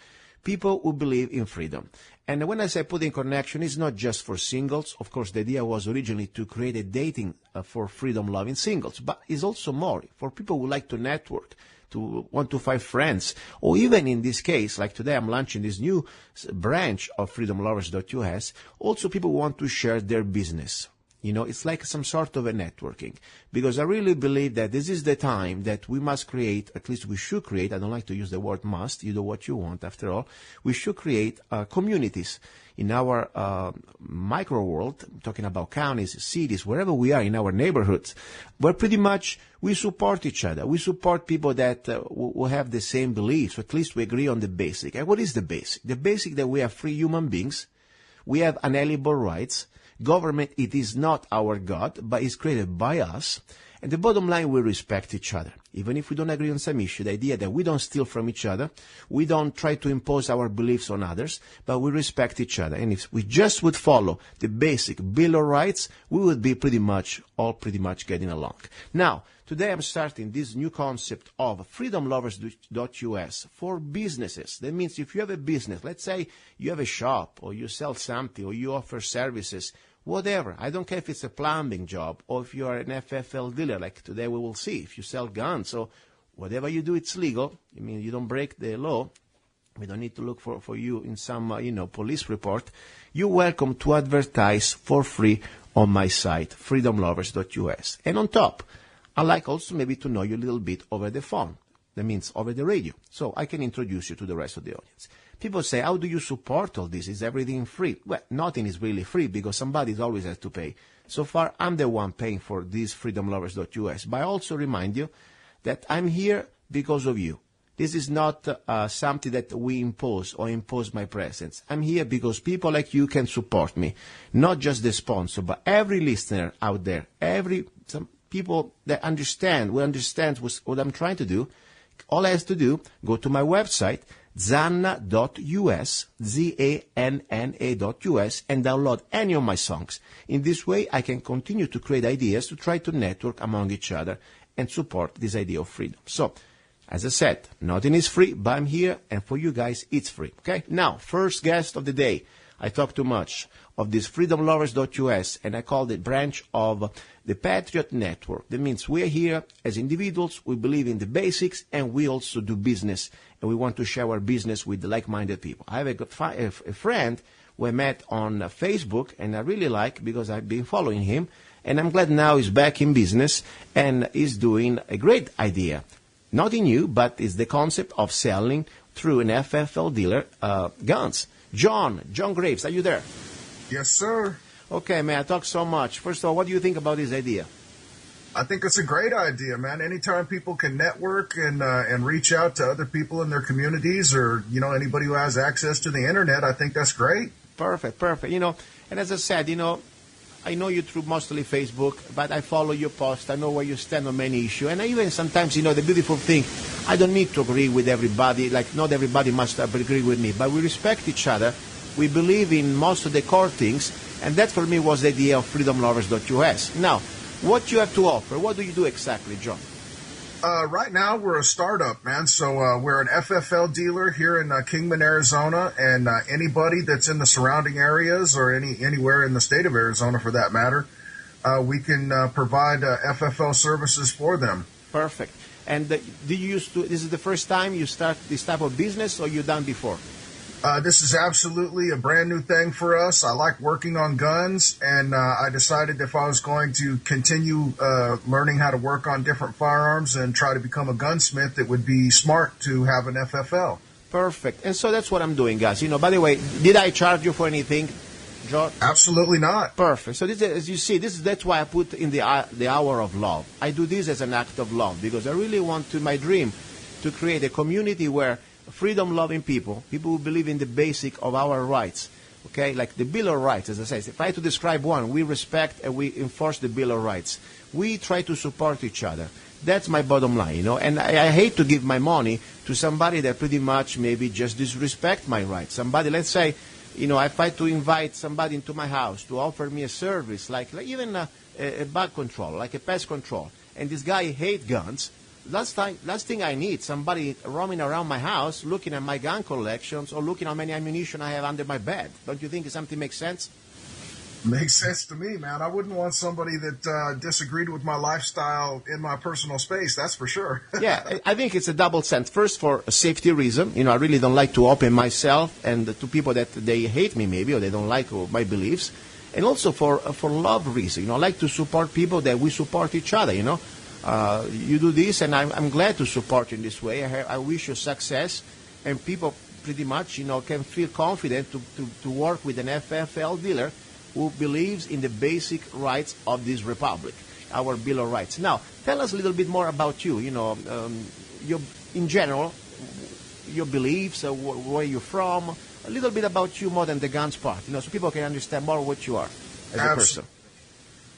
people who believe in freedom. And when I say putting connection, it's not just for singles. Of course, the idea was originally to create a dating for freedom-loving singles, but it's also more for people who like to network, to want to find friends, or even in this case, like today I'm launching this new branch of freedomlovers.us, also people who want to share their business. It's like some sort of a networking, because I really believe that this is the time that we must create, at least we should create, I don't like to use the word must, you do what you want after all, we should create communities in our micro world, talking about counties, cities, wherever we are in our neighborhoods, where pretty much we support each other. We support people that will have the same beliefs, or at least we agree on the basic. And what is the basic? The basic that we are free human beings, we have unalienable rights. Government, it is not our God, but it's created by us. And the bottom line, we respect each other. Even if we don't agree on some issue, the idea that we don't steal from each other, we don't try to impose our beliefs on others, but we respect each other. And if we just would follow the basic Bill of Rights, we would be pretty much getting along. Now, today I'm starting this new concept of freedomlovers.us for businesses. That means if you have a business, let's say you have a shop, or you sell something, or you offer services, whatever. I don't care if it's a plumbing job, or if you are an FFL dealer, like today we will see. If you sell guns, or whatever you do, it's legal. I mean, you don't break the law. We don't need to look for you in some, police report. You're welcome to advertise for free on my site, freedomlovers.us. And on top, I like also maybe to know you a little bit over the phone. That means over the radio. So I can introduce you to the rest of the audience. People say, how do you support all this? Is everything free? Well, nothing is really free because somebody always has to pay. So far, I'm the one paying for this freedomlovers.us. But I also remind you that I'm here because of you. This is not something that we impose or impose my presence. I'm here because people like you can support me. Not just the sponsor, but every listener out there, some people that understand what I'm trying to do. All I have to do, go to my website, zanna.us, ZANNA.us, and download any of my songs. In this way, I can continue to create ideas to try to network among each other and support this idea of freedom. So, as I said, nothing is free, but I'm here, and for you guys, it's free. Okay? Now, first guest of the day. I talk too much of this freedomlovers.us, and I call it branch of the Patriot Network. That means we are here as individuals, we believe in the basics, and we also do business, and we want to share our business with the like-minded people. I have a friend we met on Facebook, and I really like because I've been following him, and I'm glad now he's back in business, and he's doing a great idea. Nothing new, but it's the concept of selling through an FFL dealer guns. John Graves, are you there? Yes, sir. Okay, man, I talk so much. First of all, what do you think about this idea? I think it's a great idea, man. Anytime people can network and reach out to other people in their communities, or anybody who has access to the internet, I think that's great. Perfect. And as I said, I know you through mostly Facebook, but I follow your post. I know where you stand on many issues. And I even sometimes, the beautiful thing, I don't need to agree with everybody. Like, not everybody must agree with me. But we respect each other. We believe in most of the core things. And that, for me, was the idea of freedomlovers.us. Now, what you have to offer, what do you do exactly, John? Right now, we're a startup, man. So we're an FFL dealer here in Kingman, Arizona, and anybody that's in the surrounding areas or anywhere in the state of Arizona, for that matter, we can provide FFL services for them. Perfect. And this is the first time you start this type of business, or you done before? This is absolutely a brand new thing for us. I like working on guns, and I decided if I was going to continue learning how to work on different firearms and try to become a gunsmith, it would be smart to have an FFL. Perfect. And so that's what I'm doing, guys. By the way, did I charge you for anything, John? Absolutely not. Perfect. So this, as you see, that's why I put in the hour of love. I do this as an act of love because I really want my dream to create a community where freedom-loving people who believe in the basic of our rights, okay, like the Bill of Rights, as I say. If I had to describe one, we respect and we enforce the Bill of Rights. We try to support each other. That's my bottom line, and I hate to give my money to somebody that pretty much maybe just disrespect my rights. Somebody, let's say, if I had to invite somebody into my house to offer me a service, like even a bug control, like a pest control, and this guy hates guns, last thing I need, somebody roaming around my house, looking at my gun collections, or looking how many ammunition I have under my bed. Don't you think something makes sense? Makes sense to me, man. I wouldn't want somebody that disagreed with my lifestyle in my personal space, that's for sure. Yeah, I think it's a double sense. First, for a safety reason. I really don't like to open myself and to people that they hate me maybe, or they don't like my beliefs. And also for love reason. I like to support people that we support each other, You do this, and I'm glad to support you in this way. I wish you success, and people pretty much, can feel confident to work with an FFL dealer who believes in the basic rights of this republic, our Bill of Rights. Now, tell us a little bit more about you. In general, your beliefs, where you're from, a little bit about you more than the guns part, so people can understand more what you are as a person.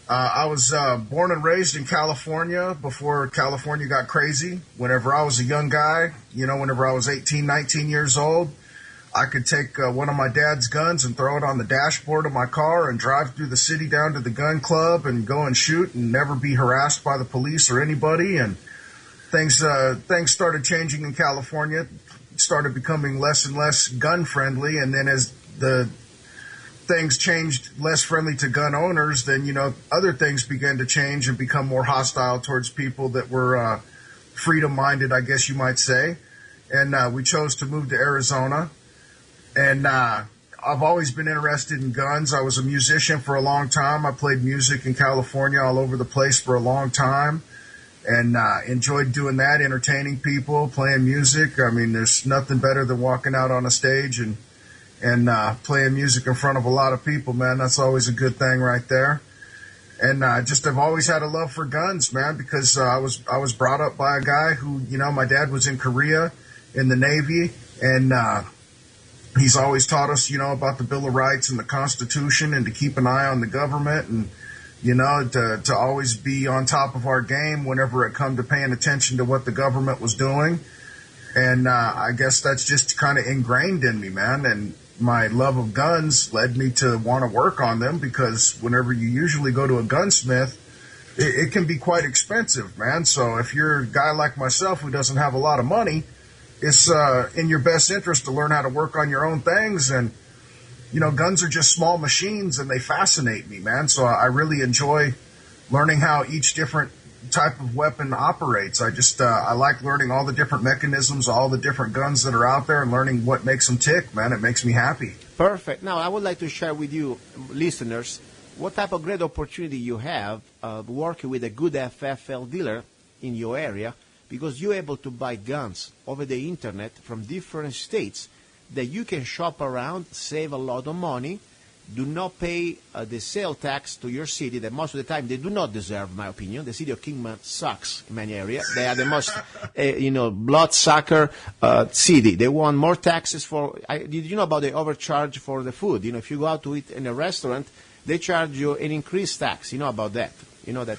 I was born and raised in California before California got crazy. Whenever I was a young guy, whenever I was 18, 19 years old, I could take one of my dad's guns and throw it on the dashboard of my car and drive through the city down to the gun club and go and shoot and never be harassed by the police or anybody. And things started changing in California, started becoming less and less gun friendly. And then as the things changed less friendly to gun owners, then, other things began to change and become more hostile towards people that were freedom-minded, I guess you might say. And we chose to move to Arizona. And I've always been interested in guns. I was a musician for a long time. I played music in California all over the place for a long time, and enjoyed doing that, entertaining people, playing music. I mean, there's nothing better than walking out on a stage and playing music in front of a lot of people, man. That's always a good thing right there. And I've always had a love for guns, man, because I was brought up by a guy who, my dad was in Korea in the Navy, and he's always taught us, about the Bill of Rights and the Constitution, and to keep an eye on the government, and, to always be on top of our game whenever it come to paying attention to what the government was doing. And I guess that's just kind of ingrained in me, man. And my love of guns led me to want to work on them, because whenever you usually go to a gunsmith, it can be quite expensive, man. So if you're a guy like myself who doesn't have a lot of money, it's in your best interest to learn how to work on your own things. And, guns are just small machines, and they fascinate me, man. So I really enjoy learning how each different type of weapon operates. I like learning all the different mechanisms, all the different guns that are out there, and learning what makes them tick, man. It makes me happy. Perfect. Now, I would like to share with you, listeners, what type of great opportunity you have working with a good FFL dealer in your area, because you're able to buy guns over the internet from different states that you can shop around, save a lot of money, do not pay the sale tax to your city that most of the time they do not deserve, in my opinion. The city of Kingman sucks in many areas. They are the most, bloodsucker city. They want more taxes for. Did you know about the overcharge for the food? If you go out to eat in a restaurant, they charge you an increased tax. You know about that? You know that?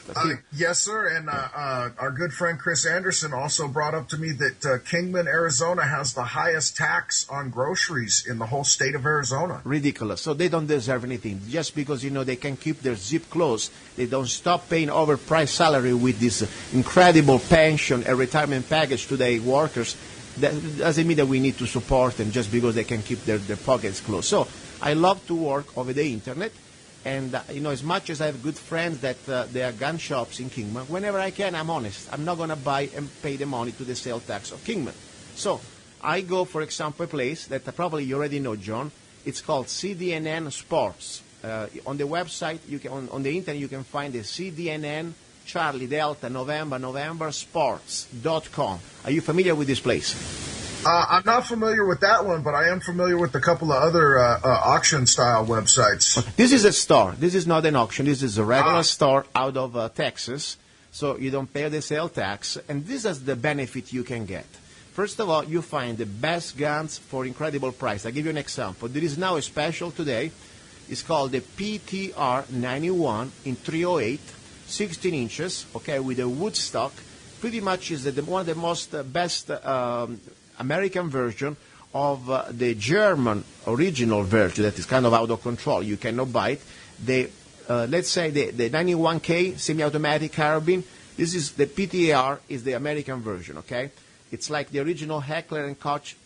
Yes, sir. And our good friend Chris Anderson also brought up to me that Kingman, Arizona has the highest tax on groceries in the whole state of Arizona. Ridiculous. So they don't deserve anything. Just because, they can keep their zip closed, they don't stop paying overpriced salary with this incredible pension and retirement package to their workers. That doesn't mean that we need to support them just because they can keep their pockets closed. So I love to work over the internet. And, as much as I have good friends that there are gun shops in Kingman, whenever I can, I'm honest. I'm not going to buy and pay the money to the sale tax of Kingman. So I go, for example, a place that probably you already know, John. It's called CDNN Sports. On the website, on the internet, you can find the CDNN Charlie Delta November Sports.com. Are you familiar with this place? I'm not familiar with that one, but I am familiar with a couple of other auction-style websites. This is a store. This is not an auction. This is a regular store out of Texas, so you don't pay the sale tax, and this is the benefit you can get. First of all, you find the best guns for incredible price. I'll give you an example. There is now a special today. It's called the PTR 91 in 308, 16 inches, okay, with a wood stock. Pretty much is one of the most best American version of the German original version that is kind of out of control. You cannot buy it. Let's say the 91K semi-automatic carbine This is the PTR is the American version, okay? It's like the original Heckler & Koch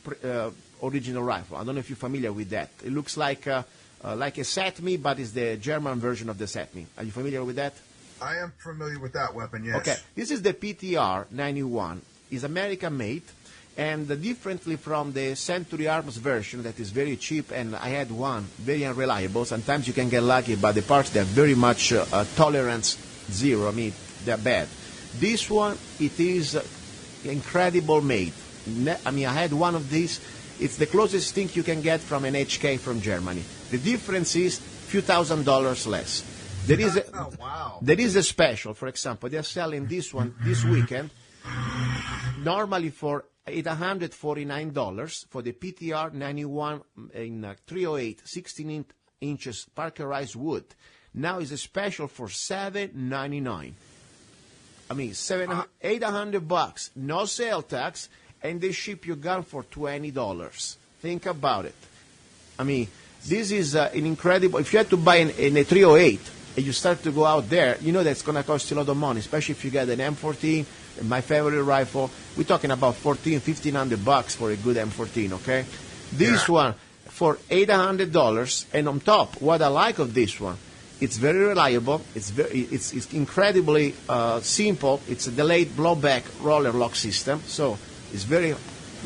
original rifle. I don't know if you're familiar with that. It looks like a SATMI, but it's the German version of the SATMI. Are you familiar with that? I am familiar with that weapon, yes. Okay, this is the PTR 91. It's American-made, and differently from the Century Arms version that is very cheap, and I had one, very unreliable. Sometimes you can get lucky, but the parts, they're very much tolerance zero. I mean, they're bad. This one, it is incredible made. I mean, I had one of these. It's the closest thing you can get from an HK from Germany. The difference is a few $1,000s less. There is a special, for example, they're selling this one this weekend, normally for $849 for the PTR 91 in 308, 16 inches parkerized wood. Now is a special for $799. I mean, $800, no sale tax, and they ship your gun for $20. Think about it. I mean, this is an incredible. If you had to buy in a 308 and you start to go out there, you know that's going to cost you a lot of money, especially if you get an M14, my favorite rifle. We're talking about $1,500 for a good M14, okay? This one for $800, and on top, what I like of this one, it's very reliable. It's incredibly simple. It's a delayed blowback roller lock system, so it's very,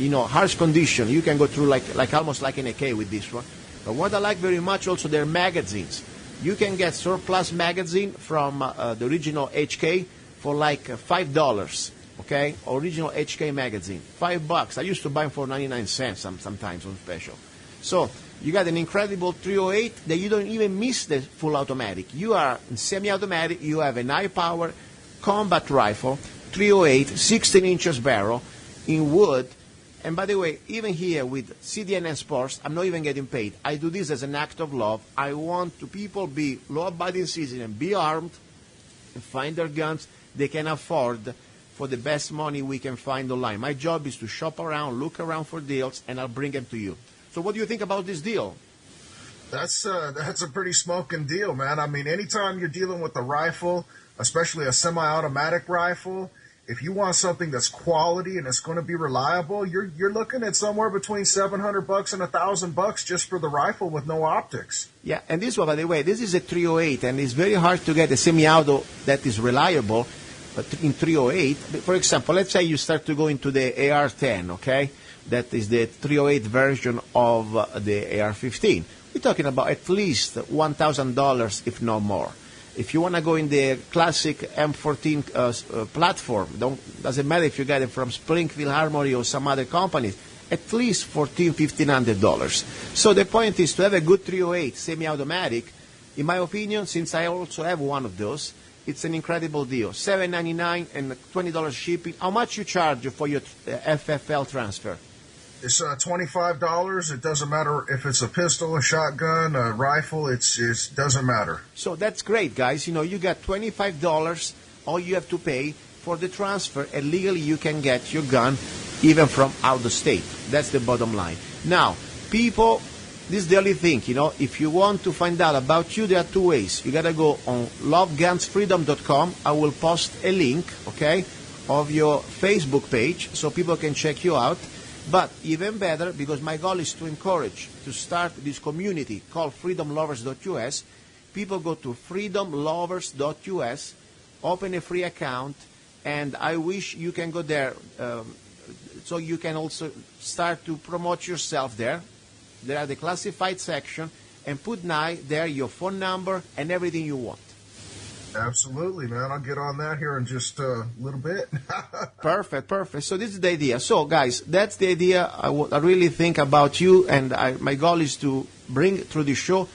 harsh condition. You can go through like almost like an AK with this one. But what I like very much also, their magazines. You can get surplus magazine from the original HK for like $5. Okay, original HK magazine, $5. I used to buy them for 99 cents sometimes on special. So you got an incredible 308 that you don't even miss the full automatic. You are in semi-automatic. You have an high-power combat rifle, 308, 16 inches barrel in wood. And by the way, even here with CDNN Sports, I'm not even getting paid. I do this as an act of love. I want to people be law-abiding citizens, be armed, and find their guns they can afford for the best money we can find online. My job is to shop around, look around for deals, and I'll bring them to you. So what do you think about this deal? That's a pretty smoking deal, man. I mean, anytime you're dealing with a rifle, especially a semi-automatic rifle, if you want something that's quality and it's going to be reliable, you're looking at somewhere between $700 and $1,000 just for the rifle with no optics. Yeah, and this one, by the way, this is a 308, and it's very hard to get a semi-auto that is reliable in 308. For example, let's say you start to go into the AR-10, okay? That is the 308 version of the AR-15. We're talking about at least $1,000, if not more. If you want to go in the classic M14 platform, doesn't matter if you get it from Springfield Armory or some other companies, at least $1,500. So the point is to have a good 308 semi-automatic. In my opinion, since I also have one of those, it's an incredible deal. $7.99 and $20 shipping. How much you charge for your FFL transfer? It's $25. It doesn't matter if it's a pistol, a shotgun, a rifle. It doesn't matter. So that's great, guys. You got $25. All you have to pay for the transfer, and legally you can get your gun even from out of state. That's the bottom line. Now, people, this is the only thing. If you want to find out about you, there are two ways. You got to go on lovegunsfreedom.com. I will post a link, okay, of your Facebook page so people can check you out. But even better, because my goal is to encourage, to start this community called freedomlovers.us, people go to freedomlovers.us, open a free account, and I wish you can go there so you can also start to promote yourself there. There are the classified section, and put there your phone number and everything you want. Absolutely, man. I'll get on that here in just a little bit. Perfect. So this is the idea. So, guys, that's the idea. I really think about you, and my goal is to bring through the show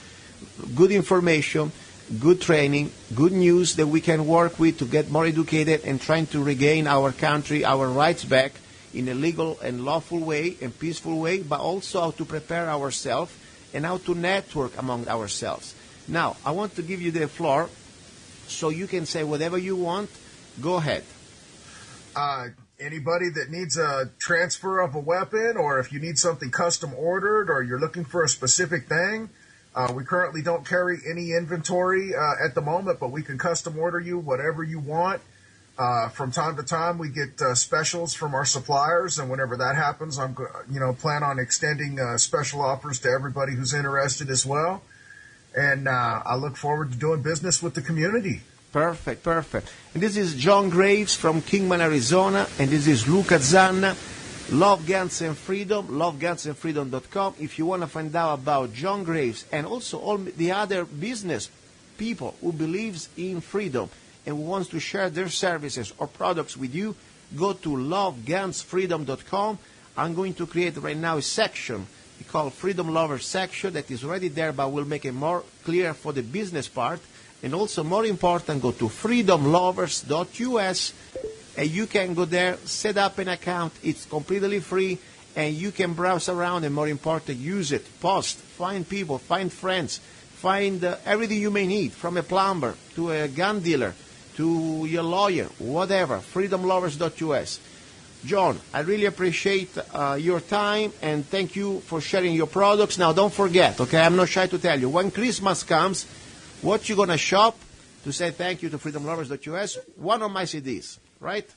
good information, good training, good news that we can work with to get more educated and trying to regain our country, our rights back in a legal and lawful way and peaceful way, but also how to prepare ourselves and how to network among ourselves. Now, I want to give you the floor so you can say whatever you want. Go ahead. Anybody that needs a transfer of a weapon, or if you need something custom ordered, or you're looking for a specific thing, we currently don't carry any inventory at the moment, but we can custom order you whatever you want. From time to time, we get specials from our suppliers, and whenever that happens, I'm plan on extending special offers to everybody who's interested as well. And I look forward to doing business with the community. Perfect. And this is John Graves from Kingman, Arizona, and this is Luca Zanna. Love Guns and Freedom, lovegunsandfreedom.com. If you want to find out about John Graves and also all the other business people who believes in freedom and who wants to share their services or products with you, go to lovegunsfreedom.com. I'm going to create right now a section we call Freedom Lovers section that is already there, but we'll make it more clear for the business part. And also, more important, go to freedomlovers.us, and you can go there, set up an account. It's completely free, and you can browse around, and more important, use it, post, find people, find friends, find everything you may need, from a plumber to a gun dealer to your lawyer, whatever, freedomlovers.us. John, I really appreciate your time, and thank you for sharing your products. Now, don't forget, okay, I'm not shy to tell you, when Christmas comes, what you're going to shop to say thank you to freedomlovers.us? One of my CDs, right?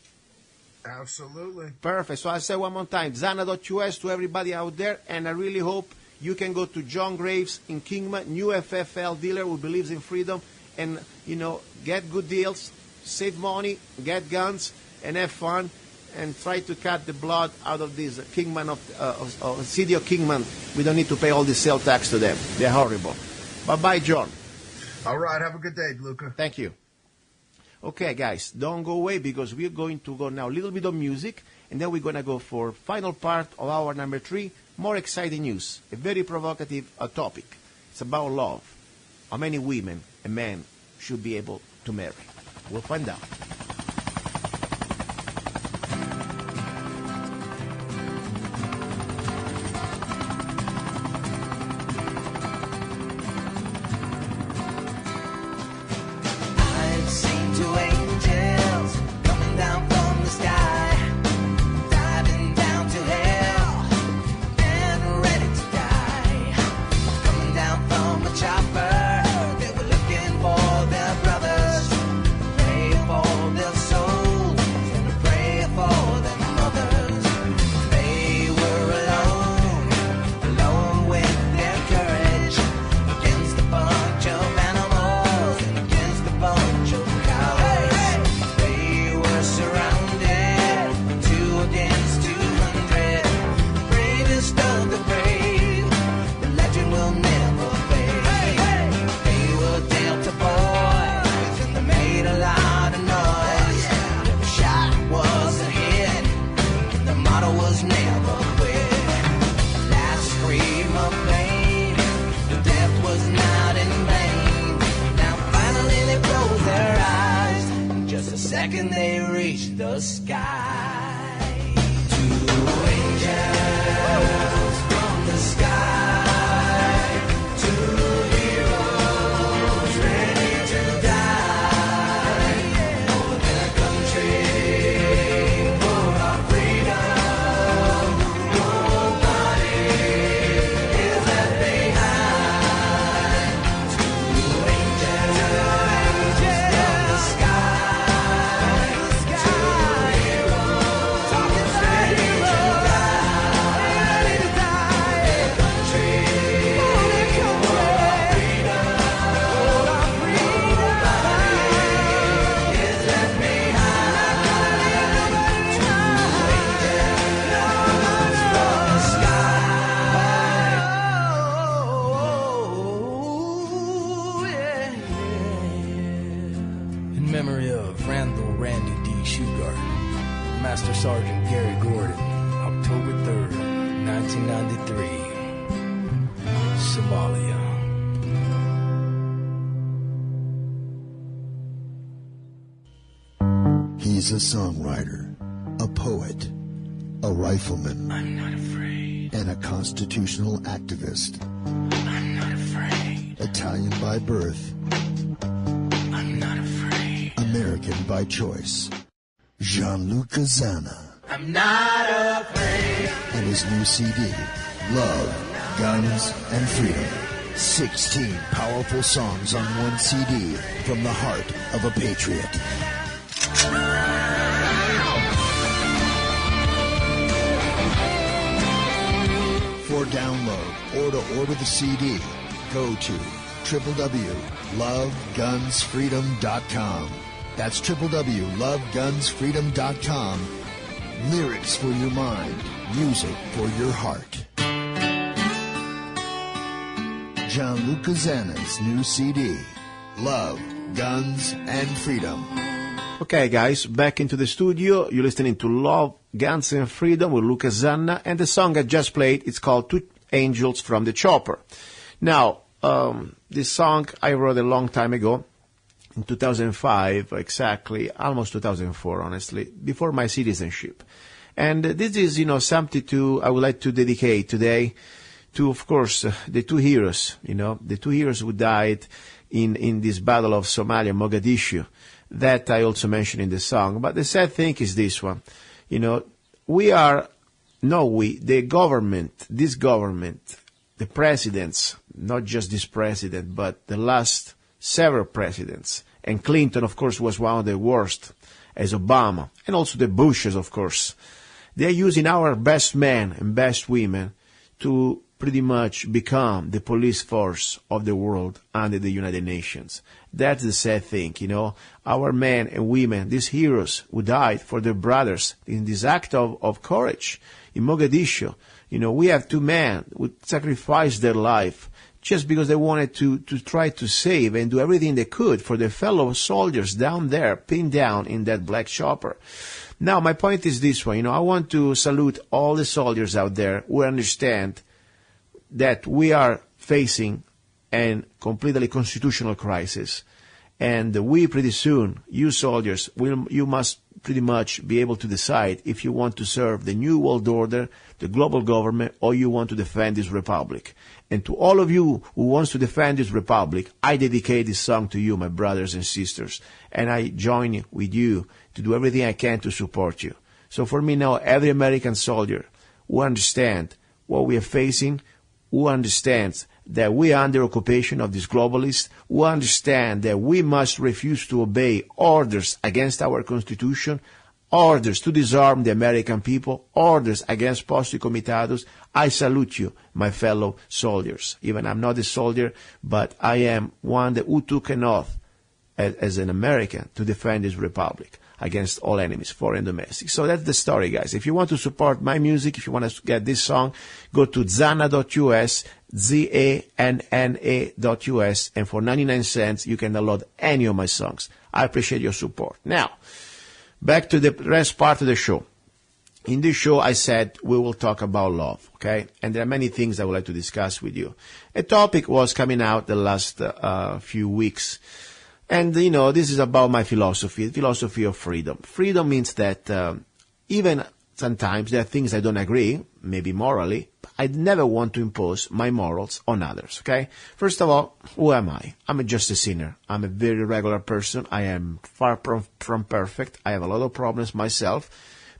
Absolutely. Perfect. So I'll say one more time, Zanna.us to everybody out there, and I really hope you can go to John Graves in Kingman, new FFL dealer who believes in freedom, and, get good deals, save money, get guns, and have fun, and try to cut the blood out of this Kingman of city of Kingman. We don't need to pay all the sales tax to them. They're horrible. Bye-bye, John. All right. Have a good day, Luca. Thank you. Okay, guys, don't go away because we're going to go now a little bit of music, and then we're going to go for final part of our number 3, more exciting news, a very provocative topic. It's about love. How many women a man should be able to marry? We'll find out. He's a songwriter, a poet, a rifleman. I'm not afraid. And a constitutional activist. I'm not afraid. Italian by birth. I'm not afraid. American by choice. Gianluca Zanna. I'm not afraid. And his new CD, Love, Guns, and Freedom. 16 powerful songs on one CD from the heart of a patriot. For download or to order the CD, go to www.lovegunsfreedom.com. That's www.lovegunsfreedom.com. Lyrics for your mind, music for your heart. Gianluca Zanna's new CD, Love, Guns, and Freedom. Okay, guys, back into the studio. You're listening to Love, Guns, and Freedom with Luca Zanna, and the song I just played, it's called Two Angels from the Chopper. Now, this song I wrote a long time ago, in 2005, exactly, almost 2004, honestly, before my citizenship. And this is, something I would like to dedicate today to, of course, the two heroes, the two heroes who died in this battle of Somalia, Mogadishu, that I also mentioned in the song. But the sad thing is this one, the government, the presidents, not just this president, but the last several presidents, and Clinton, of course, was one of the worst, as Obama, and also the Bushes, of course. They're using our best men and best women to pretty much become the police force of the world under the United Nations. That's the sad thing, Our men and women, these heroes who died for their brothers in this act of courage in Mogadishu. We have two men who sacrificed their life just because they wanted to try to save and do everything they could for their fellow soldiers down there, pinned down in that black chopper. Now, my point is this one, I want to salute all the soldiers out there who understand that we are facing a completely constitutional crisis. And we pretty soon, you soldiers, you must pretty much be able to decide if you want to serve the new world order, the global government, or you want to defend this republic. And to all of you who wants to defend this republic, I dedicate this song to you, my brothers and sisters. And I join with you to do everything I can to support you. So for me now, every American soldier who understands what we are facing, who understands that we are under occupation of these globalists, who understand that we must refuse to obey orders against our Constitution, orders to disarm the American people, orders against posti comitados. I salute you, my fellow soldiers. Even I'm not a soldier, but I am one who took an oath as an American to defend this republic against all enemies, foreign and domestic. So that's the story, guys. If you want to support my music, if you want to get this song, go to zanna.us, zanna.us, and for 99 cents, you can download any of my songs. I appreciate your support. Now, back to the rest part of the show. In this show, I said we will talk about love, okay? And there are many things I would like to discuss with you. A topic was coming out the last few weeks. And, this is about my philosophy of freedom. Freedom means that even sometimes there are things I don't agree, maybe morally, but I never want to impose my morals on others, okay? First of all, who am I? I'm just a sinner. I'm a very regular person. I am far from perfect. I have a lot of problems myself.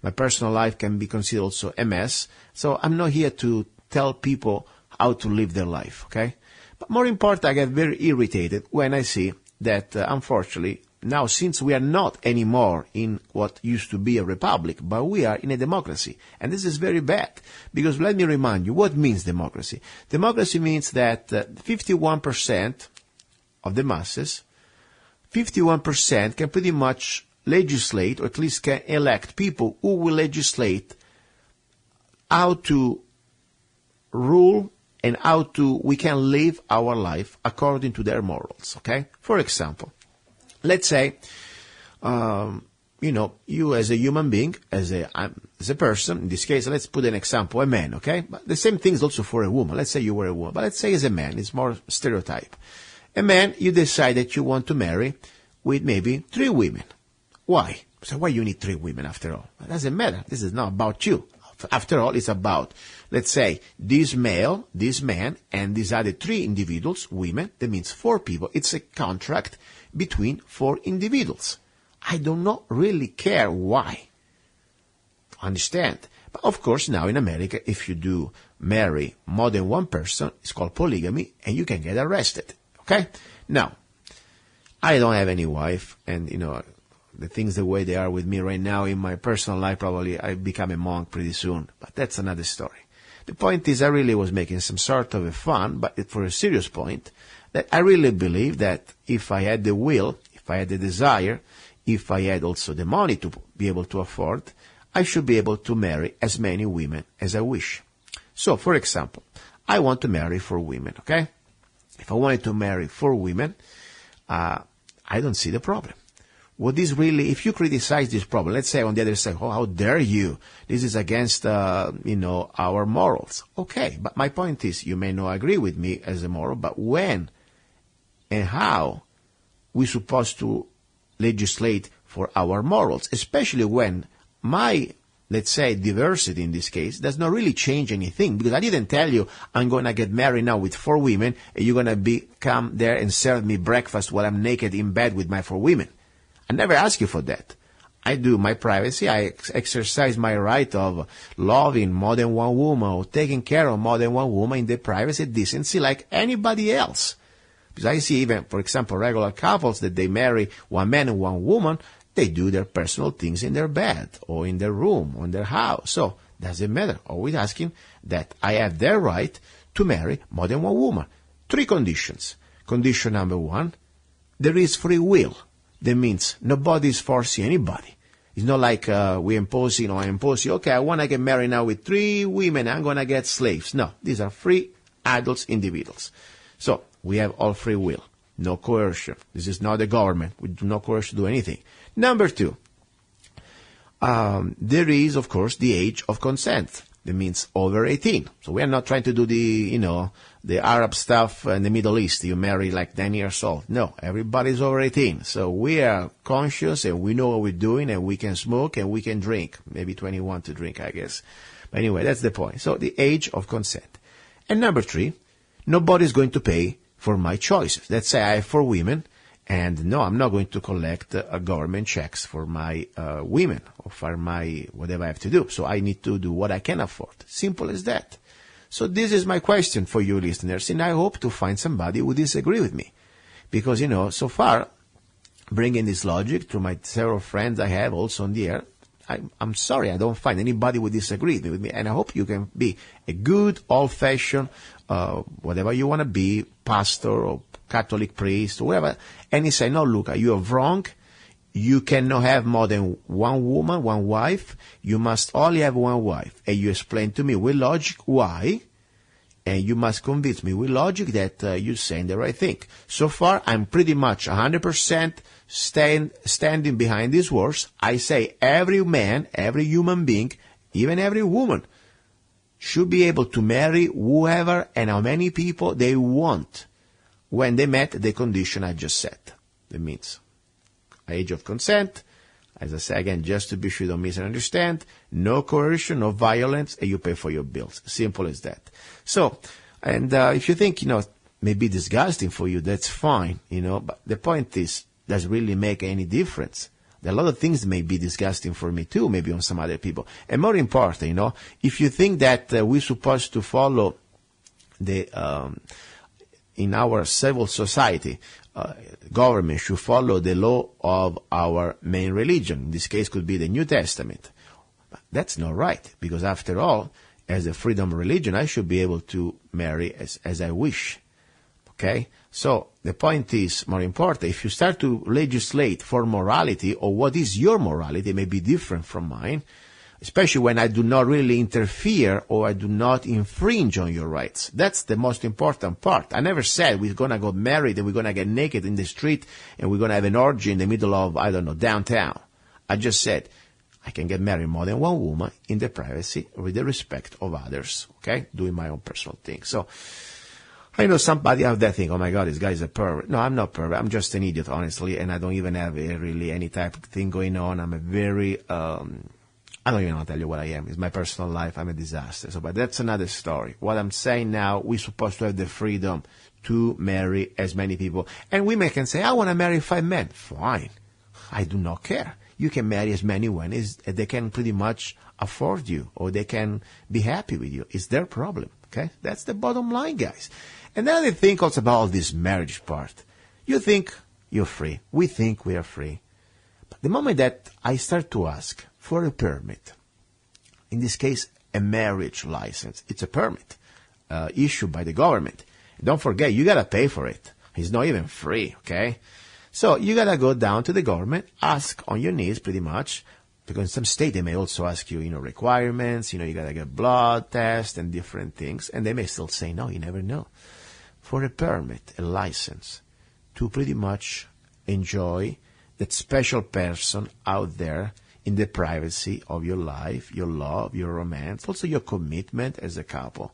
My personal life can be considered also a mess. So I'm not here to tell people how to live their life, okay? But more important, I get very irritated when I see that, unfortunately, now since we are not anymore in what used to be a republic, but we are in a democracy. And this is very bad, because let me remind you, what means democracy? Democracy means that 51% of the masses, 51% can pretty much legislate, or at least can elect people who will legislate how to rule and how we can live our life according to their morals, okay? For example, let's say, you as a human being, as a person, in this case, let's put an example, a man, okay? But the same thing is also for a woman. Let's say you were a woman, but let's say as a man, it's more stereotype. A man, you decide that you want to marry with maybe 3 women. Why? So why you need 3 women after all? It doesn't matter. This is not about you. After all, it's about, let's say, this male, this man, and these other 3 individuals, women. That means 4 people. It's a contract between 4 individuals. I do not really care why. Understand? But of course, now in America, if you do marry more than one person, it's called polygamy, and you can get arrested. Okay? Now, I don't have any wife, and, the things the way they are with me right now in my personal life, probably I become a monk pretty soon. But that's another story. the point is I really was making some sort of a fun, but for a serious point, that I really believe that if I had the will, if I had the desire, if I had also the money to be able to afford, I should be able to marry as many women as I wish. So, for example, I want to marry 4 women, okay? If I wanted to marry 4 women, I don't see the problem. What is really, if you criticize this problem, let's say on the other side, oh, how dare you? This is against, our morals. Okay, but my point is, you may not agree with me as a moral, but when and how we supposed to legislate for our morals, especially when my, let's say, diversity in this case does not really change anything, because I didn't tell you I'm going to get married now with 4 women and you're going to come there and serve me breakfast while I'm naked in bed with my 4 women. I never ask you for that. I do my privacy. I exercise my right of loving more than one woman or taking care of more than one woman in the privacy, decency like anybody else. Because I see even, for example, regular couples that they marry one man and one woman, they do their personal things in their bed or in their room or in their house. So, doesn't matter. Always asking that I have their right to marry more than one woman. 3 conditions. Condition number 1, there is free will. That means nobody is forcing anybody. It's not like we impose, I impose, okay, I want to get married now with 3 women, I'm going to get slaves. No, these are free adults, individuals. So, we have all free will. No coercion. This is not the government. We do not coerce to do anything. Number 2, there is, of course, the age of consent. That means over 18. So we are not trying to do the Arab stuff in the Middle East. You marry like 10 years old. No, everybody's over 18. So we are conscious and we know what we're doing and we can smoke and we can drink. Maybe 21 to drink, I guess. But anyway, that's the point. So the age of consent. And number 3, nobody's going to pay for my choices. Let's say I have 4 women. And no, I'm not going to collect government checks for my women or for my whatever I have to do. So I need to do what I can afford. Simple as that. So this is my question for you listeners, and I hope to find somebody who disagree with me. Because, so far, bringing this logic to my several friends I have also on the air, I'm sorry, I don't find anybody who disagree with me. And I hope you can be a good, old-fashioned, whatever you want to be, pastor or Catholic priest or whatever, and he say, no, Luca, you are wrong. You cannot have more than one woman, one wife. You must only have one wife. And you explain to me with logic why, and you must convince me with logic that you're saying the right thing. So far, I'm pretty much 100% standing behind these words. I say every man, every human being, even every woman, should be able to marry whoever and how many people they want, when they met the condition I just said. That means age of consent, as I say again, just to be sure you don't misunderstand, no coercion, no violence, and you pay for your bills. Simple as that. So, and if you think, may be disgusting for you, that's fine, but the point is, does it really make any difference? There are a lot of things that may be disgusting for me too, maybe on some other people. And more important, if you think that we're supposed to follow the in our civil society, government should follow the law of our main religion. In this case, could be the New Testament. But that's not right, because after all, as a freedom religion, I should be able to marry as I wish. Okay? So the point is, more important, if you start to legislate for morality, or what is your morality, it may be different from mine, especially when I do not really interfere or I do not infringe on your rights. That's the most important part. I never said we're going to go married and we're going to get naked in the street and we're going to have an orgy in the middle of, downtown. I just said I can get married more than one woman in the privacy with the respect of others, okay? Doing my own personal thing. So I know somebody out there think, oh my God, this guy is a pervert. No, I'm not pervert. I'm just an idiot, honestly, and I don't even have really any type of thing going on. I'm a very... I don't even want to tell you what I am. It's my personal life. I'm a disaster. So, but that's another story. What I'm saying now, we're supposed to have the freedom to marry as many people. And women can say, I want to marry 5 men. Fine. I do not care. You can marry as many women as they can pretty much afford you, or they can be happy with you. It's their problem. Okay? That's the bottom line, guys. And then they think also about all this marriage part. You think you're free. We think we are free. But the moment that I start to ask for a permit, in this case, a marriage license. It's a permit issued by the government. Don't forget, you got to pay for it. It's not even free, okay? So you got to go down to the government, ask on your knees pretty much, because in some state they may also ask you, requirements, you got to get blood tests and different things, and they may still say no, you never know. For a permit, a license, to pretty much enjoy that special person out there in the privacy of your life, your love, your romance, also your commitment as a couple.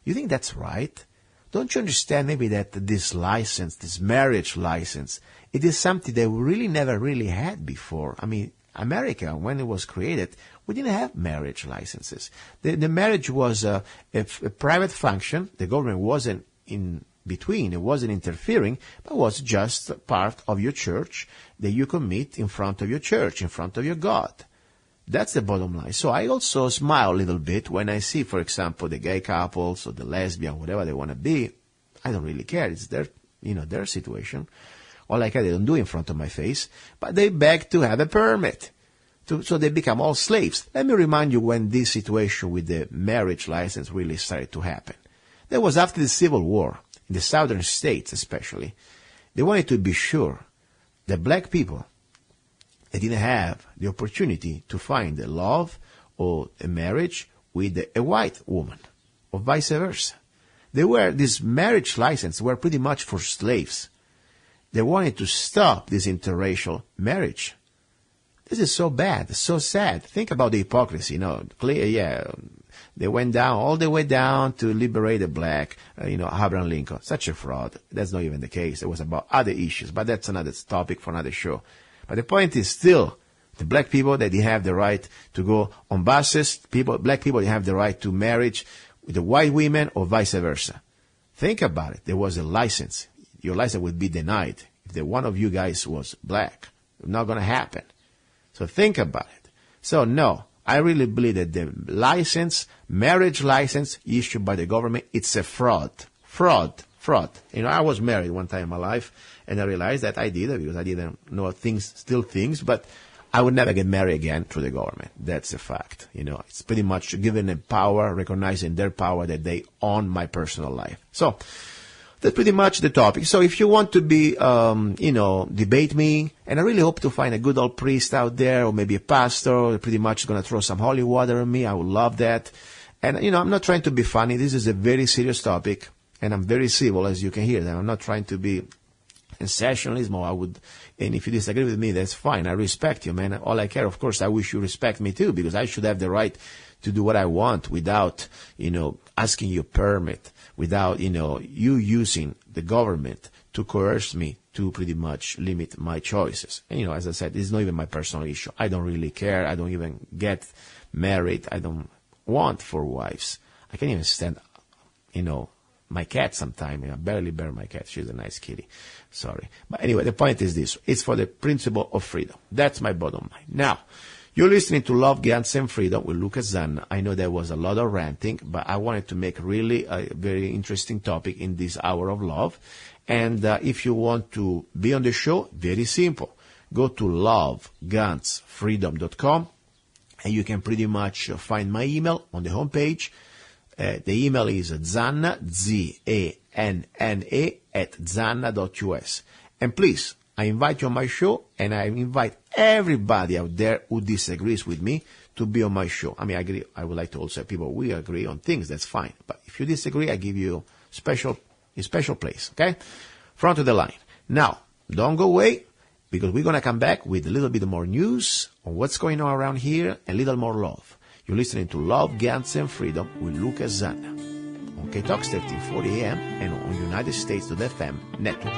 You think that's right? Don't you understand maybe that this license, this marriage license, it is something that we really never really had before? I mean, America, when it was created, we didn't have marriage licenses. The marriage was a private function. The government wasn't in between. It wasn't interfering, but was just part of your church that you commit in front of your church, in front of your God. That's the bottom line. So I also smile a little bit when I see, for example, the gay couples or the lesbian, whatever they want to be. I don't really care. It's their, their situation. All I care, they don't do it in front of my face, but they beg to have a permit. So they become all slaves. Let me remind you when this situation with the marriage license really started to happen. That was after the Civil War, in the southern states especially. They wanted to be sure that black people, they didn't have the opportunity to find a love or a marriage with a white woman, or vice versa. This marriage license were pretty much for slaves. They wanted to stop this interracial marriage. This is so bad, so sad. Think about the hypocrisy, They went down, all the way down to liberate the black, Abraham Lincoln. Such a fraud. That's not even the case. It was about other issues, but that's another topic for another show. But the point is still, the black people, that they have the right to go on buses. Black people, they have the right to marriage with the white women or vice versa. Think about it. There was a license. Your license would be denied if one of you guys was black. It's not going to happen. So think about it. So no, I really believe that the marriage license issued by the government, it's a fraud. Fraud. I was married one time in my life, and I realized that I did it because I didn't know things, but I would never get married again through the government. That's a fact. It's pretty much given a power, recognizing their power that they own my personal life. So that's pretty much the topic. So if you want to be, debate me, and I really hope to find a good old priest out there, or maybe a pastor, pretty much going to throw some holy water on me. I would love that. And, I'm not trying to be funny. This is a very serious topic, and I'm very civil, as you can hear. I'm not trying to be sensationalism, and if you disagree with me, that's fine. I respect you, man. All I care, of course, I wish you respect me too, because I should have the right to do what I want without, asking you a permit, without, you using the government to coerce me to pretty much limit my choices. And, as I said, it's not even my personal issue. I don't really care. I don't even get married. I don't want 4 wives. I can't even stand, my cat sometime. I barely bear my cat. She's a nice kitty. Sorry. But anyway, the point is this. It's for the principle of freedom. That's my bottom line. Now, you're listening to Love, Guns, and Freedom with Luca Zanna. I know there was a lot of ranting, but I wanted to make really a very interesting topic in this hour of love. And if you want to be on the show, very simple. Go to lovegunsfreedom.com, and you can pretty much find my email on the homepage. The email is Zanna, Z-A-N-N-A, @zanna.us. And please, I invite you on my show, and I invite everybody out there who disagrees with me to be on my show. I agree. I would like to also have people, we agree on things, that's fine. But if you disagree, I give you a special place, okay? Front of the line. Now, don't go away, because we're going to come back with a little bit more news on what's going on around here, and a little more love. You're listening to Love, Guns, and Freedom with Luca Zanna on KTOX 1340 AM and on United States.FM network.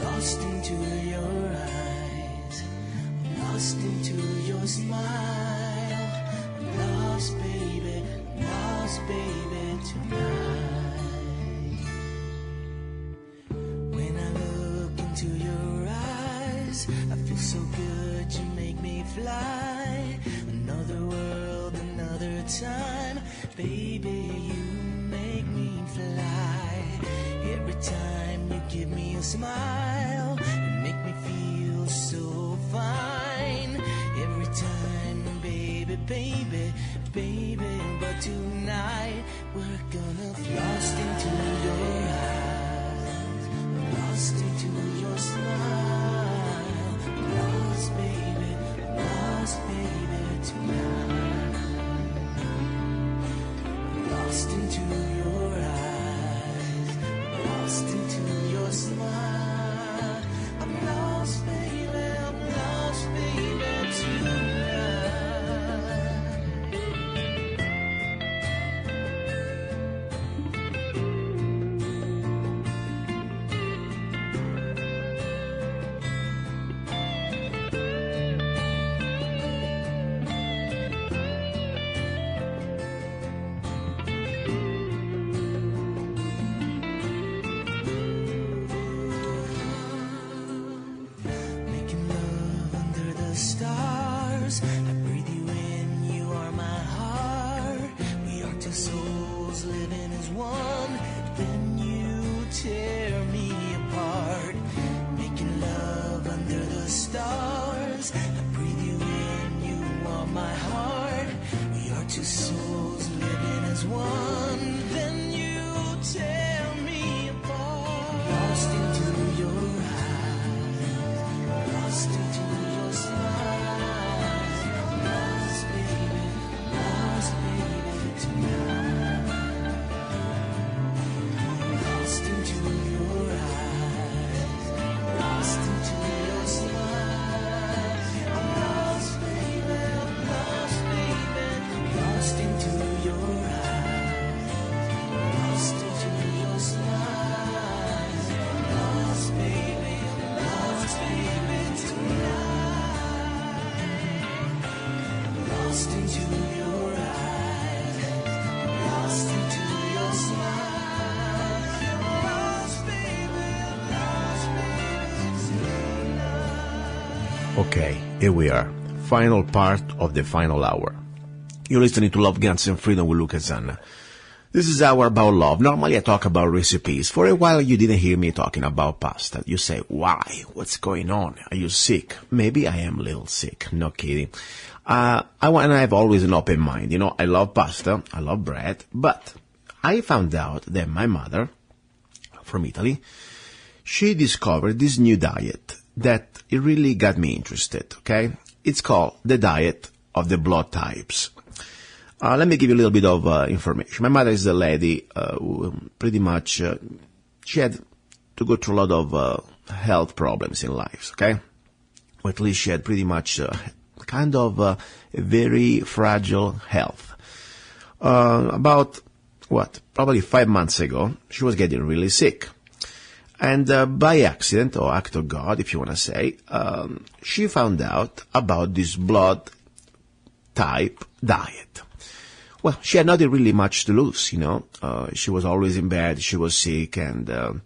Lost into your eyes, I'm lost into your smile. I'm lost, baby, tonight. When I look into your eyes, I feel so good, you make me fly. Another world, another time, baby, you make me fly. Every time you give me a smile, you make me feel so fine. Every time, baby, baby, baby, but tonight we're gonna lost into your eyes, lost into your smile, lost, baby, tonight. Lost into your eyes, lost into your smile. I'm lost, baby, tonight. Stars, I breathe you in, you are my heart. We are two souls living as one. Then you tear me apart. Making love under the stars. I breathe you in, you are my heart. We are two souls living as one. Then you tear me apart. Lost into your eyes, lost into your smile, lost baby tonight. Lost into your eyes, lost into your smile. I'm lost baby, lost into your eyes, lost into your smile. Lost baby tonight. Lost into your eyes, lost into your smile. Lost baby tonight. Okay, here we are. Final part of the final hour. You're listening to Love, Guns, and Freedom with Luca Zanna. This is hour about love. Normally I talk about recipes. For a while you didn't hear me talking about pasta. You say, why? What's going on? Are you sick? Maybe I am a little sick. No kidding. I have always an open mind. You know, I love pasta. I love bread. But I found out that my mother, from Italy, she discovered this new diet that it really got me interested, okay? It's called the diet of the blood types. Let me give you a little bit of information. My mother is a lady who pretty much, she had to go through a lot of health problems in life, okay? Or at least she had pretty much kind of a very fragile health. About, probably 5 months ago, she was getting really sick. And by accident, or act of God, if you want to say, she found out about this blood type diet. Well, she had not really much to lose, you know. She was always in bed, she was sick, and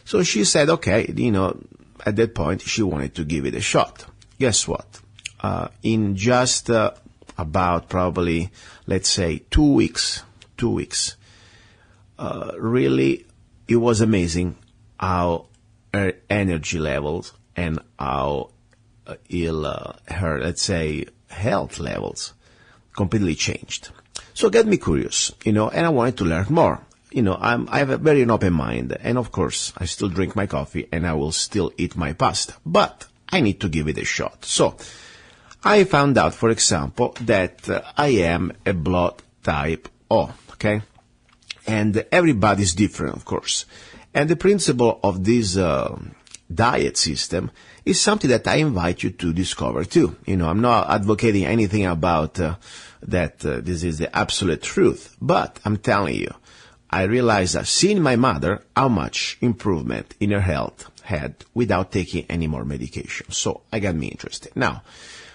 so she said, okay, you know, at that point, she wanted to give it a shot. Guess what? In just about probably, let's say, 2 weeks, really, it was amazing how her energy levels and how her, let's say, health levels completely changed. So it got me curious, you know, and I wanted to learn more. You know, I have a very open mind, and of course, I still drink my coffee and I will still eat my pasta, but I need to give it a shot. So I found out, for example, that I am a blood type O, okay? And everybody's different, of course. And the principle of this diet system is something that I invite you to discover too. You know, I'm not advocating anything about that this is the absolute truth, but I'm telling you, I realized I've seen my mother how much improvement in her health had without taking any more medication. So I got me interested. Now,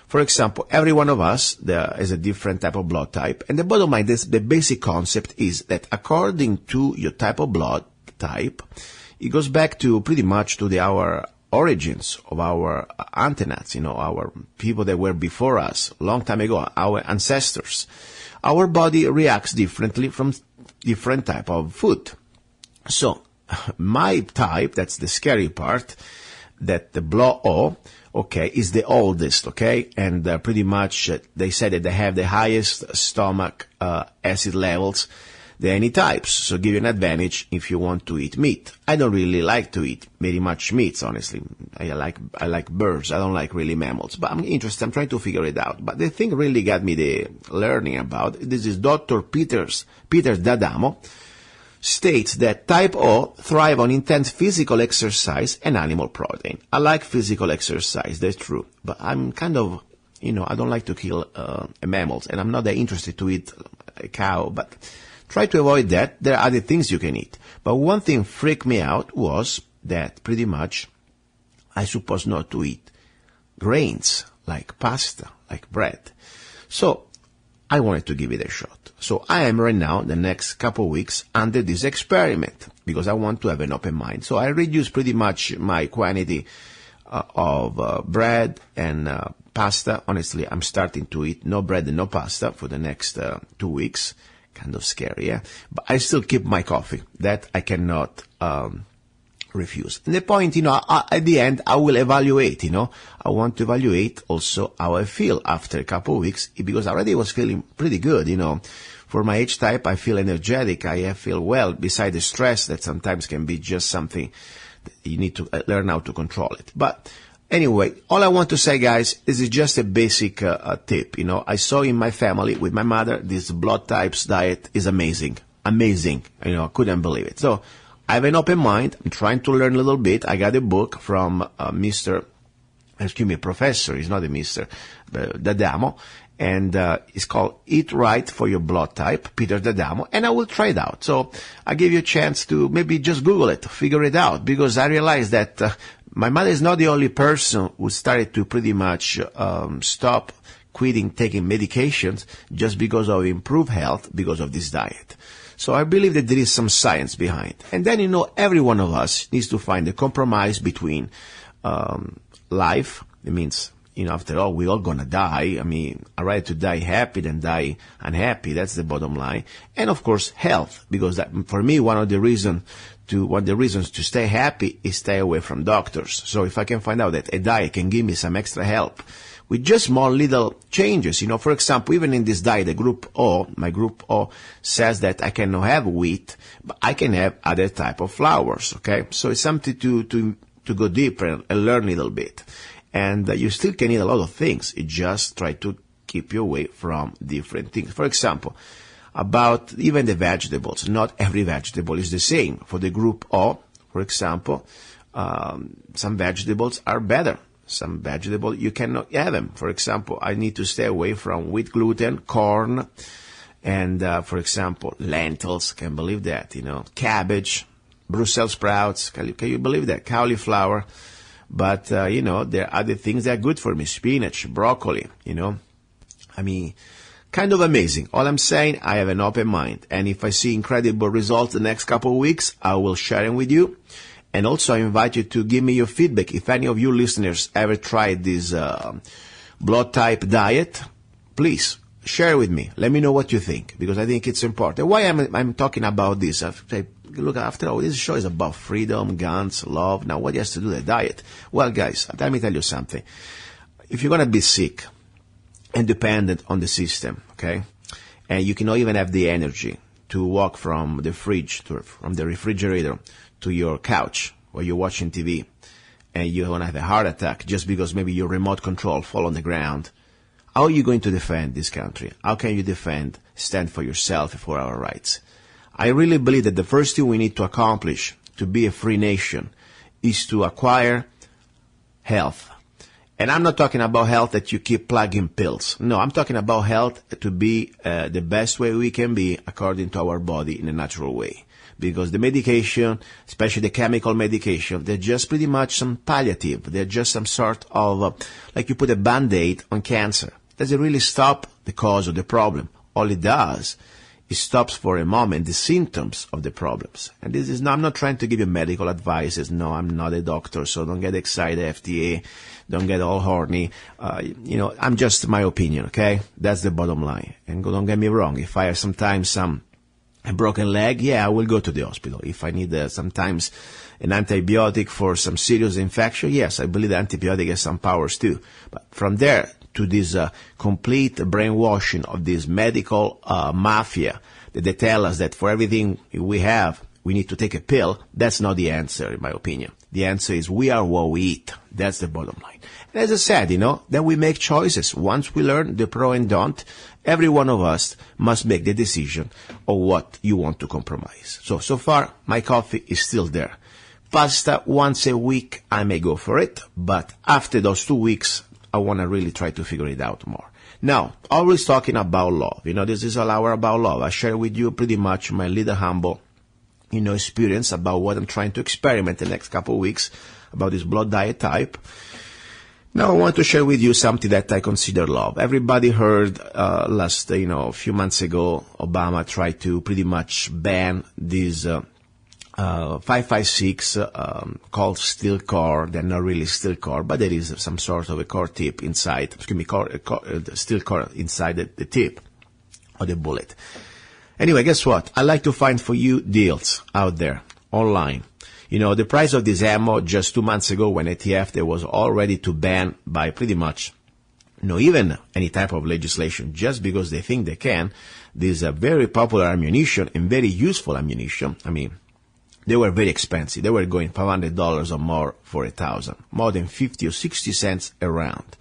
for example, every one of us is a different type of blood type. And the bottom line, the basic concept is that according to your type of blood type, it goes back to pretty much to our origins of our antennates, our people that were before us, long time ago, our ancestors. Our body reacts differently from different type of food. So, my type, that's the scary part, that the blood O, okay, is the oldest, okay, and pretty much they said that they have the highest stomach acid levels than any types, so give you an advantage if you want to eat meat. I don't really like to eat very much meats, honestly. I like birds. I don't like really mammals, but I'm interested. I'm trying to figure it out. But the thing really got me the learning about this is Dr. Peter D'Adamo states that type O thrive on intense physical exercise and animal protein. I like physical exercise, that's true, but I'm kind of, I don't like to kill mammals, and I'm not that interested to eat a cow, but try to avoid that. There are other things you can eat. But one thing freaked me out was that pretty much I supposed not to eat grains like pasta, like bread. So I wanted to give it a shot. So I am right now, the next couple of weeks, under this experiment because I want to have an open mind. So I reduce pretty much my quantity of bread and pasta. Honestly, I'm starting to eat no bread and no pasta for the next 2 weeks. Kind of scary, yeah? But I still keep my coffee. That I cannot refuse. And the point, at the end, I will evaluate, I want to evaluate also how I feel after a couple of weeks, because I already was feeling pretty good, For my age type, I feel energetic, I feel well, beside the stress that sometimes can be just something that you need to learn how to control it. But anyway, all I want to say, guys, this is just a basic tip. I saw in my family with my mother, this blood types diet is amazing. Amazing. I couldn't believe it. So I have an open mind. I'm trying to learn a little bit. I got a book from Professor, he's not a Mr. D'Adamo, and it's called Eat Right for Your Blood Type, Peter D'Adamo, and I will try it out. So I give you a chance to maybe just Google it, figure it out, because I realized that my mother is not the only person who started to pretty much stop quitting taking medications just because of improved health because of this diet. So I believe that there is some science behind. And then, every one of us needs to find a compromise between life. It means, after all, we're all going to die. I'd rather to die happy than die unhappy. That's the bottom line. And, of course, health, because that, for me, one of the reasons to stay happy is stay away from doctors. So if I can find out that a diet can give me some extra help with just small little changes, for example, even in this diet, my group O says that I cannot have wheat, but I can have other type of flours, okay? So it's something to go deeper and learn a little bit. And you still can eat a lot of things. You just try to keep you away from different things. For example, about even the vegetables. Not every vegetable is the same. For the group O, for example, some vegetables are better. Some vegetables you cannot have them. For example, I need to stay away from wheat gluten, corn, and for example, lentils. Can believe that, cabbage, Brussels sprouts. Can you believe that? Cauliflower. But there are other things that are good for me. Spinach, broccoli. Kind of amazing. All I'm saying, I have an open mind. And if I see incredible results the next couple of weeks, I will share them with you. And also I invite you to give me your feedback. If any of you listeners ever tried this blood type diet, please share with me. Let me know what you think, because I think it's important. Why I'm talking about this? Look, after all, this show is about freedom, guns, love. Now, what has to do with the diet? Well, guys, let me tell you something. If you're going to be sick and dependent on the system, okay, and you cannot even have the energy to walk from the fridge, from the refrigerator to your couch where you're watching TV, and you're going to have a heart attack just because maybe your remote control fall on the ground, how are you going to defend this country? How can you stand for yourself and for our rights? I really believe that the first thing we need to accomplish to be a free nation is to acquire health. And I'm not talking about health that you keep plugging pills. No, I'm talking about health to be the best way we can be according to our body in a natural way. because the medication, especially the chemical medication, they're just pretty much some palliative. They're just some sort of, like you put a Band-Aid on cancer. Does it really stop the cause of the problem? All it does, it stops for a moment the symptoms of the problems. And this is not, I'm not trying to give you medical advices. No, I'm not a doctor, so don't get excited, FDA. Don't get all horny. I'm just my opinion, okay? That's the bottom line. And don't get me wrong. If I have sometimes a broken leg, yeah, I will go to the hospital. If I need sometimes an antibiotic for some serious infection, yes, I believe the antibiotic has some powers too. But from there to this complete brainwashing of this medical mafia that they tell us that for everything we have, we need to take a pill, that's not the answer, in my opinion. The answer is we are what we eat. That's the bottom line. And as I said, then we make choices. Once we learn the pro and don't, every one of us must make the decision of what you want to compromise. So far, my coffee is still there. Pasta once a week, I may go for it, but after those 2 weeks, I want to really try to figure it out more. Now, always talking about love. This is all hour about love. I share with you pretty much my little humble, experience about what I'm trying to experiment the next couple of weeks about this blood diet type. Now, I want to share with you something that I consider love. Everybody heard a few months ago, Obama tried to pretty much ban this 556 called steel core. They're not really steel core, but there is some sort of a core tip inside, steel core inside the tip of the bullet. Anyway, guess what? I like to find for you deals out there, online. The price of this ammo just 2 months ago when ATF, they was all ready to ban by pretty much, even any type of legislation, just because they think they can. This very popular ammunition and very useful ammunition. They were very expensive. They were going $500 or more for 1,000, more than 50 or 60 cents a round.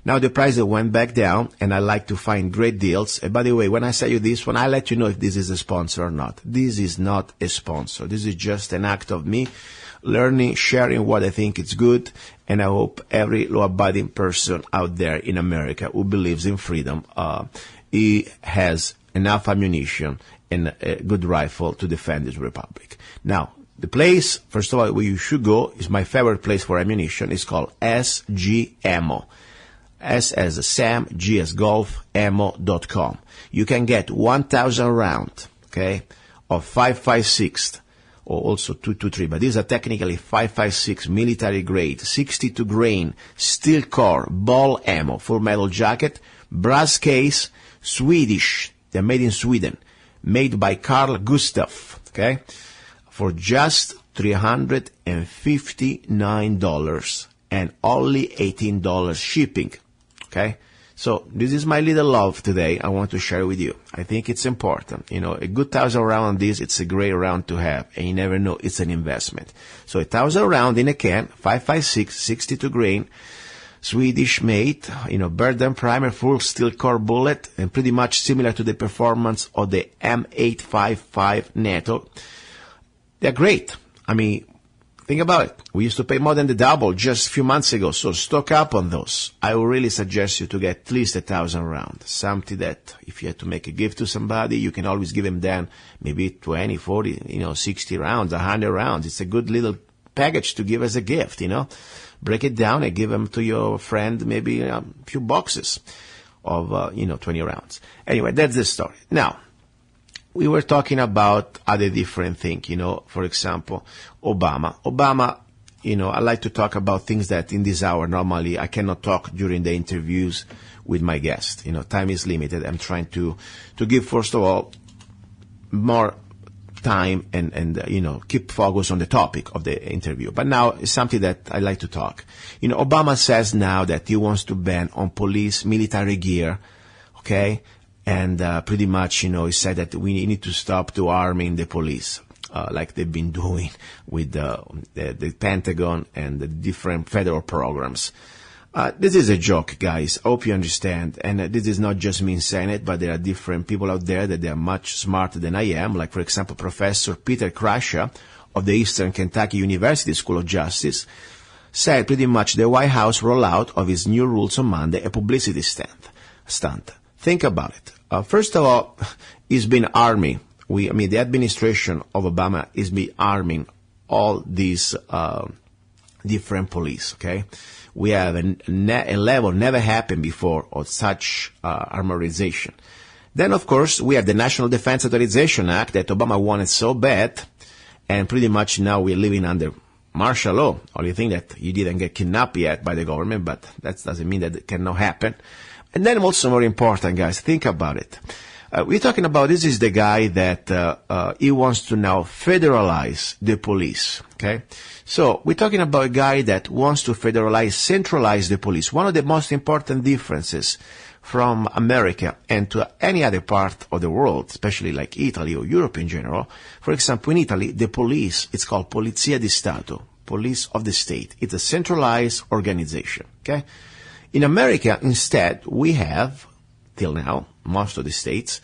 Now the price went back down, and I like to find great deals. And by the way, when I say you this one, I let you know if this is a sponsor or not. This is not a sponsor. This is just an act of me learning, sharing what I think is good, and I hope every law-abiding person out there in America who believes in freedom, he has enough ammunition and a good rifle to defend his republic. Now, the place, first of all, where you should go is my favorite place for ammunition. It's called SG Ammo. S as Sam, G as Golf, ammo.com. You can get 1,000 round, okay, of 5.56 or also 223, but these are technically 5.56 military grade, 62 grain, steel core, ball ammo, full metal jacket, brass case, Swedish. They're made in Sweden, made by Carl Gustaf, okay, for just $359 and only $18 shipping. Okay, so this is my little love today. I want to share with you. I think it's important. A good 1,000 round on this, it's a great round to have, and you never know, it's an investment. So 1,000 round in a can, 5.56, 62 grain, Swedish made, burden primer, full steel core bullet, and pretty much similar to the performance of the M855 NATO. They're great. Think about it. We used to pay more than the double just a few months ago, so stock up on those. I would really suggest you to get at least 1,000 rounds. Something that if you had to make a gift to somebody, you can always give them then maybe 20, 40, 60 rounds, 100 rounds. It's a good little package to give as a gift, Break it down and give them to your friend maybe a few boxes of, 20 rounds. Anyway, that's the story. Now, we were talking about other different things, for example, Obama. I like to talk about things that in this hour normally I cannot talk during the interviews with my guests. Time is limited. I'm trying to give, first of all, more time and keep focus on the topic of the interview. But now it's something that I like to talk. Obama says now that he wants to ban on police military gear, okay? And pretty much, he said that we need to stop to arming the police, like they've been doing with the Pentagon and the different federal programs. This is a joke, guys. I hope you understand. And this is not just me saying it, but there are different people out there that they are much smarter than I am. Like, for example, Professor Peter Krasha of the Eastern Kentucky University School of Justice said pretty much the White House rollout of its new rules on Monday a publicity stunt. Think about it. First of all, he's been arming the administration of Obama is be arming all these different police, okay? We have a level never happened before of such armorization. Then, of course, we have the National Defense Authorization Act that Obama wanted so bad, and pretty much now we're living under martial law. Only thing that you didn't get kidnapped yet by the government, but that doesn't mean that it cannot happen. And then also more important, guys, think about it. We're talking about, this is the guy that he wants to now federalize the police, okay? So we're talking about a guy that wants to centralize the police. One of the most important differences from America and to any other part of the world, especially like Italy or Europe in general. For example, in Italy, the police, it's called Polizia di Stato, police of the state. It's a centralized organization, okay? In America, instead, we have, till now, most of the states,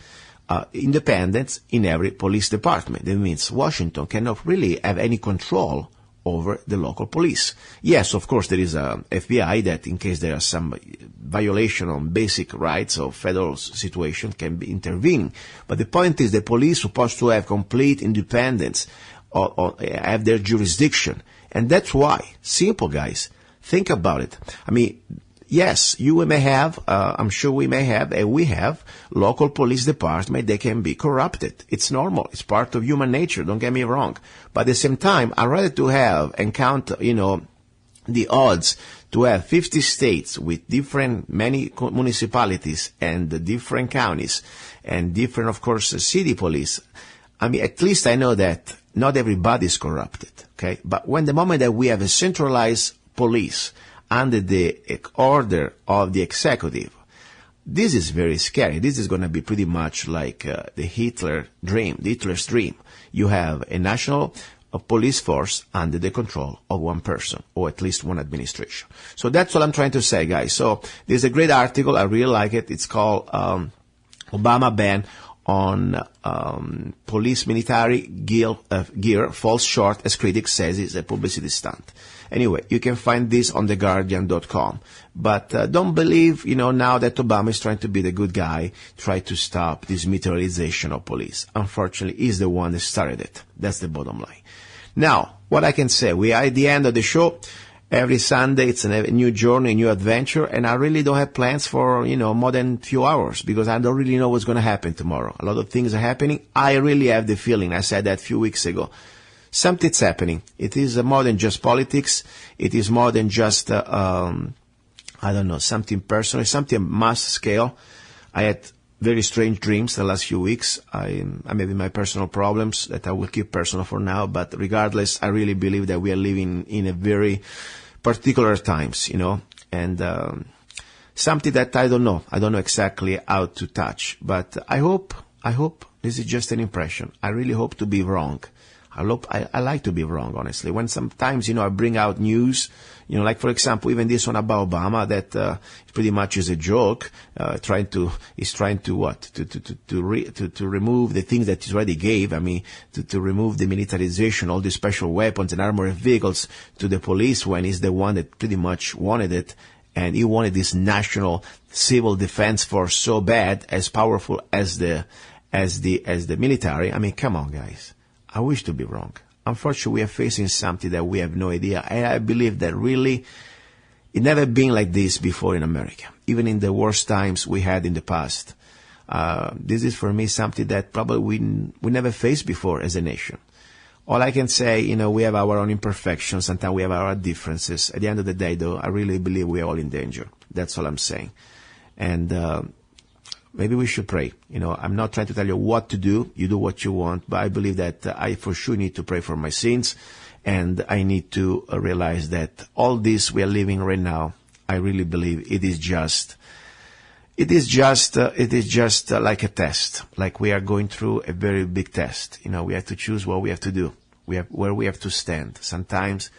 independence in every police department. That means Washington cannot really have any control over the local police. Yes, of course, there is a FBI that in case there are some violation on basic rights or federal situation can be intervening. But the point is the police supposed to have complete independence or have their jurisdiction. And that's why, simple guys, think about it. I mean, yes, you may have, I'm sure we may have, and we have local police department. They can be corrupted. It's normal. It's part of human nature. Don't get me wrong. But at the same time, I'd rather to have and count, the odds to have 50 states with many municipalities and different counties and different, of course, city police. I mean, at least I know that not everybody is corrupted. Okay. But when the moment that we have a centralized police under the order of the executive, this is very scary. This is going to be pretty much like the Hitler's dream. You have a national police force under the control of one person, or at least one administration. So that's what I'm trying to say, guys. So there's a great article. I really like it. It's called Obama Ban on Police Military Gear Falls Short, as critics says it's a publicity stunt. Anyway, you can find this on theguardian.com. But don't believe, now that Obama is trying to be the good guy, try to stop this militarization of police. Unfortunately, he's the one that started it. That's the bottom line. Now, what I can say, we are at the end of the show. Every Sunday, it's a new journey, a new adventure, and I really don't have plans for, more than a few hours because I don't really know what's going to happen tomorrow. A lot of things are happening. I really have the feeling, I said that a few weeks ago, something's happening. It is more than just politics. It is more than just, something personal, something mass scale. I had very strange dreams the last few weeks. I'm having my personal problems that I will keep personal for now, but regardless, I really believe that we are living in a very particular times, and something that I don't know. I don't know exactly how to touch, but I hope this is just an impression. I really hope to be wrong. I like to be wrong, honestly. When sometimes, I bring out news, like for example, even this one about Obama that pretty much is a joke, trying to remove the things that he already gave. I mean, to remove the militarization, all the special weapons and armored vehicles to the police when he's the one that pretty much wanted it. And he wanted this national civil defense force so bad, as powerful as the military. I mean, come on, guys. I wish to be wrong. Unfortunately, we are facing something that we have no idea. And I believe that really it never been like this before in America. Even in the worst times we had in the past. This is for me something that probably we never faced before as a nation. All I can say, we have our own imperfections. Sometimes we have our differences. At the end of the day, though, I really believe we are all in danger. That's all I'm saying. And, maybe we should pray. I'm not trying to tell you what to do. You do what you want. But I believe that I for sure need to pray for my sins. And I need to realize that all this we are living right now, I really believe it is just like a test. Like we are going through a very big test. We have to choose what we have to do. Where we have to stand. Sometimes,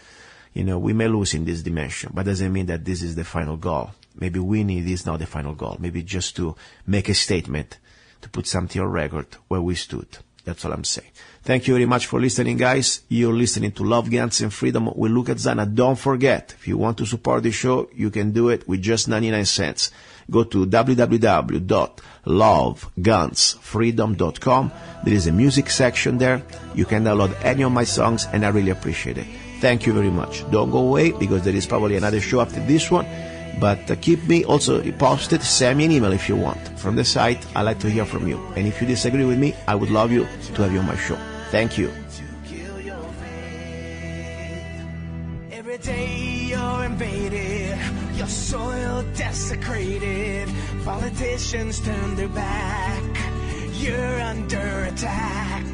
we may lose in this dimension, but doesn't mean that this is the final goal. Maybe winning is not the final goal. Maybe just to make a statement, to put something on record where we stood. That's all I'm saying. Thank you very much for listening, guys. You're listening to Love, Guns, and Freedom with Luca Zanna. Don't forget, if you want to support the show, you can do it with just 99 cents. Go to www.lovegunsfreedom.com. There is a music section there. You can download any of my songs, and I really appreciate it. Thank you very much. Don't go away, because there is probably another show after this one. But keep me also posted. Send me an email if you want. From the site, I like to hear from you. And if you disagree with me, I would love you to have you on my show. Thank you. Every day you're invaded, your soil desecrated, politicians turn their back. You're under attack.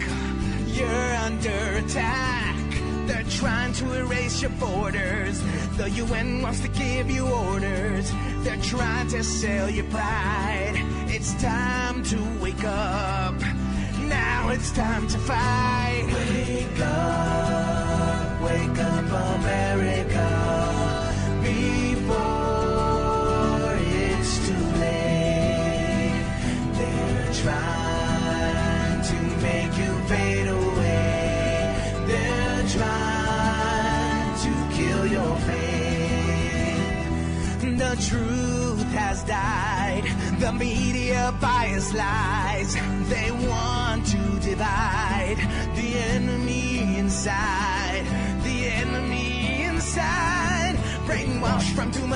You're under attack. They're trying to erase your borders. The UN wants to give you orders. They're trying to sell your pride. It's time to wake up. Now it's time to fight. Wake up, America, before it's too late. They're trying to make you fade away. They're trying to kill your faith. The truth has died. The media bias lies. They want to divide the enemy inside. The enemy inside. Brainwashed from too